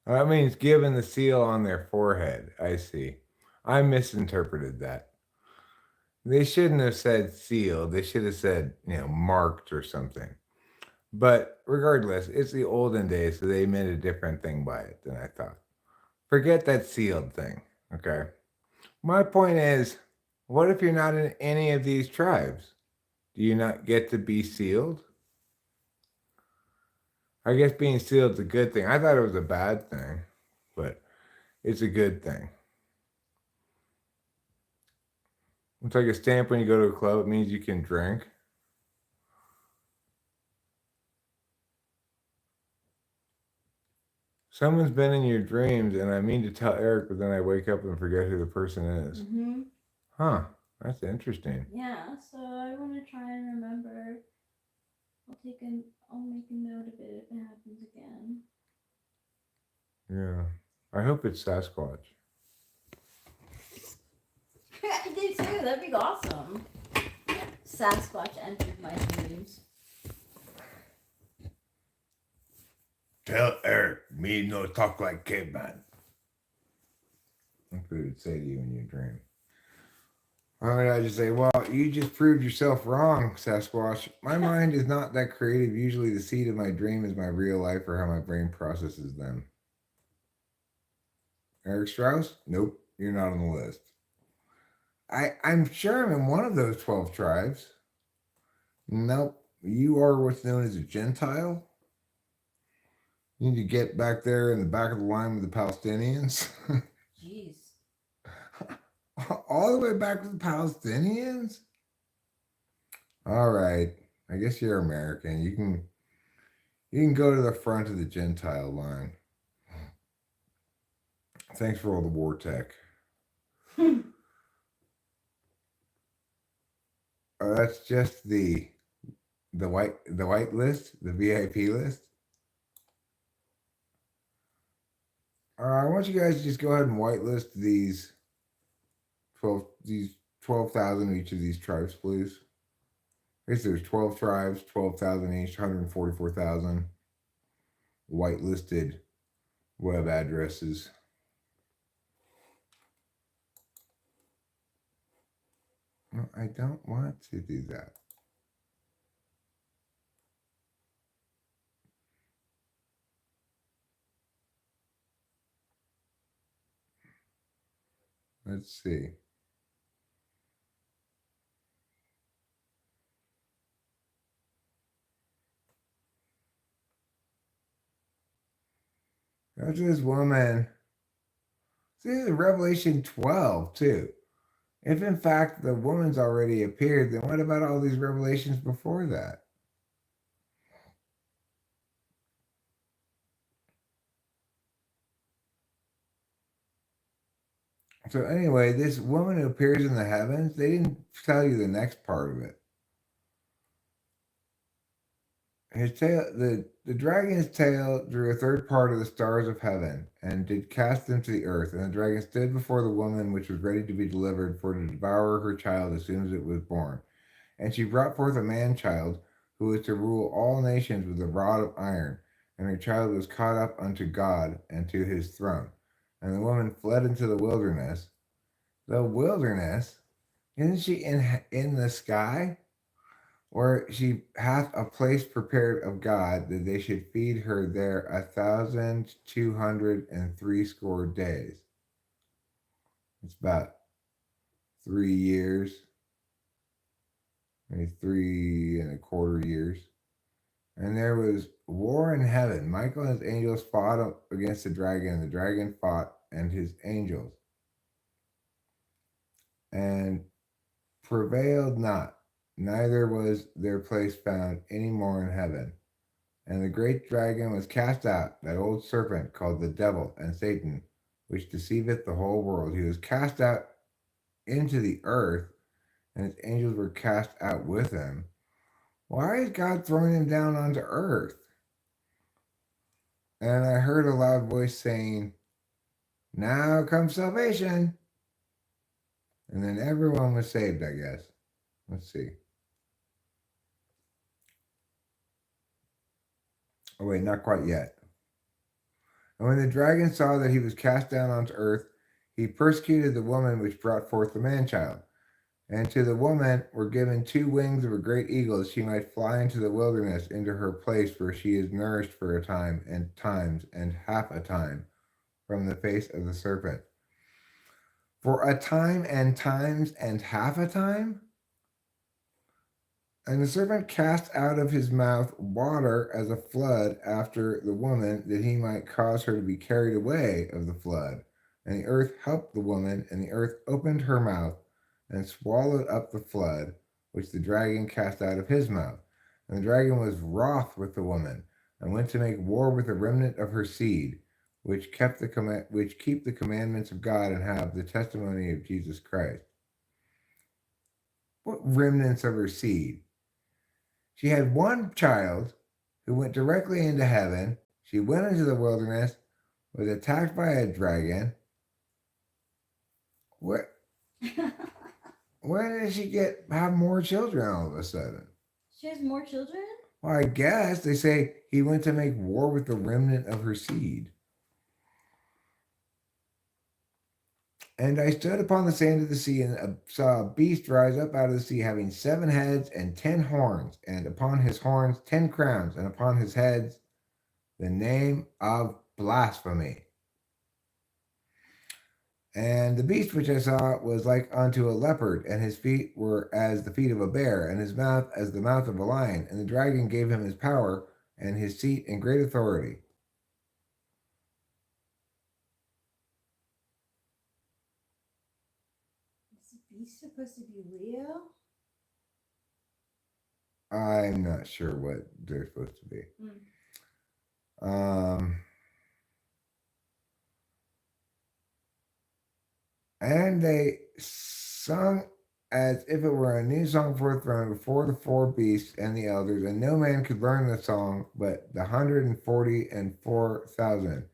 That means given the seal on their forehead. I see. I misinterpreted that. They shouldn't have said sealed. They should have said, marked or something. But regardless, it's the olden days, so they meant a different thing by it than I thought. Forget that sealed thing, okay? My point is, what if you're not in any of these tribes? Do you not get to be sealed? I guess being sealed is a good thing. I thought it was a bad thing, but it's a good thing. It's like a stamp when you go to a club. It means you can drink. Someone's been in your dreams, and I mean to tell Eric, but then I wake up and forget who the person is. Mm-hmm. Huh. That's interesting. Yeah, so I want to try and remember. I'll make a note of it if it happens again. Yeah. I hope it's Sasquatch. I do too. That'd be awesome. Sasquatch entered my dreams. Tell Eric, me no talk like caveman. That's what it would say to you in your dream. Why would I just say, well, you just proved yourself wrong, Sasquatch. My mind is not that creative. Usually the seed of my dream is my real life or how my brain processes them. Eric Strauss? Nope, you're not on the list. I'm sure I'm in one of those 12 tribes. Nope, you are what's known as a Gentile. You need to get back there in the back of the line with the Palestinians. Jeez. All the way back with the Palestinians? All right. I guess you're American. You can go to the front of the Gentile line. Thanks for all the war tech. That's just the white list, the VIP list. I want you guys to just go ahead and whitelist these 12,000 each of these tribes, please. I guess there's 12 tribes, 12,000 each, 144,000 whitelisted web addresses. No, I don't want to do that. Let's see. That's this woman. This is Revelation 12, too. If in fact the woman's already appeared, then what about all these revelations before that? So anyway, this woman who appears in the heavens, they didn't tell you the next part of it. His tail, the dragon's tail drew a third part of the stars of heaven, and did cast them to the earth. And the dragon stood before the woman which was ready to be delivered, for to devour her child as soon as it was born. And she brought forth a man child, who was to rule all nations with a rod of iron. And her child was caught up unto God and to his throne. And the woman fled into the wilderness. The wilderness? Isn't she in the sky? Where she hath a place prepared of God, that they should feed her there 1,260 days. It's about 3 years, maybe 3.25 years. And there was war in heaven. Michael and his angels fought against the dragon, and the dragon fought and his angels, and prevailed not. Neither was their place found any more in heaven. And the great dragon was cast out, that old serpent called the devil and Satan, which deceiveth the whole world. He was cast out into the earth, and his angels were cast out with him. Why is God throwing him down onto earth? And I heard a loud voice saying, "Now comes salvation." And then everyone was saved, I guess. Let's see. Oh, wait, not quite yet. And when the dragon saw that he was cast down onto earth, he persecuted the woman which brought forth the man child. And to the woman were given 2 wings of a great eagle, that she might fly into the wilderness, into her place where she is nourished for a time and times and half a time from the face of the serpent. For a time and times and half a time? And the serpent cast out of his mouth water as a flood after the woman, that he might cause her to be carried away of the flood. And the earth helped the woman, and the earth opened her mouth and swallowed up the flood, which the dragon cast out of his mouth. And the dragon was wroth with the woman, and went to make war with the remnant of her seed, which keep the commandments of God, and have the testimony of Jesus Christ. What remnants of her seed? She had one child who went directly into heaven. She went into the wilderness, was attacked by a dragon. Where did she have more children all of a sudden? She has more children? Well, I guess they say he went to make war with the remnant of her seed. And I stood upon the sand of the sea, and saw a beast rise up out of the sea, having 7 heads and 10 horns, and upon his horns 10 crowns, and upon his heads the name of blasphemy. And the beast which I saw was like unto a leopard, and his feet were as the feet of a bear, and his mouth as the mouth of a lion. And the dragon gave him his power, and his seat, and great authority. beast supposed to be Leo? I'm not sure what they're supposed to be. Mm. And they sung as if it were a new song for a throne before the four beasts and the elders, and no man could learn the song but the 144,000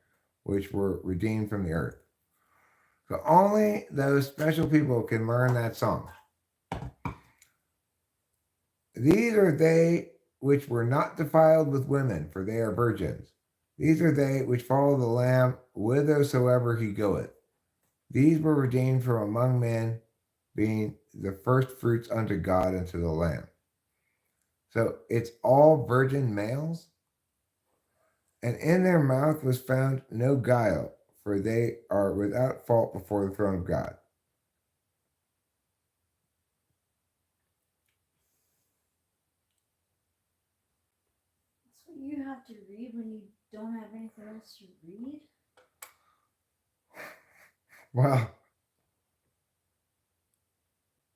which were redeemed from the earth. So only those special people can learn that song. These are they which were not defiled with women, for they are virgins. These are they which follow the Lamb whithersoever he goeth. These were redeemed from among men, being the first fruits unto God and to the Lamb. So it's all virgin males. And in their mouth was found no guile, for they are without fault before the throne of God. That's what you have to read when you don't have anything else to read? Well,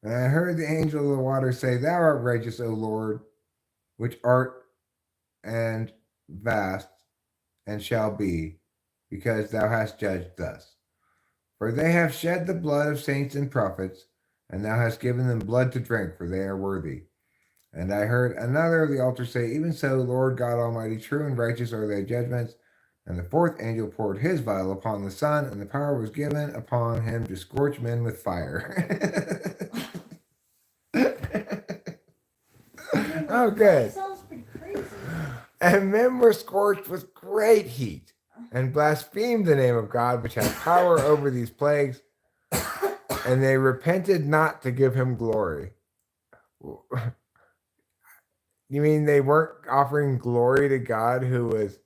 and I heard the angel of the water say, Thou art righteous, O Lord, which art and vast and shall be, because thou hast judged thus. For they have shed the blood of saints and prophets, and thou hast given them blood to drink, for they are worthy. And I heard another of the altar say, Even so, Lord God Almighty, true and righteous are thy judgments. And the fourth angel poured his vial upon the sun, and the power was given upon him to scorch men with fire. Oh, good. That sounds pretty crazy. And men were scorched with great heat, and blasphemed the name of God, which had power over these plagues, and they repented not to give him glory. You mean they weren't offering glory to God who was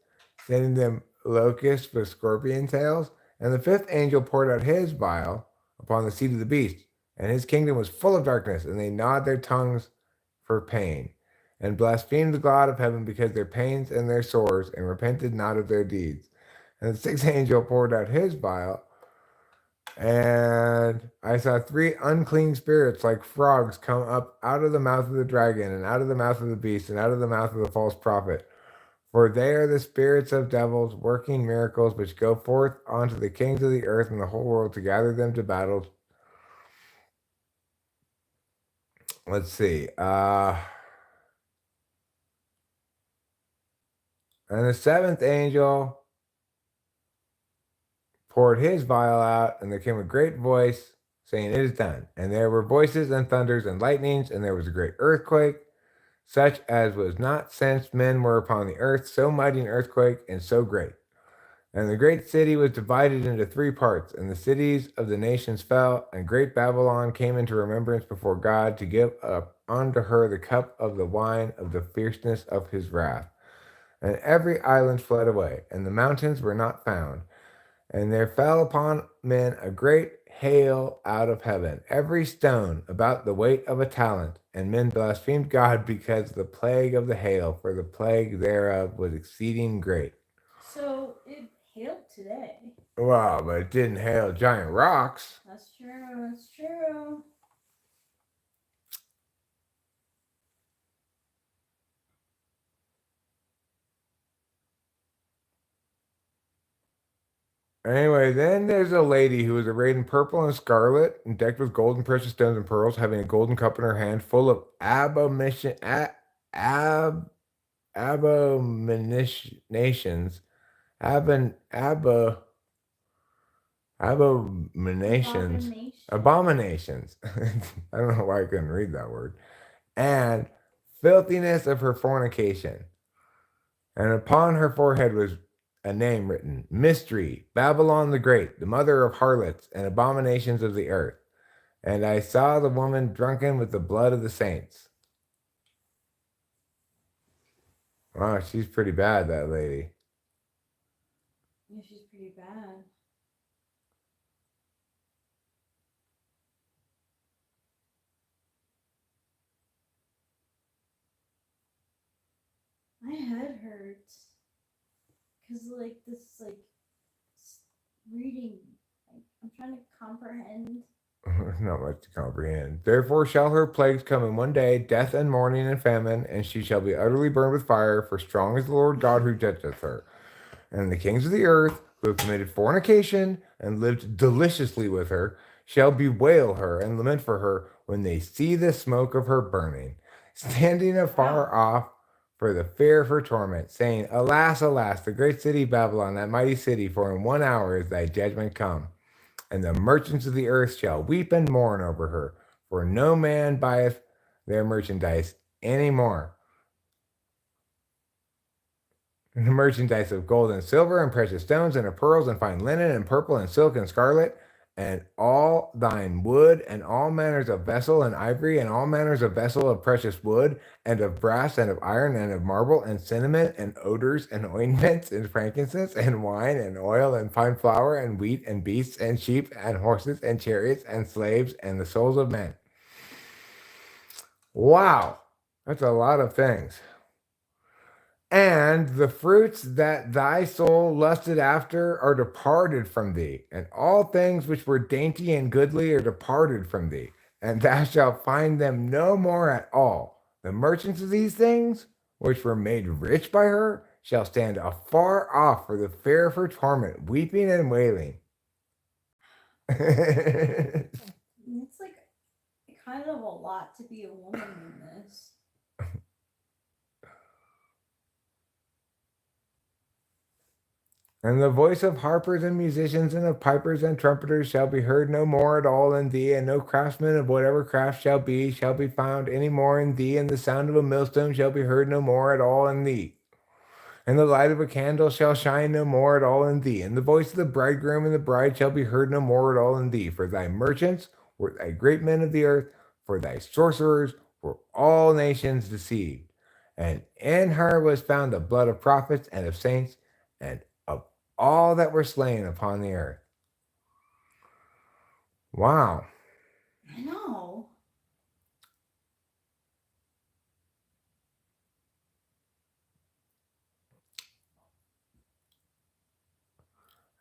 sending them locusts with scorpion tails? And the fifth angel poured out his vial upon the seat of the beast, and his kingdom was full of darkness, and they gnawed their tongues for pain, and blasphemed the God of heaven because their pains and their sores, and repented not of their deeds. And the sixth angel poured out his vial, and I saw three unclean spirits like frogs come up out of the mouth of the dragon, and out of the mouth of the beast, and out of the mouth of the false prophet. For they are the spirits of devils, working miracles, which go forth unto the kings of the earth and the whole world to gather them to battle. Let's see. And the seventh angel poured his vial out, and there came a great voice saying, It is done. And there were voices and thunders and lightnings, and there was a great earthquake, such as was not since men were upon the earth, so mighty an earthquake and so great. And the great city was divided into three parts, and the cities of the nations fell, and great Babylon came into remembrance before God to give up unto her the cup of the wine of the fierceness of his wrath. And every island fled away, and the mountains were not found. And there fell upon men a great hail out of heaven, every stone about the weight of a talent. And men blasphemed God because of the plague of the hail, for the plague thereof was exceeding great. So it hailed today. Wow, but it didn't hail giant rocks. That's true. That's true. Anyway, then there's a lady who was arrayed in purple and scarlet, and decked with gold and precious stones and pearls, having a golden cup in her hand, full of abominations, abominations, abominations. I don't know why I couldn't read that word. And filthiness of her fornication. And upon her forehead was a name written, Mystery, Babylon the Great, the mother of harlots and abominations of the earth. And I saw the woman drunken with the blood of the saints. Wow, she's pretty bad, that lady. Yeah, she's pretty bad. My head hurts. Because, like, this, like, reading, like, I'm trying to comprehend not much to comprehend. Therefore shall her plagues come in one day, death and mourning and famine, and she shall be utterly burned with fire, for strong is the Lord God who judgeth her. And the kings of the earth, who have committed fornication and lived deliciously with her, shall bewail her and lament for her when they see the smoke of her burning, standing afar off for the fear of her torment, saying, Alas, alas, the great city Babylon, that mighty city, for in 1 hour is thy judgment come. And the merchants of the earth shall weep and mourn over her, for no man buyeth their merchandise any more. The merchandise of gold and silver and precious stones and of pearls and fine linen and purple and silk and scarlet, and all thine wood and all manners of vessel and ivory and all manners of vessel of precious wood and of brass and of iron and of marble and cinnamon and odors and ointments and frankincense and wine and oil and fine flour and wheat and beasts and sheep and horses and chariots and slaves and the souls of men. Wow, that's a lot of things. And the fruits that thy soul lusted after are departed from thee, and all things which were dainty and goodly are departed from thee, and thou shalt find them no more at all. The merchants of these things, which were made rich by her, shall stand afar off for the fear of her torment, weeping and wailing. It's like kind of a lot to be a woman in this. And the voice of harpers and musicians and of pipers and trumpeters shall be heard no more at all in thee, and no craftsman of whatever craft shall be found any more in thee, and the sound of a millstone shall be heard no more at all in thee. And the light of a candle shall shine no more at all in thee, and the voice of the bridegroom and the bride shall be heard no more at all in thee. For thy merchants were thy great men of the earth, for thy sorcerers were all nations deceived. And in her was found the blood of prophets and of saints, and of all that were slain upon the earth. Wow. I know.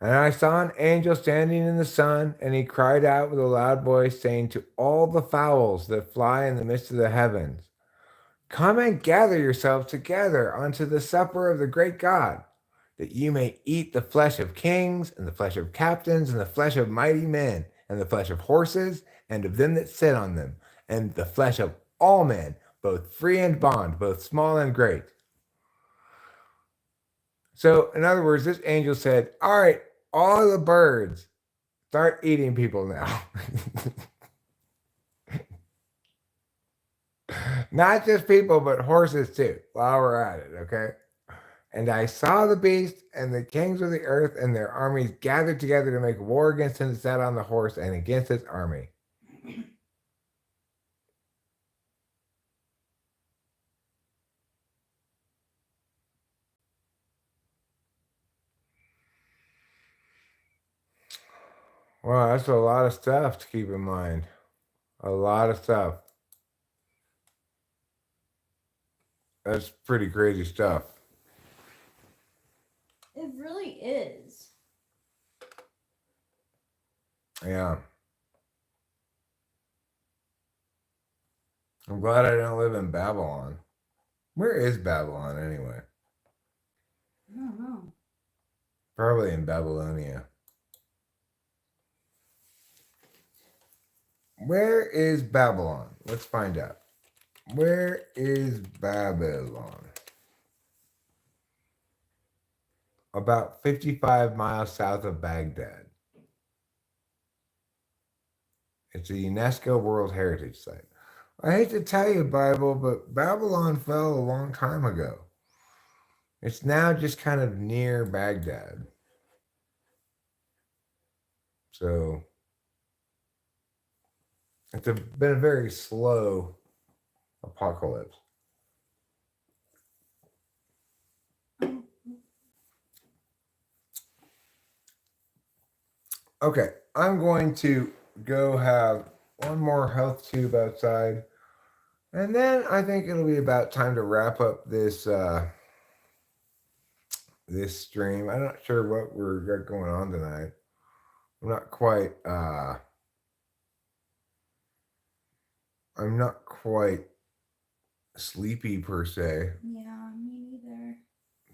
And I saw an angel standing in the sun, and he cried out with a loud voice, saying to all the fowls that fly in the midst of the heavens, Come and gather yourselves together unto the supper of the great God, that you may eat the flesh of kings, and the flesh of captains, and the flesh of mighty men, and the flesh of horses, and of them that sit on them, and the flesh of all men, both free and bond, both small and great. So, in other words, this angel said, All right, all the birds, start eating people now. Not just people, but horses too, while we're at it, okay? And I saw the beast and the kings of the earth and their armies gathered together to make war against him that sat on the horse and against his army. Wow, that's a lot of stuff to keep in mind. A lot of stuff. That's pretty crazy stuff. It really is. Yeah. I'm glad I don't live in Babylon. Where is Babylon anyway? I don't know. Probably in Babylonia. Where is Babylon? Let's find out. Where is Babylon? About 55 miles south of Baghdad. It's a UNESCO World Heritage Site. I hate to tell you, Bible, but Babylon fell a long time ago. It's now just kind of near Baghdad. So it's been a very slow apocalypse. Okay, I'm going to go have one more health tube outside, and then I think it'll be about time to wrap up this this stream. I'm not sure what we're got going on tonight. I'm not quite I'm not quite sleepy per se. Yeah, me neither.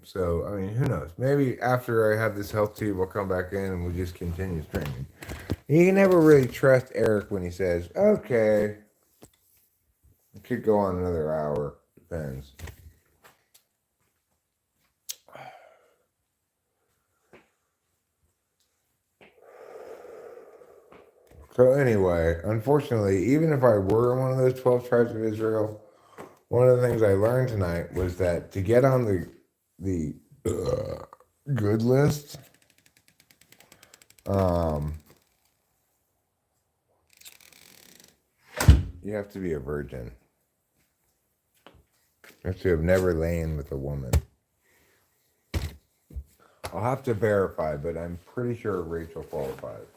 So, I mean, who knows? Maybe after I have this health tube, I'll come back in and we'll just continue streaming. You can never really trust Eric when he says, okay, it could go on another hour. Depends. So anyway, unfortunately, even if I were in one of those 12 tribes of Israel, one of the things I learned tonight was that to get on the good list, you have to be a virgin. You have to have never lain with a woman. I'll have to verify, but I'm pretty sure Rachel qualifies.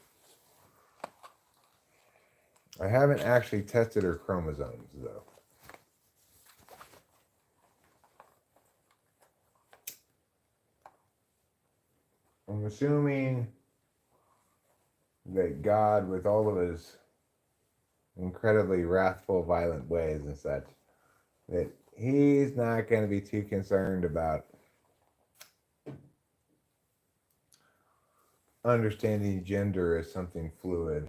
I haven't actually tested her chromosomes, though. I'm assuming that God, with all of his incredibly wrathful, violent ways and such, that he's not going to be too concerned about understanding gender as something fluid.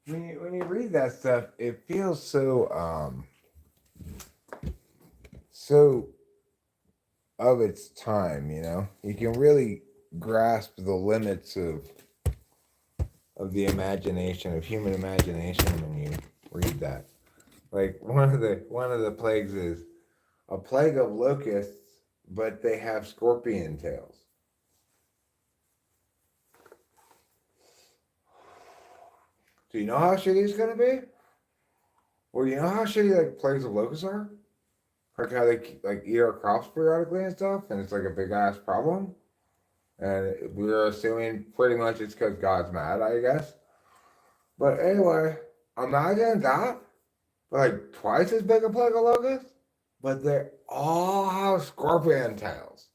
When you read that stuff, it feels so of its time, you know? You can really grasp the limits of the imagination, of human imagination when you read that. Like one of the plagues is a plague of locusts, but they have scorpion tails. Do you know how shitty it's gonna be? Well, you know how shitty like plagues of locusts are? Like how they like eat our crops periodically and stuff, and it's like a big ass problem. And we're assuming pretty much it's because God's mad, I guess. But anyway, imagine that, but like twice as big a plague of locusts, but they all have scorpion tails.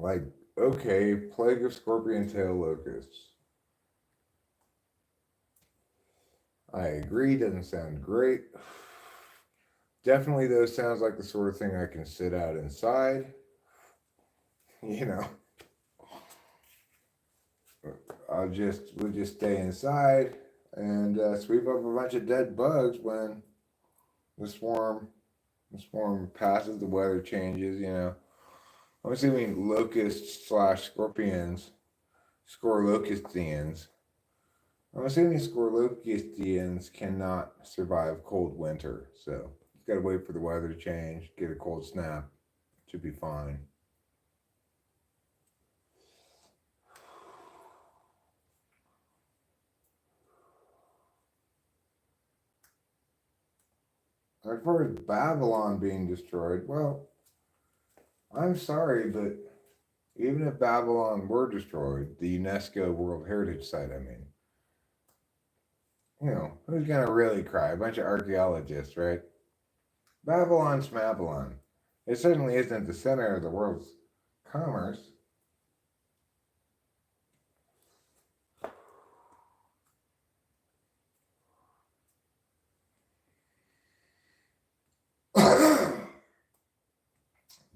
Like, okay, plague of scorpion tail locusts. I agree, doesn't sound great. Definitely, though, sounds like the sort of thing I can sit out inside. You know, we'll just stay inside and sweep up a bunch of dead bugs when the swarm passes, the weather changes. You know, I'm assuming locusts slash scorpions, scorlocustians. I'm assuming scorlocustians cannot survive cold winter, so you gotta wait for the weather to change, get a cold snap, should be fine. As far as Babylon being destroyed, well, I'm sorry, but even if Babylon were destroyed, the UNESCO World Heritage Site, I mean, you know, who's gonna really cry? A bunch of archaeologists, right? Babylon's Babylon. It certainly isn't the center of the world's commerce.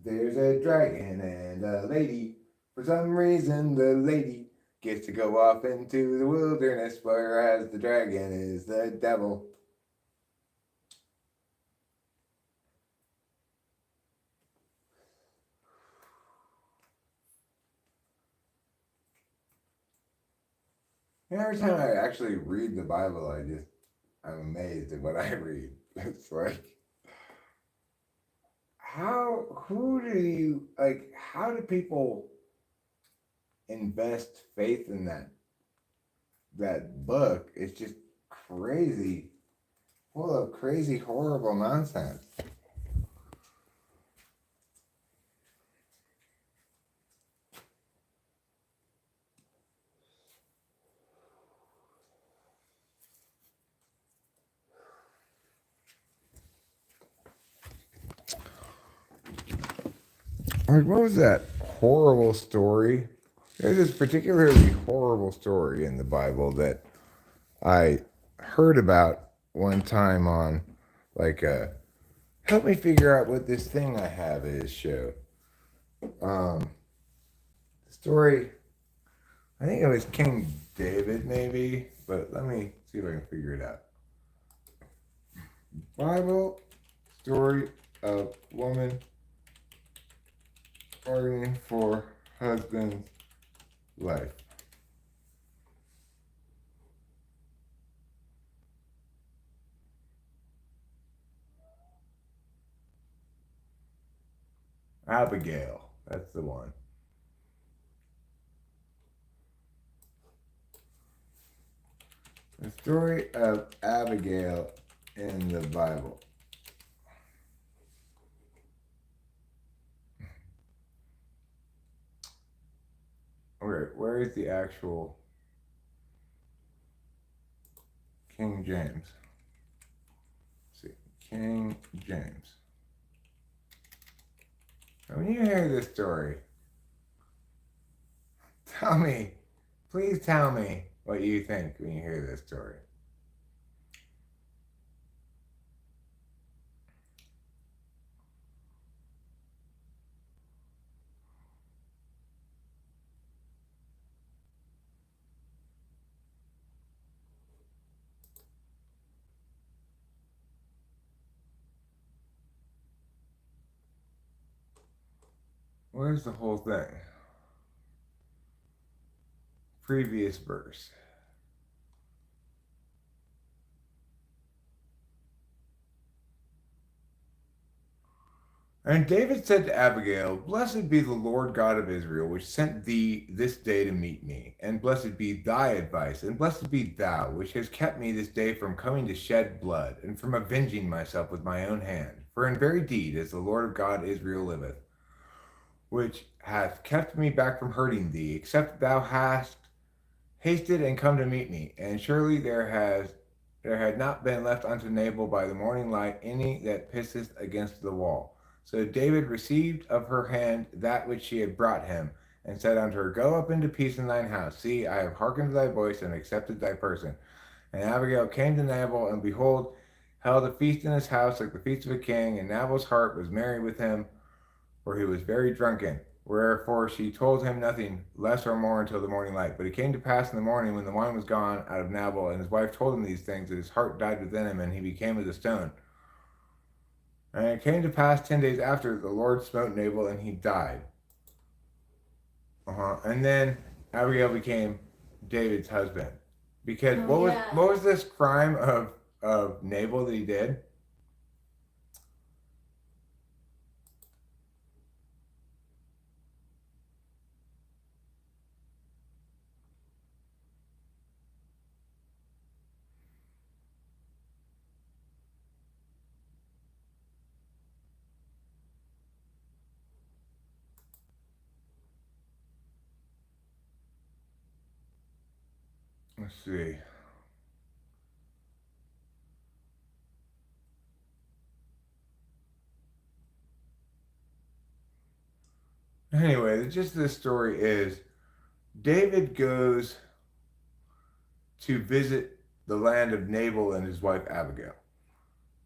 There's a dragon and a lady. For some reason, the lady gets to go off into the wilderness, whereas the dragon is the devil. And every time I actually read the Bible, I'm amazed at what I read. It's like, how do people invest faith in that book? It's just crazy, full of crazy, horrible nonsense. Like, what was that horrible story? There's this particularly horrible story in the Bible that I heard about one time on, like, help me figure out what this thing I have is show. Story, I think it was King David, maybe, but let me see if I can figure it out. Bible story of woman bargaining for husband's life. Abigail, that's the one. The story of Abigail in the Bible. Okay, where is the actual King James? Let's see, King James. Now, when you hear this story, tell me, please tell me what you think when you hear this story. Where's the whole thing? Previous verse. And David said to Abigail, Blessed be the Lord God of Israel, which sent thee this day to meet me. And blessed be thy advice, and blessed be thou, which has kept me this day from coming to shed blood, and from avenging myself with my own hand. For in very deed, as the Lord of God Israel liveth, which hath kept me back from hurting thee, except thou hast hasted and come to meet me. And surely there had not been left unto Nabal by the morning light any that pisseth against the wall. So David received of her hand that which she had brought him, and said unto her, Go up into peace in thine house. See, I have hearkened to thy voice, and accepted thy person. And Abigail came to Nabal, and behold, held a feast in his house like the feast of a king, and Nabal's heart was merry with him, for he was very drunken. Wherefore she told him nothing less or more until the morning light. But it came to pass in the morning, when the wine was gone out of Nabal, and his wife told him these things, that his heart died within him, and he became as a stone. And it came to pass 10 days after, the Lord smote Nabal, and he died. And then Abigail became David's husband. Because what was this crime of Nabal that he did? Let's see. Anyway, the gist of this story is David goes to visit the land of Nabal and his wife Abigail.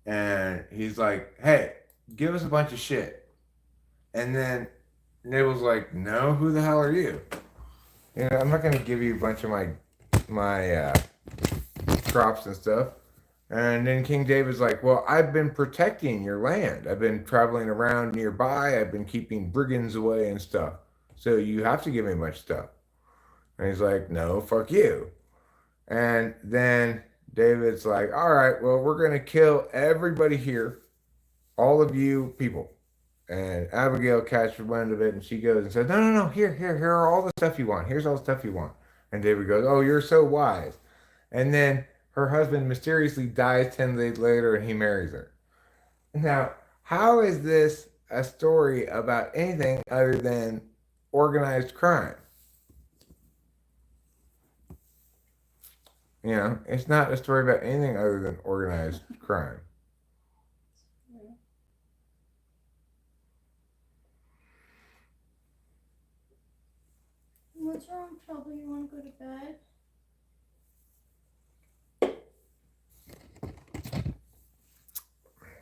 And he's like, hey, give us a bunch of shit. And then Nabal's like, no, who the hell are you? You know, I'm not going to give you a bunch of my crops and stuff. And then King David's like, well, I've been protecting your land. I've been traveling around nearby. I've been keeping brigands away and stuff. So you have to give me much stuff. And he's like, no, fuck you. And then David's like, all right, well, we're going to kill everybody here, all of you people. And Abigail catches wind of it, and she goes and says, no, here are all the stuff you want. Here's all the stuff you want. And David goes, oh, you're so wise. And then her husband mysteriously dies 10 days later, and he marries her. Now, how is this a story about anything other than organized crime? You know, it's not a story about anything other than organized crime. What's wrong, Trouble? You want to go to bed?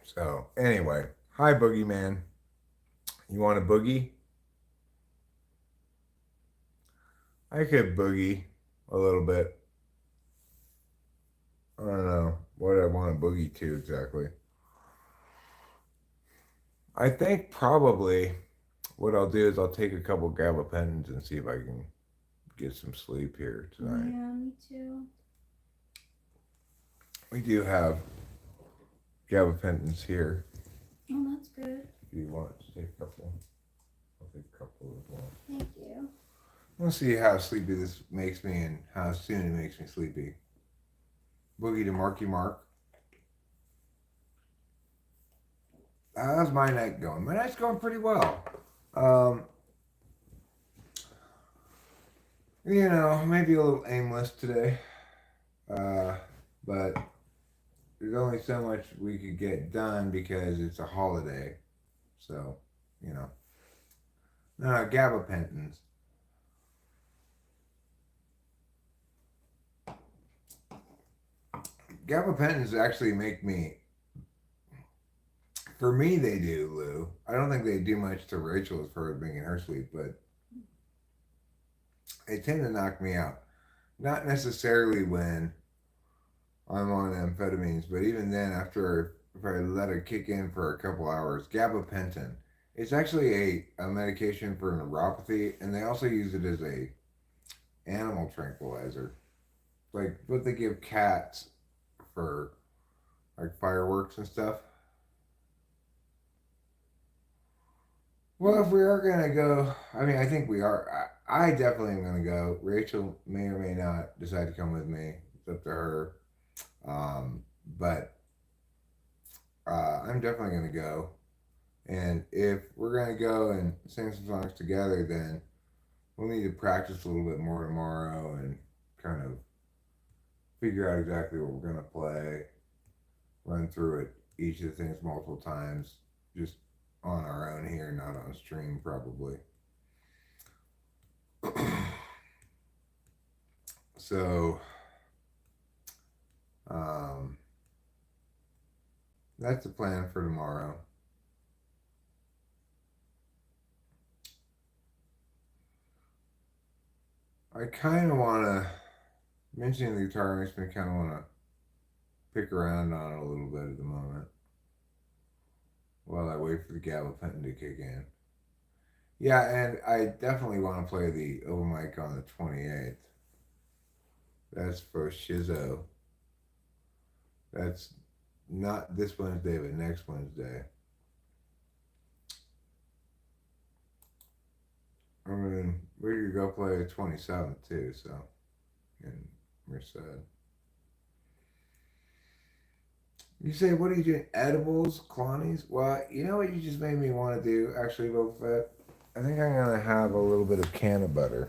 So, anyway. Hi, Boogeyman. You want a boogie? I could boogie a little bit. I don't know what I want to boogie to exactly. I think probably what I'll do is I'll take a couple gabapentins and see if I can get some sleep here tonight. Yeah, me too. We do have gabapentins here. Oh, that's good. If you want to take a couple, I'll take a couple as well. Thank you. We'll see how sleepy this makes me and how soon it makes me sleepy. Boogie to Marky Mark. How's my night going? My night's going pretty well. You know, maybe a little aimless today. But there's only so much we could get done because it's a holiday. So, you know. No, gabapentins. Gabapentins actually make me, for me they do, Lou. I don't think they do much to Rachel as far as making her sleep, but they tend to knock me out. Not necessarily when I'm on amphetamines, but even then, after if I let it kick in for a couple hours, gabapentin. It's actually a medication for neuropathy, and they also use it as a animal tranquilizer, like what they give cats for like fireworks and stuff. Well, if we are gonna go, I mean, I think we are. I definitely am gonna go. Rachel may or may not decide to come with me. It's up to her. But I'm definitely gonna go. And if we're gonna go and sing some songs together, then we'll need to practice a little bit more tomorrow and kind of figure out exactly what we're gonna play. Run through it, each of the things multiple times, just on our own here, not on stream probably. So that's the plan for tomorrow. I kind of want to, mentioning the guitar makes me kind of want to pick around on it a little bit at the moment while I wait for the gabapentin to kick in. Yeah, and I definitely want to play the open mic on the 28th. That's for Shizzo. That's not this Wednesday, but next Wednesday. I mean, we could go play the 27th too, so in Merced. You say, what are you doing? Edibles, clonies? Well, you know what you just made me want to do, actually, Boba Fett? I think I'm going to have a little bit of can of butter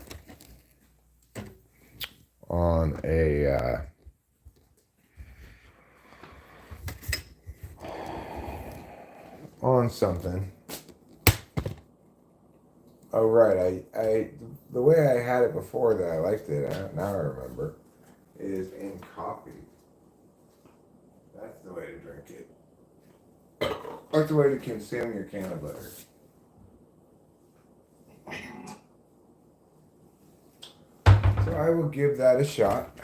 on a on something. Oh, right. I the way I had it before that I liked it, now I remember, is in coffee. That's the way to drink it. That's the way to consume your can of butter. So I will give that a shot.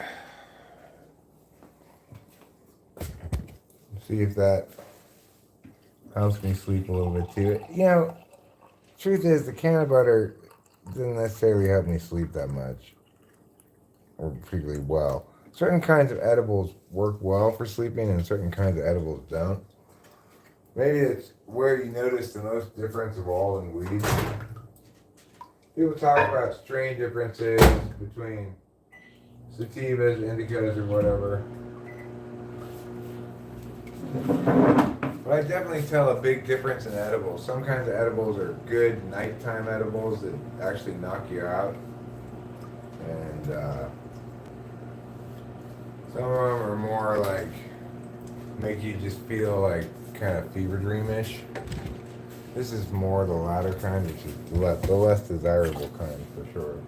See if that helps me sleep a little bit too. You know, truth is, the can of butter doesn't necessarily help me sleep that much, or particularly well. Certain kinds of edibles work well for sleeping, and certain kinds of edibles don't. Maybe it's where you notice the most difference of all in weed. People talk about strain differences between sativas, indicas, or whatever. But I definitely tell a big difference in edibles. Some kinds of edibles are good nighttime edibles that actually knock you out. And some of them are more like, make you just feel like kind of fever dreamish. This is more the latter kind, which is the less desirable kind for sure.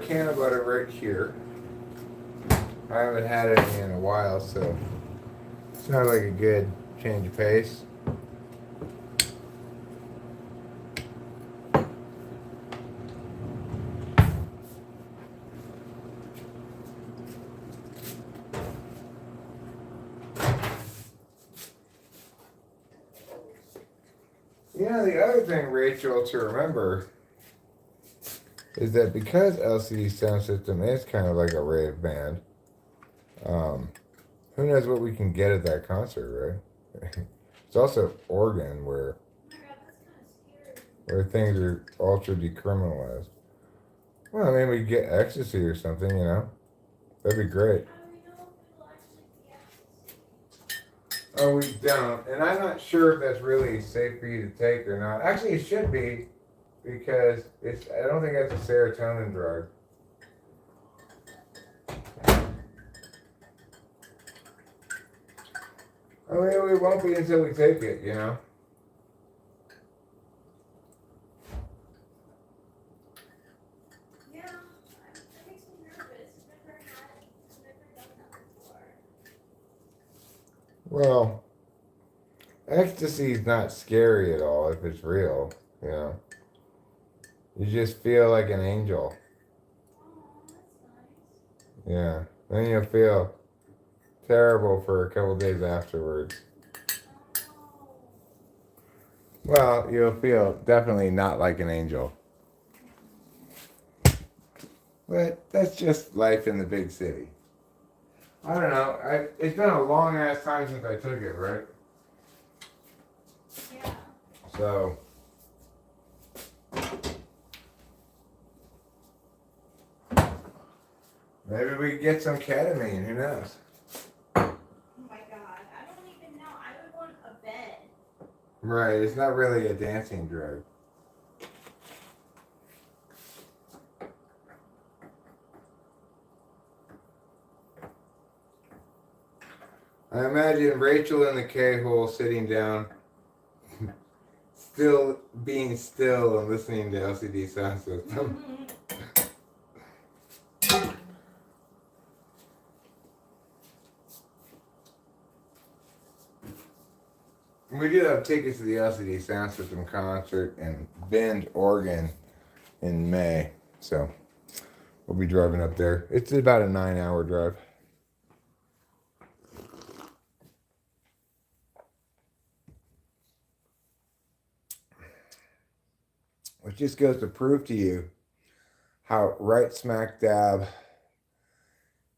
can of butter right here. I haven't had any in a while, so it's not like a good change of pace. You know, the other thing, Rachel, to remember is that because LCD Sound System is kind of like a rave band, who knows what we can get at that concert, right? It's also organ where things are ultra decriminalized. Well, I mean, we get ecstasy or something, you know? That'd be great. Oh, we don't. And I'm not sure if that's really safe for you to take or not. Actually, it should be, because I don't think that's a serotonin drug. I mean, it won't be until we take it, you know? Yeah, that makes me nervous. I've never done that before. Well, ecstasy is not scary at all if it's real, you know? You just feel like an angel. Oh, that's nice. Yeah. Then you'll feel terrible for a couple days afterwards. Oh. Well, you'll feel definitely not like an angel. But that's just life in the big city. I don't know. It's been a long ass time since I took it, right? Yeah. So maybe we could get some ketamine. Who knows? Oh my god. I don't even know. I would want a bed. Right. It's not really a dancing drug. I imagine Rachel in the K-hole sitting down, still being still and listening to LCD Sound System. We did have tickets to the LCD Sound System concert in Bend, Oregon in May, so we'll be driving up there. It's about a 9-hour drive. Which just goes to prove to you how right smack dab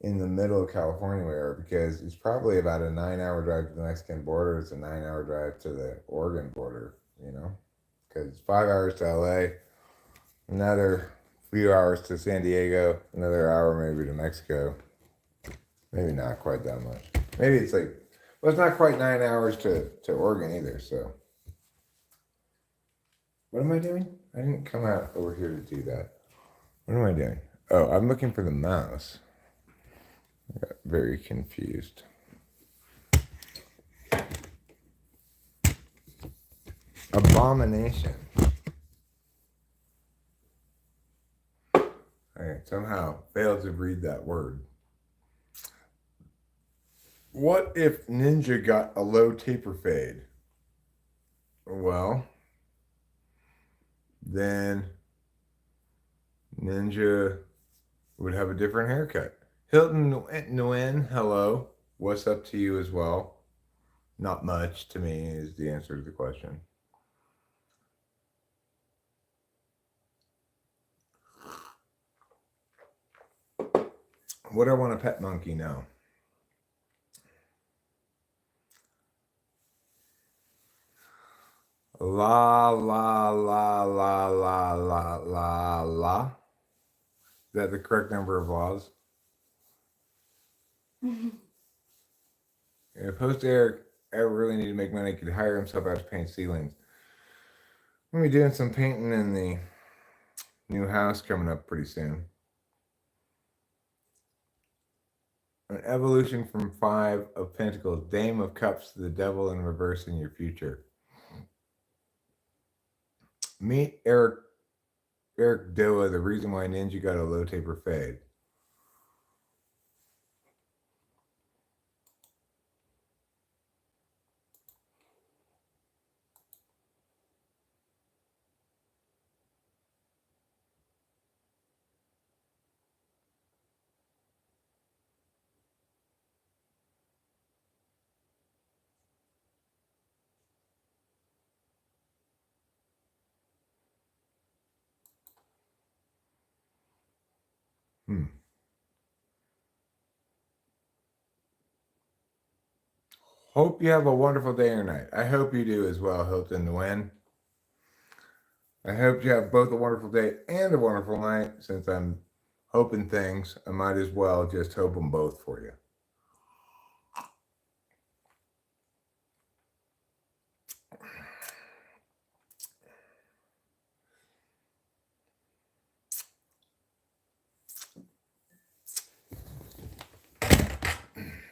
in the middle of California we are, because it's probably about a 9-hour drive to the Mexican border. It's a 9-hour drive to the Oregon border, you know, because it's 5 hours to LA, another few hours to San Diego, another hour maybe to Mexico. Maybe not quite that much. Maybe it's like, well, it's not quite 9 hours to Oregon either, so. What am I doing? I didn't come out over here to do that. What am I doing? Oh, I'm looking for the mouse. I got very confused. Abomination. I somehow failed to read that word. What if Ninja got a low taper fade? Well, then Ninja would have a different haircut. Hilton Nguyen, hello. What's up to you as well? Not much to me is the answer to the question. Would I want a pet monkey? No. La la la la la la la la. Is that the correct number of laws? Yeah, post Eric ever really need to make money, could hire himself out to paint ceilings. I'm gonna be doing some painting in the new house coming up pretty soon. An evolution from 5 of Pentacles, Dame of Cups to the Devil in reverse in your future. Meet Eric Derek Doa, the reason why Ninja got a low taper fade. Hope you have a wonderful day or night. I hope you do as well, Hilton the Win. I hope you have both a wonderful day and a wonderful night. Since I'm hoping things, I might as well just hope them both for you.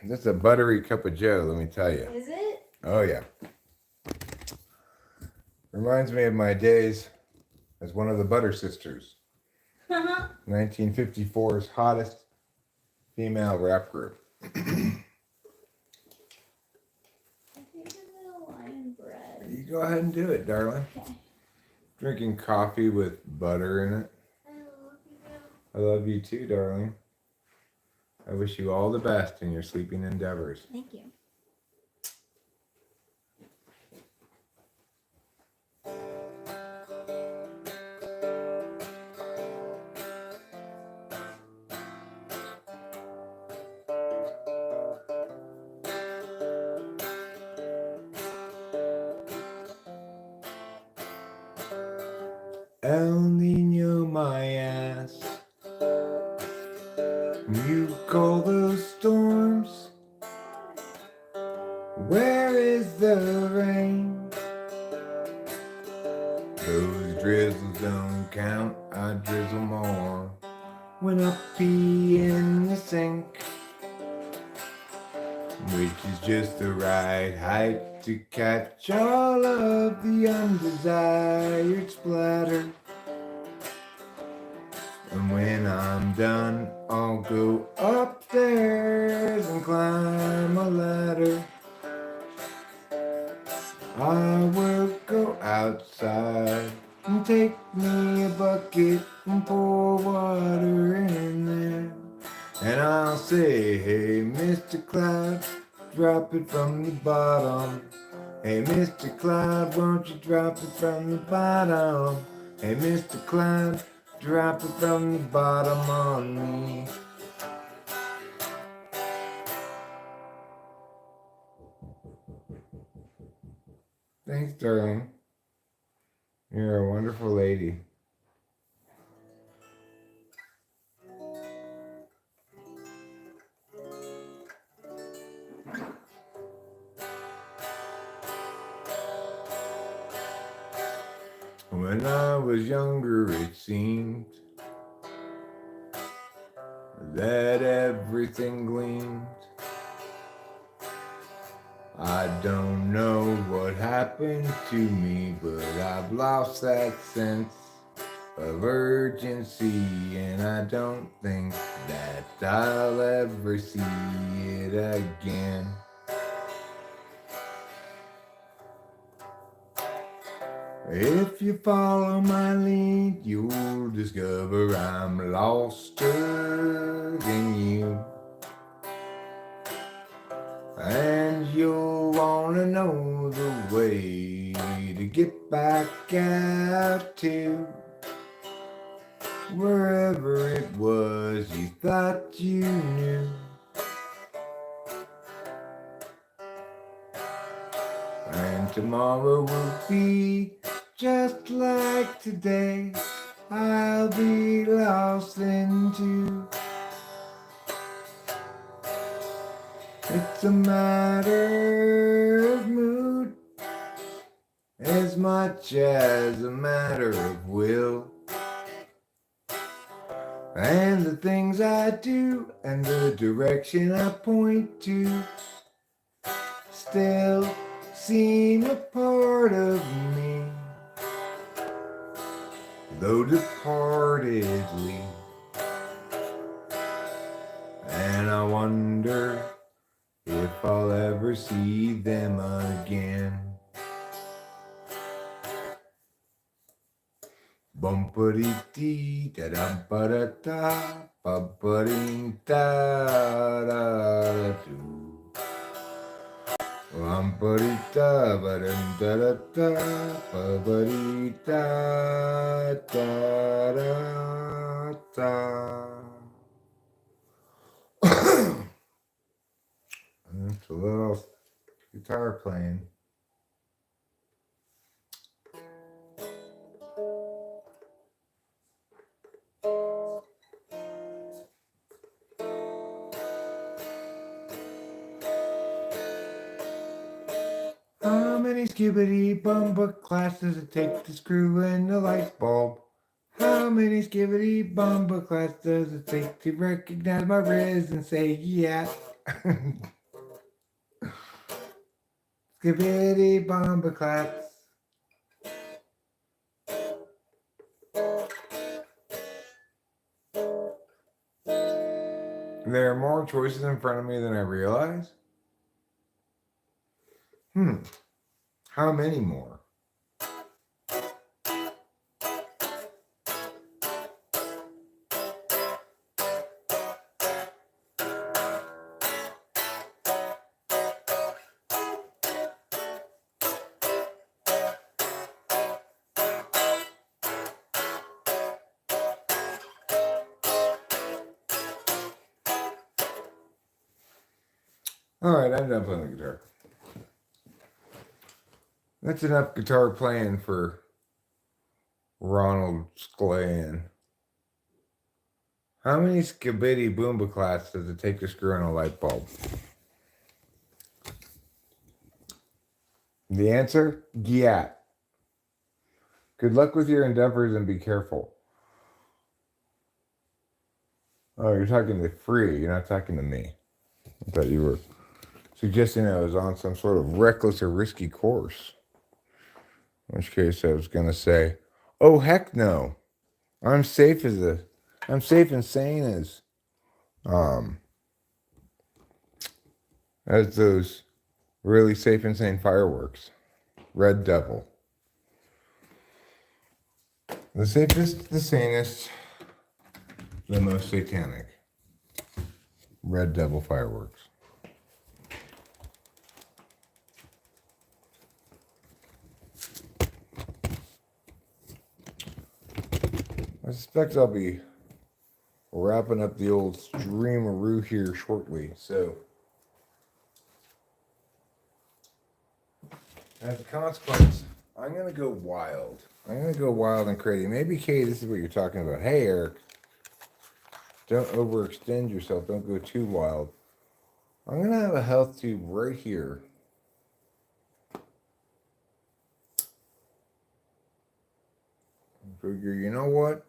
This is a buttery cup of joe, let me tell you. Is it? Oh, yeah. Reminds me of my days as one of the Butter Sisters. 1954's hottest female rap group. I think it's a Hawaiian bread. You go ahead and do it, darling. Okay. Drinking coffee with butter in it. I love you. I love you too, darling. I wish you all the best in your sleeping endeavors. Thank you. El Nino, my ass. You call those storms? Where is the rain? Those drizzles don't count, I drizzle more. When I pee in the sink, which is just the right height to catch all of the undesired splatter. And when I'm done, I'll go upstairs and climb a ladder. I will go outside and take me a bucket and pour water in there. And I'll say, hey, Mr. Cloud, drop it from the bottom. Hey, Mr. Cloud, won't you drop it from the bottom? Hey, Mr. Cloud, drop it from the bottom on me. Thanks, darling. You're a wonderful lady. When I was younger, it seemed that everything gleamed. I don't know what happened to me, but I've lost that sense of urgency, and I don't think that I'll ever see it again. If you follow my lead, you'll discover I'm loster than you. And you'll wanna know the way to get back out to wherever it was you thought you knew. And tomorrow will be just like today. I'll be lost then too. It's a matter of mood as much as a matter of will. And the things I do and the direction I point to still seem a part of me. though departedly, and I wonder if I'll ever see them again. Bumpity dee da dum ba da da, bumpity da da do. Bumpity da ba da da da, bumpity da da da da. It's a little guitar playing. How many skibbity bumba class does it take to screw in the light bulb? How many skibbity bumba class does it take to recognize my riz and say yeah? Skibbity bumba class. There are more choices in front of me than I realize. How many more? Alright, I'm done playing the guitar. That's enough guitar playing for Ronald Sclayan. How many skibbity boomba class does it take to screw in a light bulb? The answer? Gyat. Good luck with your endeavors and be careful. Oh, you're talking to Free. You're not talking to me. I thought you were suggesting I was on some sort of reckless or risky course. In which case I was going to say, oh, heck no. I'm safe and sane as those really safe and sane fireworks. Red Devil. The safest, the sanest, the most satanic. Red Devil fireworks. I suspect I'll be wrapping up the old streamaroo here shortly, so as a consequence, I'm going to go wild. I'm going to go wild and crazy. Maybe, Kay, this is what you're talking about. Hey, Eric, don't overextend yourself. Don't go too wild. I'm going to have a health tube right here. Figure, you know what?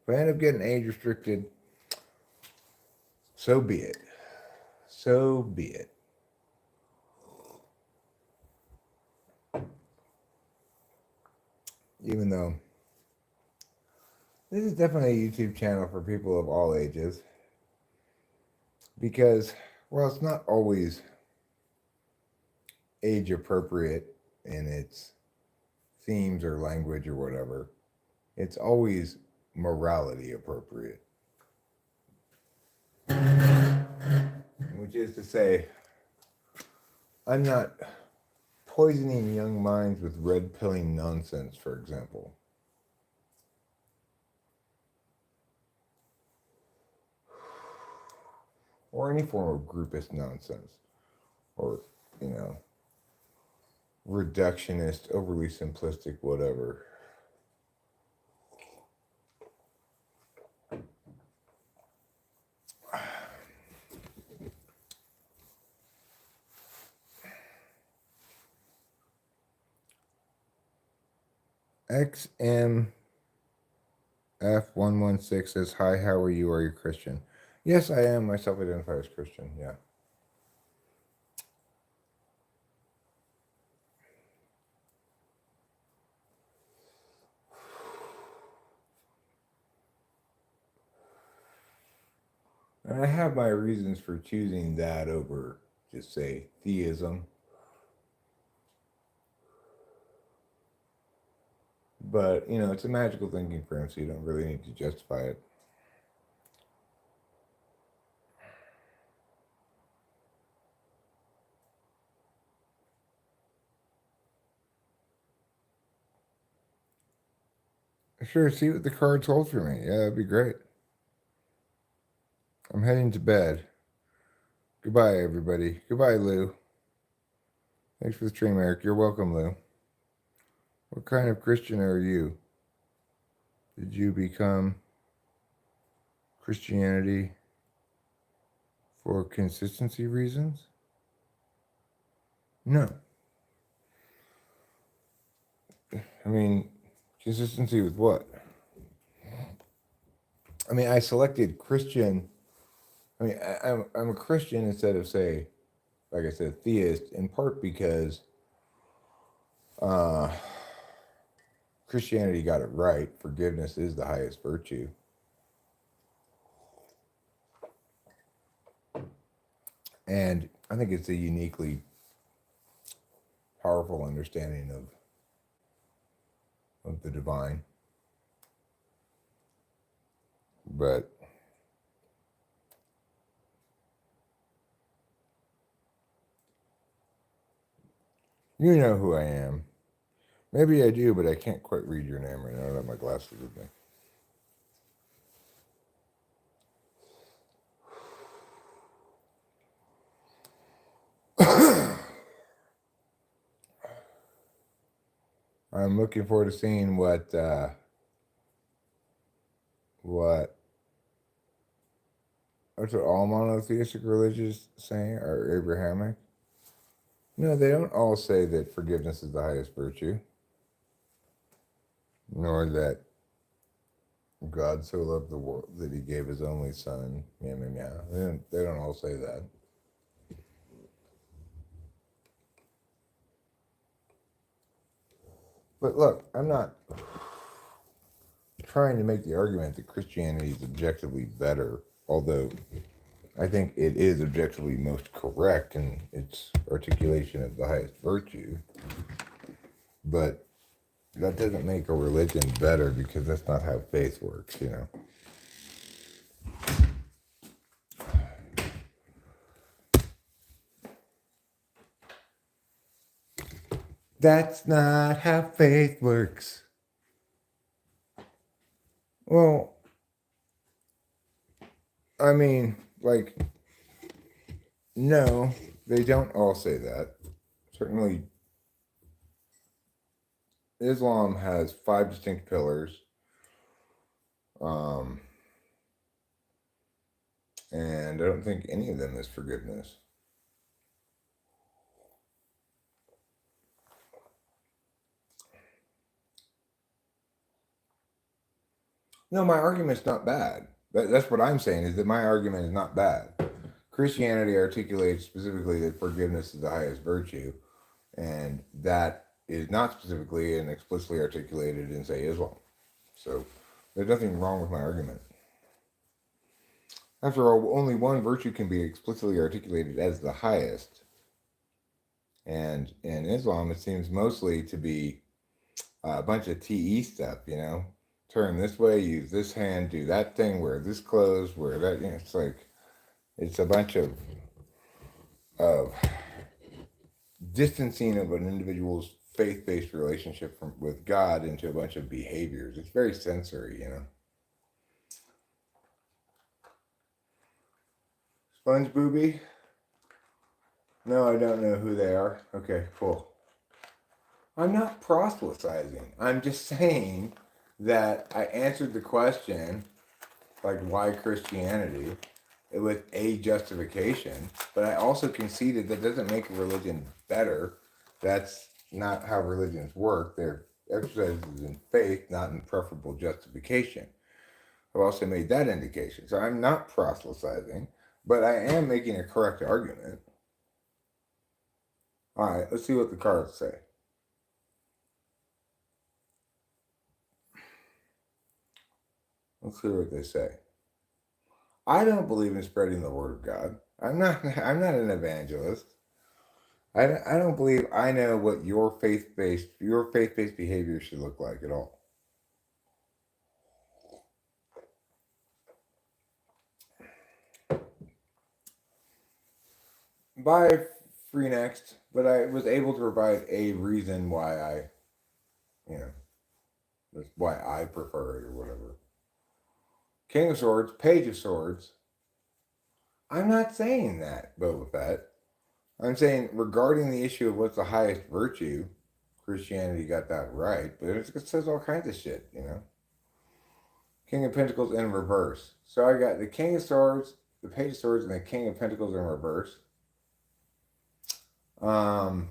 If I end up getting age restricted, so be it. So be it. Even though this is definitely a YouTube channel for people of all ages. Because, well, it's not always age appropriate in its themes or language or whatever. It's always morality appropriate. Which is to say, I'm not poisoning young minds with red pilling nonsense, for example. Or any form of groupist nonsense. Or, reductionist, overly simplistic, whatever. XMF116 says, hi, how are you? Are you Christian? Yes, I am. I self-identify as Christian, yeah. And I have my reasons for choosing that over, just say, theism. But, it's a magical thinking frame, so you don't really need to justify it. Sure, see what the cards hold for me. Yeah, that'd be great. I'm heading to bed. Goodbye, everybody. Goodbye, Lou. Thanks for the stream, Eric. You're welcome, Lou. What kind of Christian are you? Did you become Christianity for consistency reasons? No. I mean, consistency with what? I mean, I selected Christian. I mean, I'm a Christian instead of, say, like I said, theist, in part because Christianity got it right. Forgiveness is the highest virtue. And I think it's a uniquely powerful understanding of the divine. But you know who I am. Maybe I do, but I can't quite read your name right now. I don't have my glasses with me. I'm looking forward to seeing what's it all monotheistic religions saying, or Abrahamic. No, they don't all say that forgiveness is the highest virtue, nor that God so loved the world that he gave his only son. Yeah. They don't all say that. But look, I'm not trying to make the argument that Christianity is objectively better, although I think it is objectively most correct in its articulation of the highest virtue. But that doesn't make a religion better, because that's not how faith works, That's not how faith works. Well, I mean, like, no, they don't all say that. Certainly, Islam has 5 distinct pillars. And I don't think any of them is forgiveness. No, my argument's not bad. That's what I'm saying, is that my argument is not bad. Christianity articulates specifically that forgiveness is the highest virtue, and that is not specifically and explicitly articulated in, say, Islam. So there's nothing wrong with my argument. After all, only one virtue can be explicitly articulated as the highest. And in Islam, it seems mostly to be a bunch of TE stuff, Turn this way, use this hand, do that thing, wear this clothes, wear that. It's like, it's a bunch of distancing of an individual's faith-based relationship with God into a bunch of behaviors. It's very sensory, Sponge Booby? No, I don't know who they are. Okay, cool. I'm not proselytizing. I'm just saying that I answered the question, like, why Christianity, with a justification, but I also conceded that doesn't make a religion better. That's not how religions work. They're exercises in faith, not in preferable justification. I've also made that indication. So I'm not proselytizing, but I am making a correct argument. All right, let's see what the cards say. Let's see what they say. I don't believe in spreading the word of God. I'm not. I'm not an evangelist. I don't believe I know what your faith-based behavior should look like at all. By free next, but I was able to provide a reason why you know, that's why I prefer it or whatever. King of Swords, Page of Swords. I'm not saying that, Boba Fett. I'm saying regarding the issue of what's the highest virtue, Christianity got that right, but it says all kinds of shit, you know. King of Pentacles in reverse. So I got the King of Swords, the Page of Swords, and the King of Pentacles in reverse. I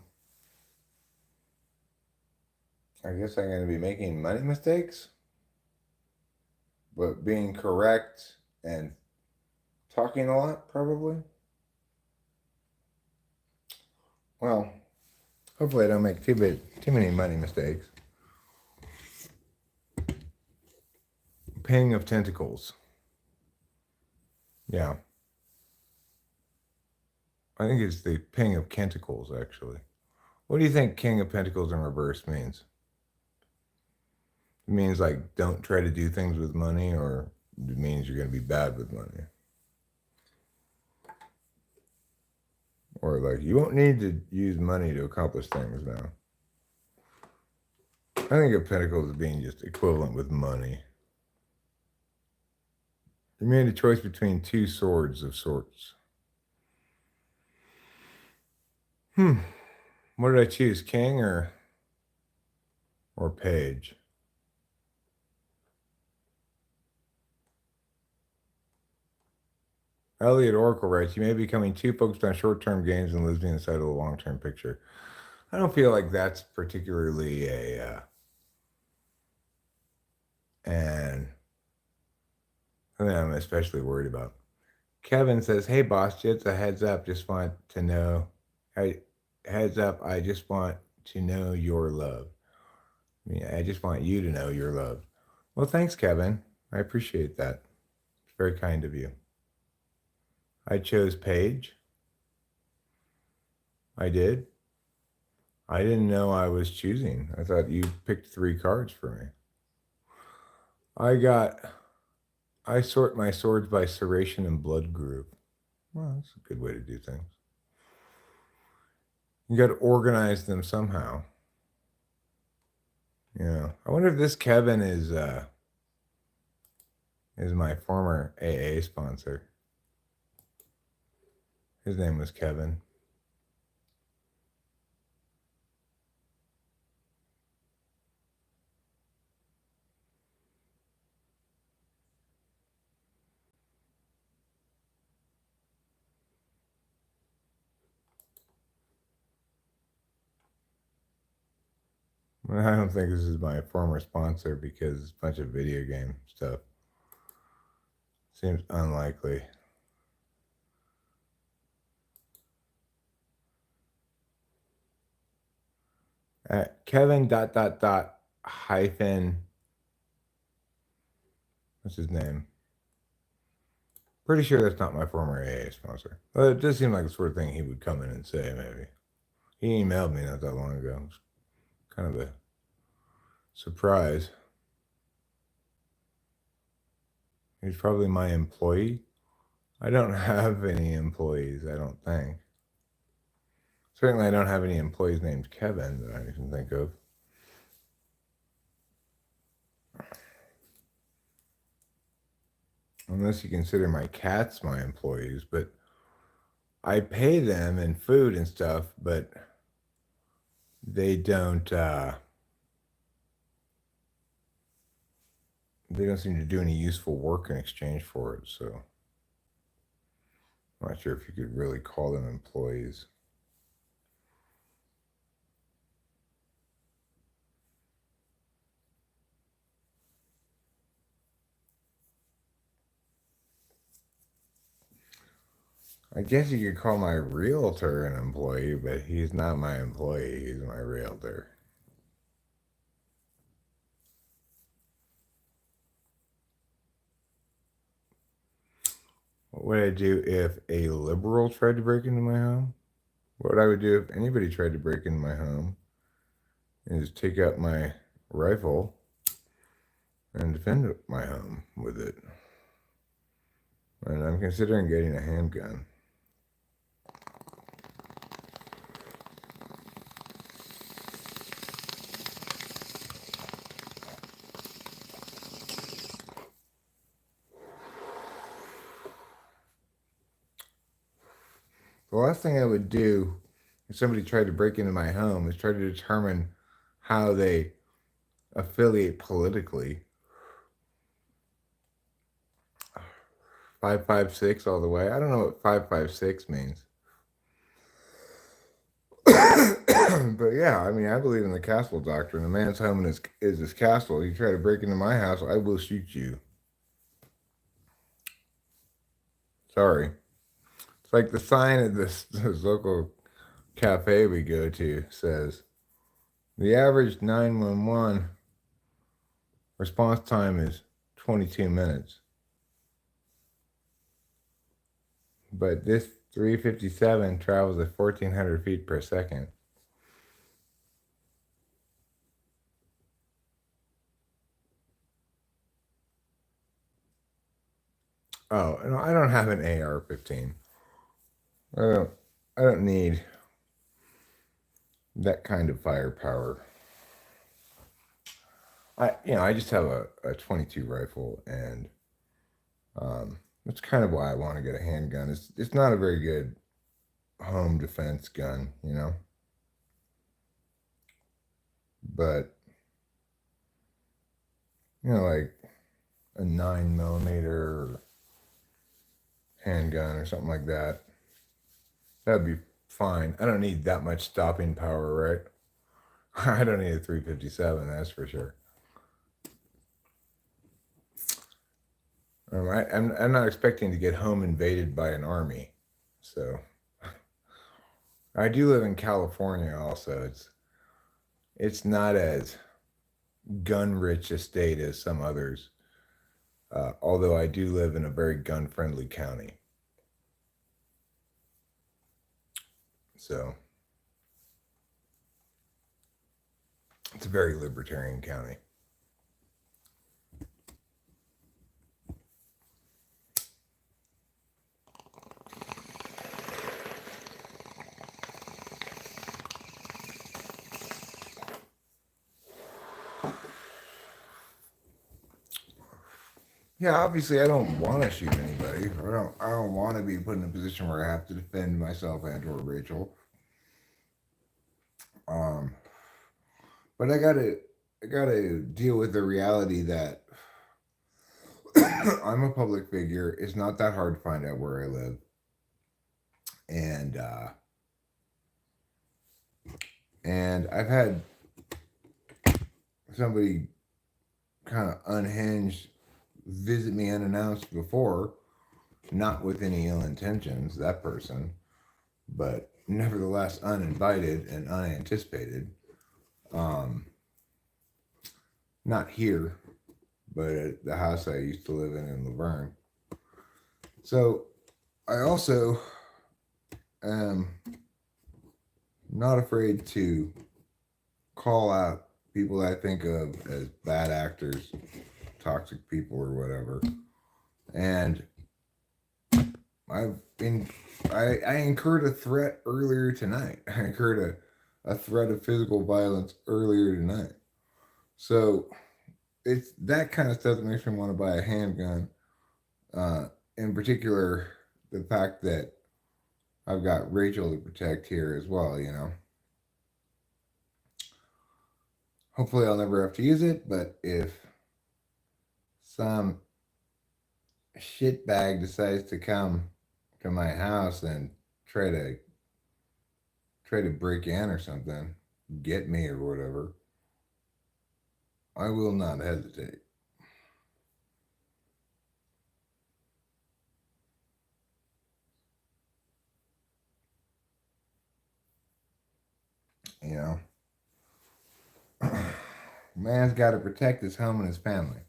guess I'm going to be making money mistakes, but being correct and talking a lot, probably. Well, hopefully I don't make too many money mistakes. King of Tentacles. Yeah. I think it's the King of Pentacles, actually. What do you think King of Pentacles in reverse means? It means like don't try to do things with money, or it means you're going to be bad with money? Or like you won't need to use money to accomplish things now. I think of Pentacles as being just equivalent with money. You made a choice between two swords of sorts. What did I choose? King or Page? Elliot Oracle writes, you may be becoming too focused on short-term gains and losing sight of the long-term picture. I don't feel like that's particularly and something I'm especially worried about. Kevin says, hey boss, just a heads up, just want to know, heads up, I just want to know your love. I just want you to know your love. Well, thanks, Kevin. I appreciate that. It's very kind of you. I chose Page. I did. I didn't know I was choosing. I thought you picked 3 cards for me. I sort my swords by serration and blood group. Well, that's a good way to do things. You got to organize them somehow. Yeah. I wonder if this Kevin is my former AA sponsor. His name was Kevin. Well, I don't think this is my former sponsor because it's a bunch of video game stuff. Seems unlikely. Kevin ... hyphen. What's his name? Pretty sure that's not my former AA sponsor. But it does seem like the sort of thing he would come in and say, maybe. He emailed me not that long ago. It was kind of a surprise. He's probably my employee. I don't have any employees, I don't think. Certainly I don't have any employees named Kevin that I can think of. Unless you consider my cats my employees, but I pay them in food and stuff, but they don't seem to do any useful work in exchange for it, so I'm not sure if you could really call them employees. I guess you could call my realtor an employee, but he's not my employee, he's my realtor. what I'd do if a liberal tried to break into my home. What I would do if anybody tried to break into my home is take out my rifle and defend my home with it. And I'm considering getting a handgun. The last thing I would do if somebody tried to break into my home is try to determine how they affiliate politically. 556 all the way. I don't know what 556 means. But yeah, I mean, I believe in the castle doctrine. A man's home is his castle. You try to break into my house, I will shoot you. Sorry. It's like the sign at this local cafe we go to says, the average 911 response time is 22 minutes. But this 357 travels at 1,400 feet per second. Oh, no, I don't have an AR-15. I don't need that kind of firepower. I just have a 22 rifle, and that's kind of why I want to get a handgun. It's not a very good home defense gun, but like a 9mm handgun or something like that. That'd be fine. I don't need that much stopping power, right? I don't need a 357, that's for sure. I'm not expecting to get home invaded by an army. So I do live in California also. It's not as gun-rich a state as some others. Although I do live in a very gun-friendly county. So it's a very libertarian county. Yeah, obviously I don't want to shoot anybody. I don't want to be put in a position where I have to defend myself and or Rachel. But I gotta deal with the reality that I'm a public figure. It's not that hard to find out where I live. And I've had somebody kind of unhinged visit me unannounced before, not with any ill intentions, that person, but nevertheless uninvited and unanticipated. Not here, but at the house I used to live in Laverne. So I also am not afraid to call out people I think of as bad actors, toxic people or whatever. And I incurred a threat earlier tonight. I incurred a threat of physical violence earlier tonight. So it's that kind of stuff that makes me want to buy a handgun. In particular, the fact that I've got Rachel to protect here as well, Hopefully I'll never have to use it, but if some shitbag decides to come to my house and try to break in or something, get me or whatever, I will not hesitate. Man's got to protect his home and his family.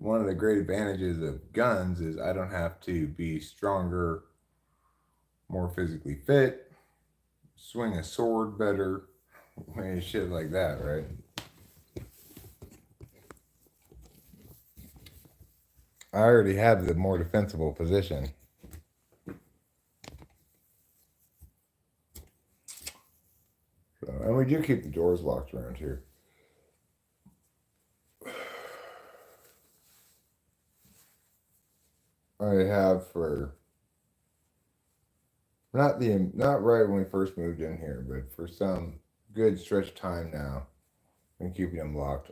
one of the great advantages of guns is I don't have to be stronger, more physically fit, swing a sword better, shit like that, right? I already have the more defensible position. So, and we do keep the doors locked around here. I have for not right when we first moved in here, but for some good stretch of time now, been keeping them locked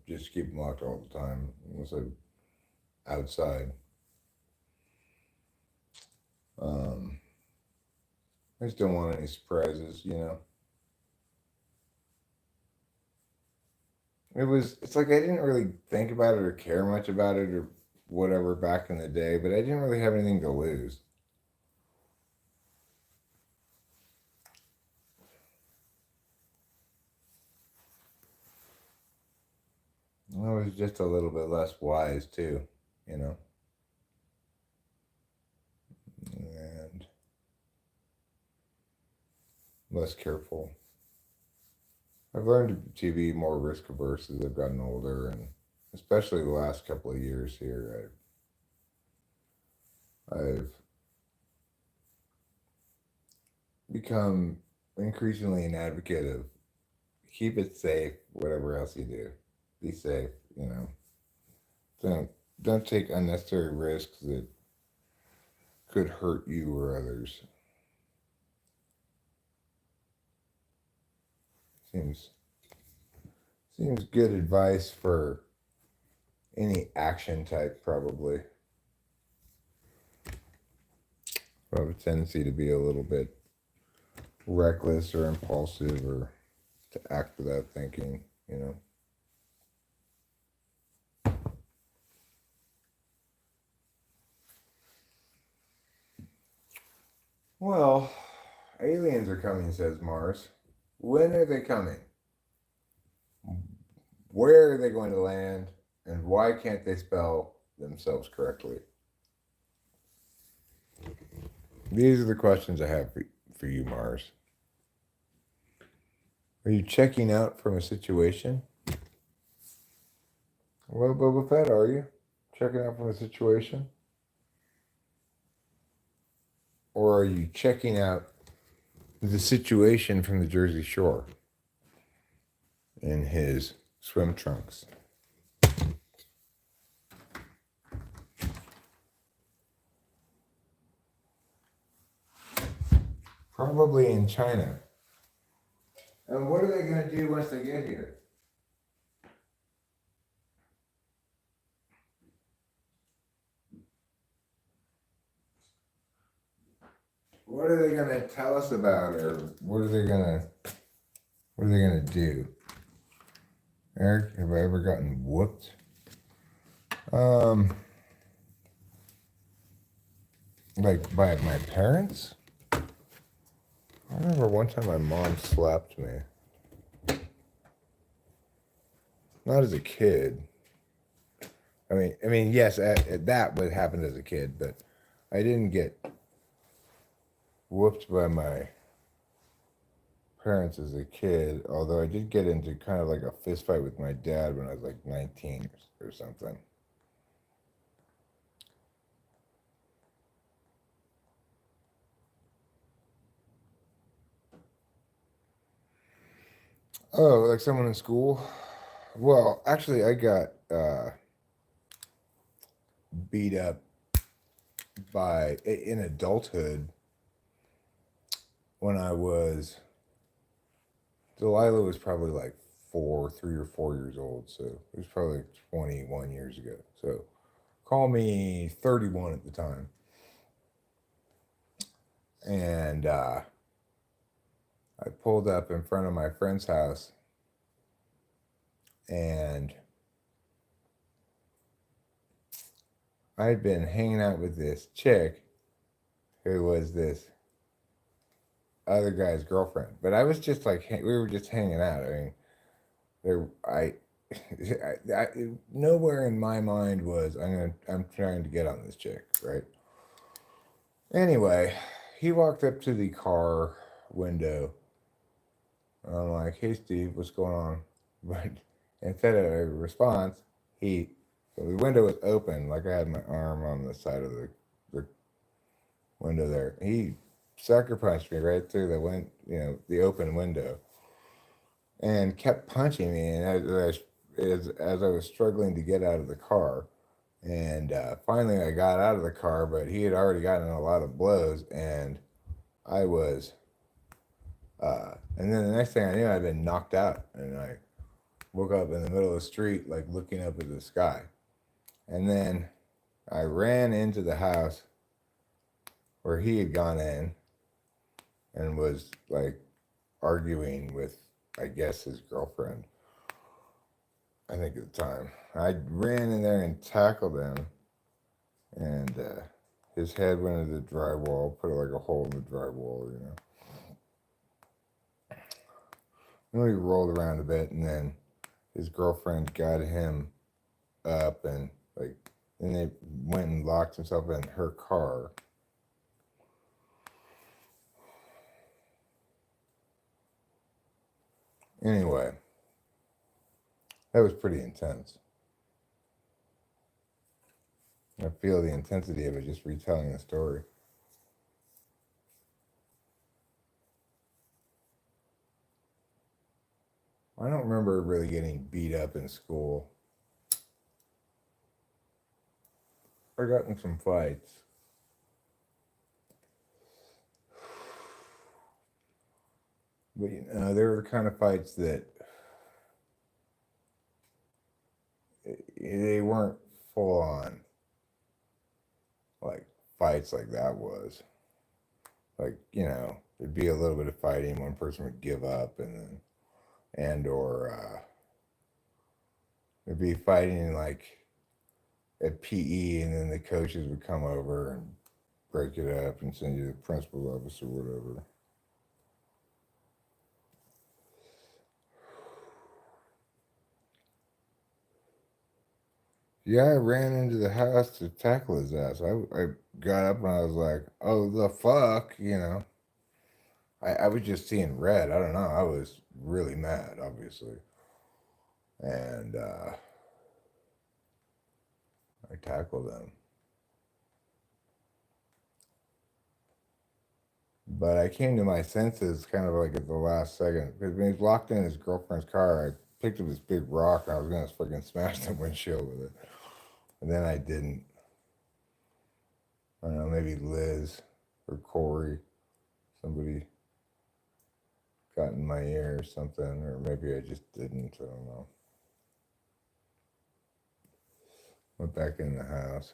just keep them locked all the time, unless I'm outside. I just don't want any surprises, you know. It's like I didn't really think about it or care much about it or whatever back in the day, but I didn't really have anything to lose. I was just a little bit less wise too, you know. And less careful. I've learned to be more risk averse as I've gotten older, and especially the last couple of years here, I've become increasingly an advocate of keep it safe, whatever else you do. Be safe, you know. Don't take unnecessary risks that could hurt you or others. Seems good advice for any action type, probably. I have a tendency to be a little bit reckless or impulsive or to act without thinking, you know. Well, aliens are coming, says Mars. When are they coming? Where are they going to land? And why can't they spell themselves correctly? These are the questions I have for you, Mars. Are you checking out from a situation? Well, Boba Fett, are you checking out from a situation? Or are you checking out the situation from the Jersey Shore in his swim trunks? Probably in China. And what are they going to do once they get here? What are they going to tell us about, or what are they going to do? Eric, have I ever gotten whooped? Like by my parents? I remember one time my mom slapped me. Not as a kid. I mean, yes, that would happen as a kid, but I didn't get whooped by my parents as a kid, although I did get into kind of like a fist fight with my dad when I was like 19 or something. Oh, like someone in school? Well, actually, I got beat up in adulthood when Delilah was probably like 3 or 4 years old, so it was probably 21 years ago. So call me 31 at the time. And I pulled up in front of my friend's house, and I'd been hanging out with this chick who was this other guy's girlfriend. But I was just like, we were just hanging out. I mean, nowhere in my mind was I'm trying to get on this chick, right? Anyway, he walked up to the car window. And I'm like, "Hey, Steve, what's going on?" But instead of a response, so the window was open, like I had my arm on the side of the window there. He sucker punched me right through the open window, and kept punching me. And as I was struggling to get out of the car, and finally I got out of the car, but he had already gotten a lot of blows, and I was. And then the next thing I knew, I'd been knocked out, and I woke up in the middle of the street, like looking up at the sky. And then I ran into the house where he had gone in and was like arguing with, I guess, his girlfriend. I think at the time. I ran in there and tackled him, and his head went into the drywall, put like a hole in the drywall, you know. And we rolled around a bit, and then his girlfriend got him up, and like, then they went and locked himself in her car. Anyway, that was pretty intense. I feel the intensity of it just retelling the story. I don't remember really getting beat up in school. I got in some fights. But they were the kind of fights that they weren't full on like fights like that was. Like, there'd be a little bit of fighting, one person would give up, or there'd be fighting like at PE, and then the coaches would come over and break it up and send you to the principal's office or whatever. Yeah, I ran into the house to tackle his ass. I got up and I was like, "Oh, the fuck," I was just seeing red. I don't know. I was really mad, obviously. And I tackled him. But I came to my senses kind of like at the last second. Because when he was locked in his girlfriend's car, I picked up this big rock and I was going to fucking smash the windshield with it. And then I didn't. I don't know, maybe Liz or Corey, somebody got in my ear or something, or maybe I just didn't. I don't know. Went back in the house.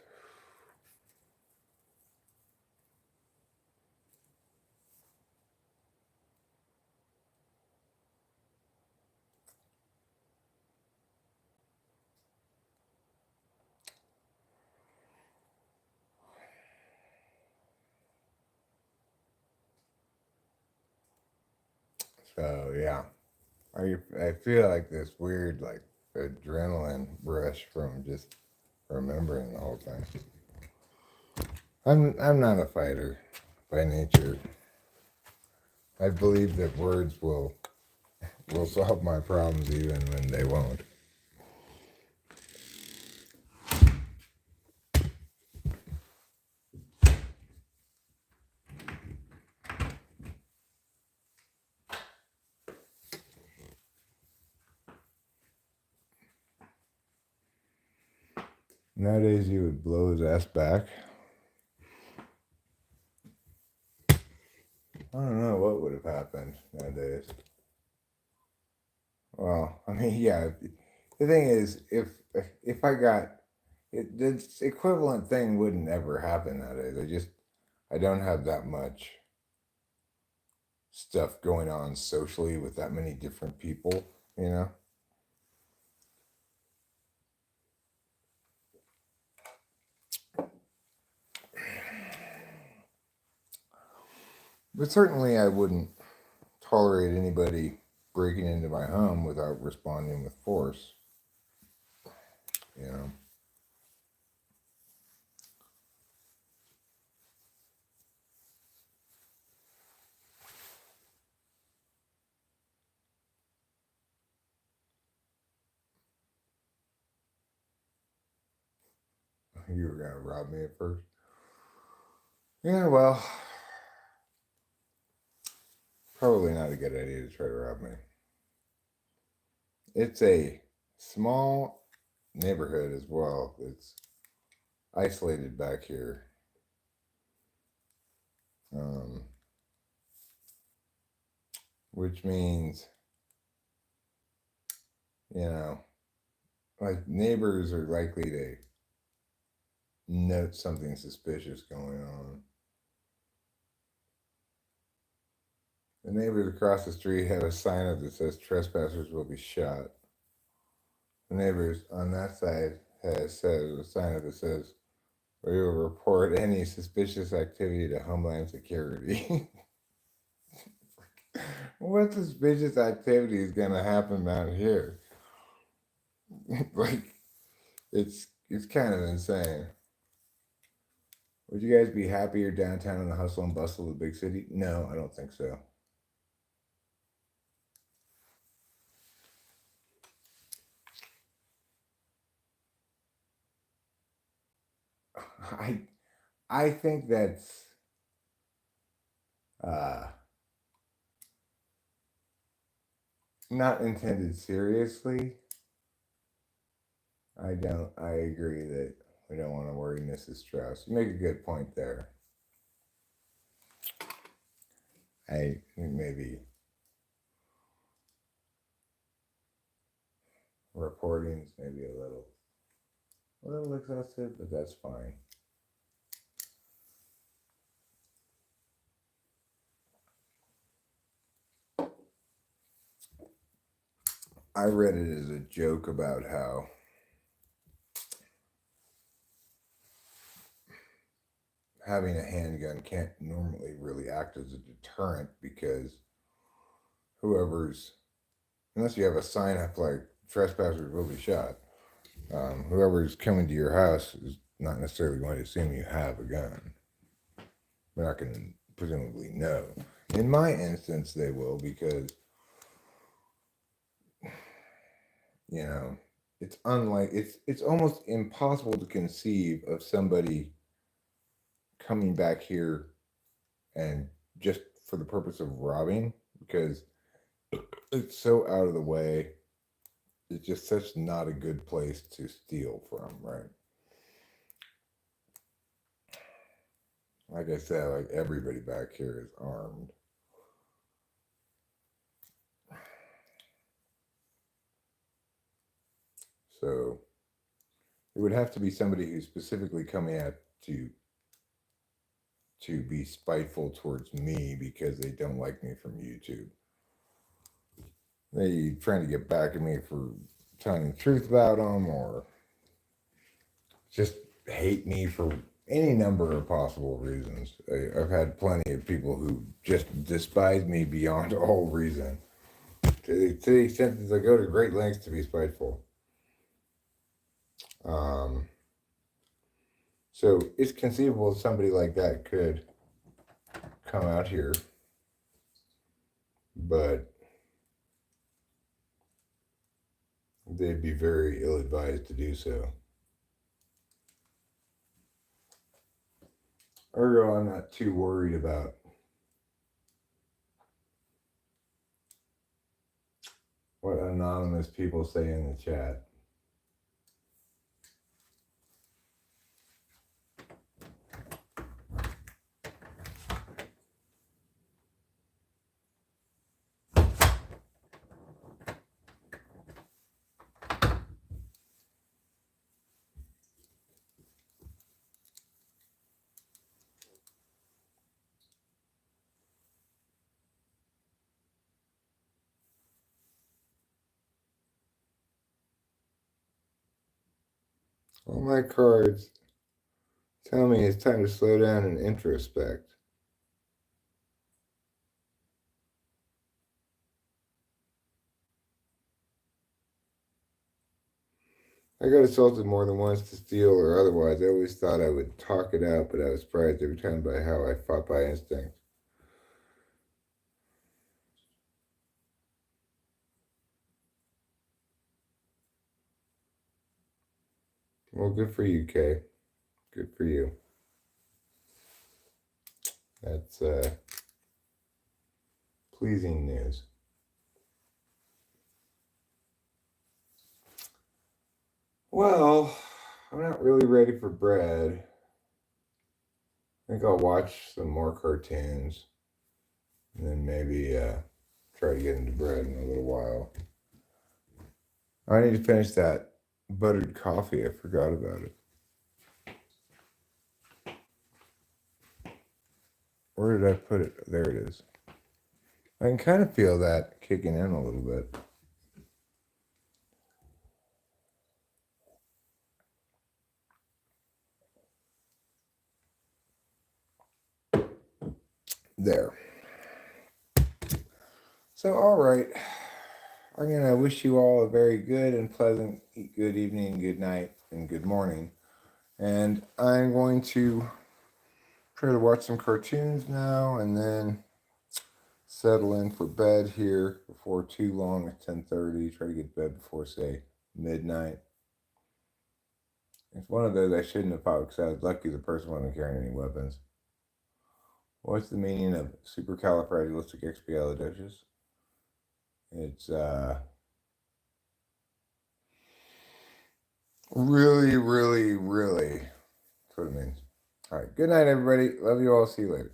So yeah, I feel like this weird like adrenaline rush from just remembering the whole thing. I'm not a fighter by nature. I believe that words will solve my problems even when they won't. Nowadays, he would blow his ass back. I don't know what would have happened nowadays. Well, I mean, yeah. The thing is, if I got it, this equivalent thing wouldn't ever happen nowadays. I don't have that much stuff going on socially with that many different people, you know. But certainly, I wouldn't tolerate anybody breaking into my home without responding with force. you know. You were gonna rob me at first. Yeah, well, probably not a good idea to try to rob me. It's a small neighborhood as well. It's isolated back here. Which means, you know, like neighbors are likely to note something suspicious going on. The neighbors across the street have a sign up that says trespassers will be shot. The neighbors on that side has a sign up that says we will report any suspicious activity to Homeland Security. What suspicious activity is gonna happen out here? Like, it's kind of insane. Would you guys be happier downtown in the hustle and bustle of the big city? No, I don't think so. I think that's not intended seriously. I agree that we don't want to worry Mrs. Strauss. You make a good point there. I think maybe reporting is maybe a little excessive, but that's fine. I read it as a joke about how having a handgun can't normally really act as a deterrent because unless you have a sign up like trespassers will be shot, whoever's coming to your house is not necessarily going to assume you have a gun. They're not going to presumably know. In my instance, they will because, you know, it's almost impossible to conceive of somebody coming back here and just for the purpose of robbing because it's so out of the way. It's just such not a good place to steal from, right? Like I said, like everybody back here is armed. So it would have to be somebody who's specifically coming out to be spiteful towards me because they don't like me from YouTube. They trying to get back at me for telling the truth about them or just hate me for any number of possible reasons. I've had plenty of people who just despise me beyond all reason to the extent that they go to great lengths to be spiteful. So it's conceivable somebody like that could come out here, but they'd be very ill-advised to do so. Ergo, I'm not too worried about what anonymous people say in the chat. All my cards tell me it's time to slow down and introspect. I got assaulted more than once to steal or otherwise. I always thought I would talk it out, but I was surprised every time by how I fought by instinct. Well, good for you, Kay. Good for you. That's pleasing news. Well, I'm not really ready for bread. I think I'll watch some more cartoons and then maybe try to get into bread in a little while. I need to finish that buttered coffee. I forgot about it. Where did I put it? There it is. I can kind of feel that kicking in a little bit. There. So, all right. I'm going to wish you all a very good and pleasant good evening, good night, and good morning. And I'm going to try to watch some cartoons now and then settle in for bed here before too long at 10:30. Try to get to bed before, say, midnight. It's one of those I shouldn't have fought because I was lucky the person wasn't carrying any weapons. What's the meaning of supercalifragilisticexpialidocious? It's really, really, really. That's what it means. All right. Good night, everybody. Love you all. See you later.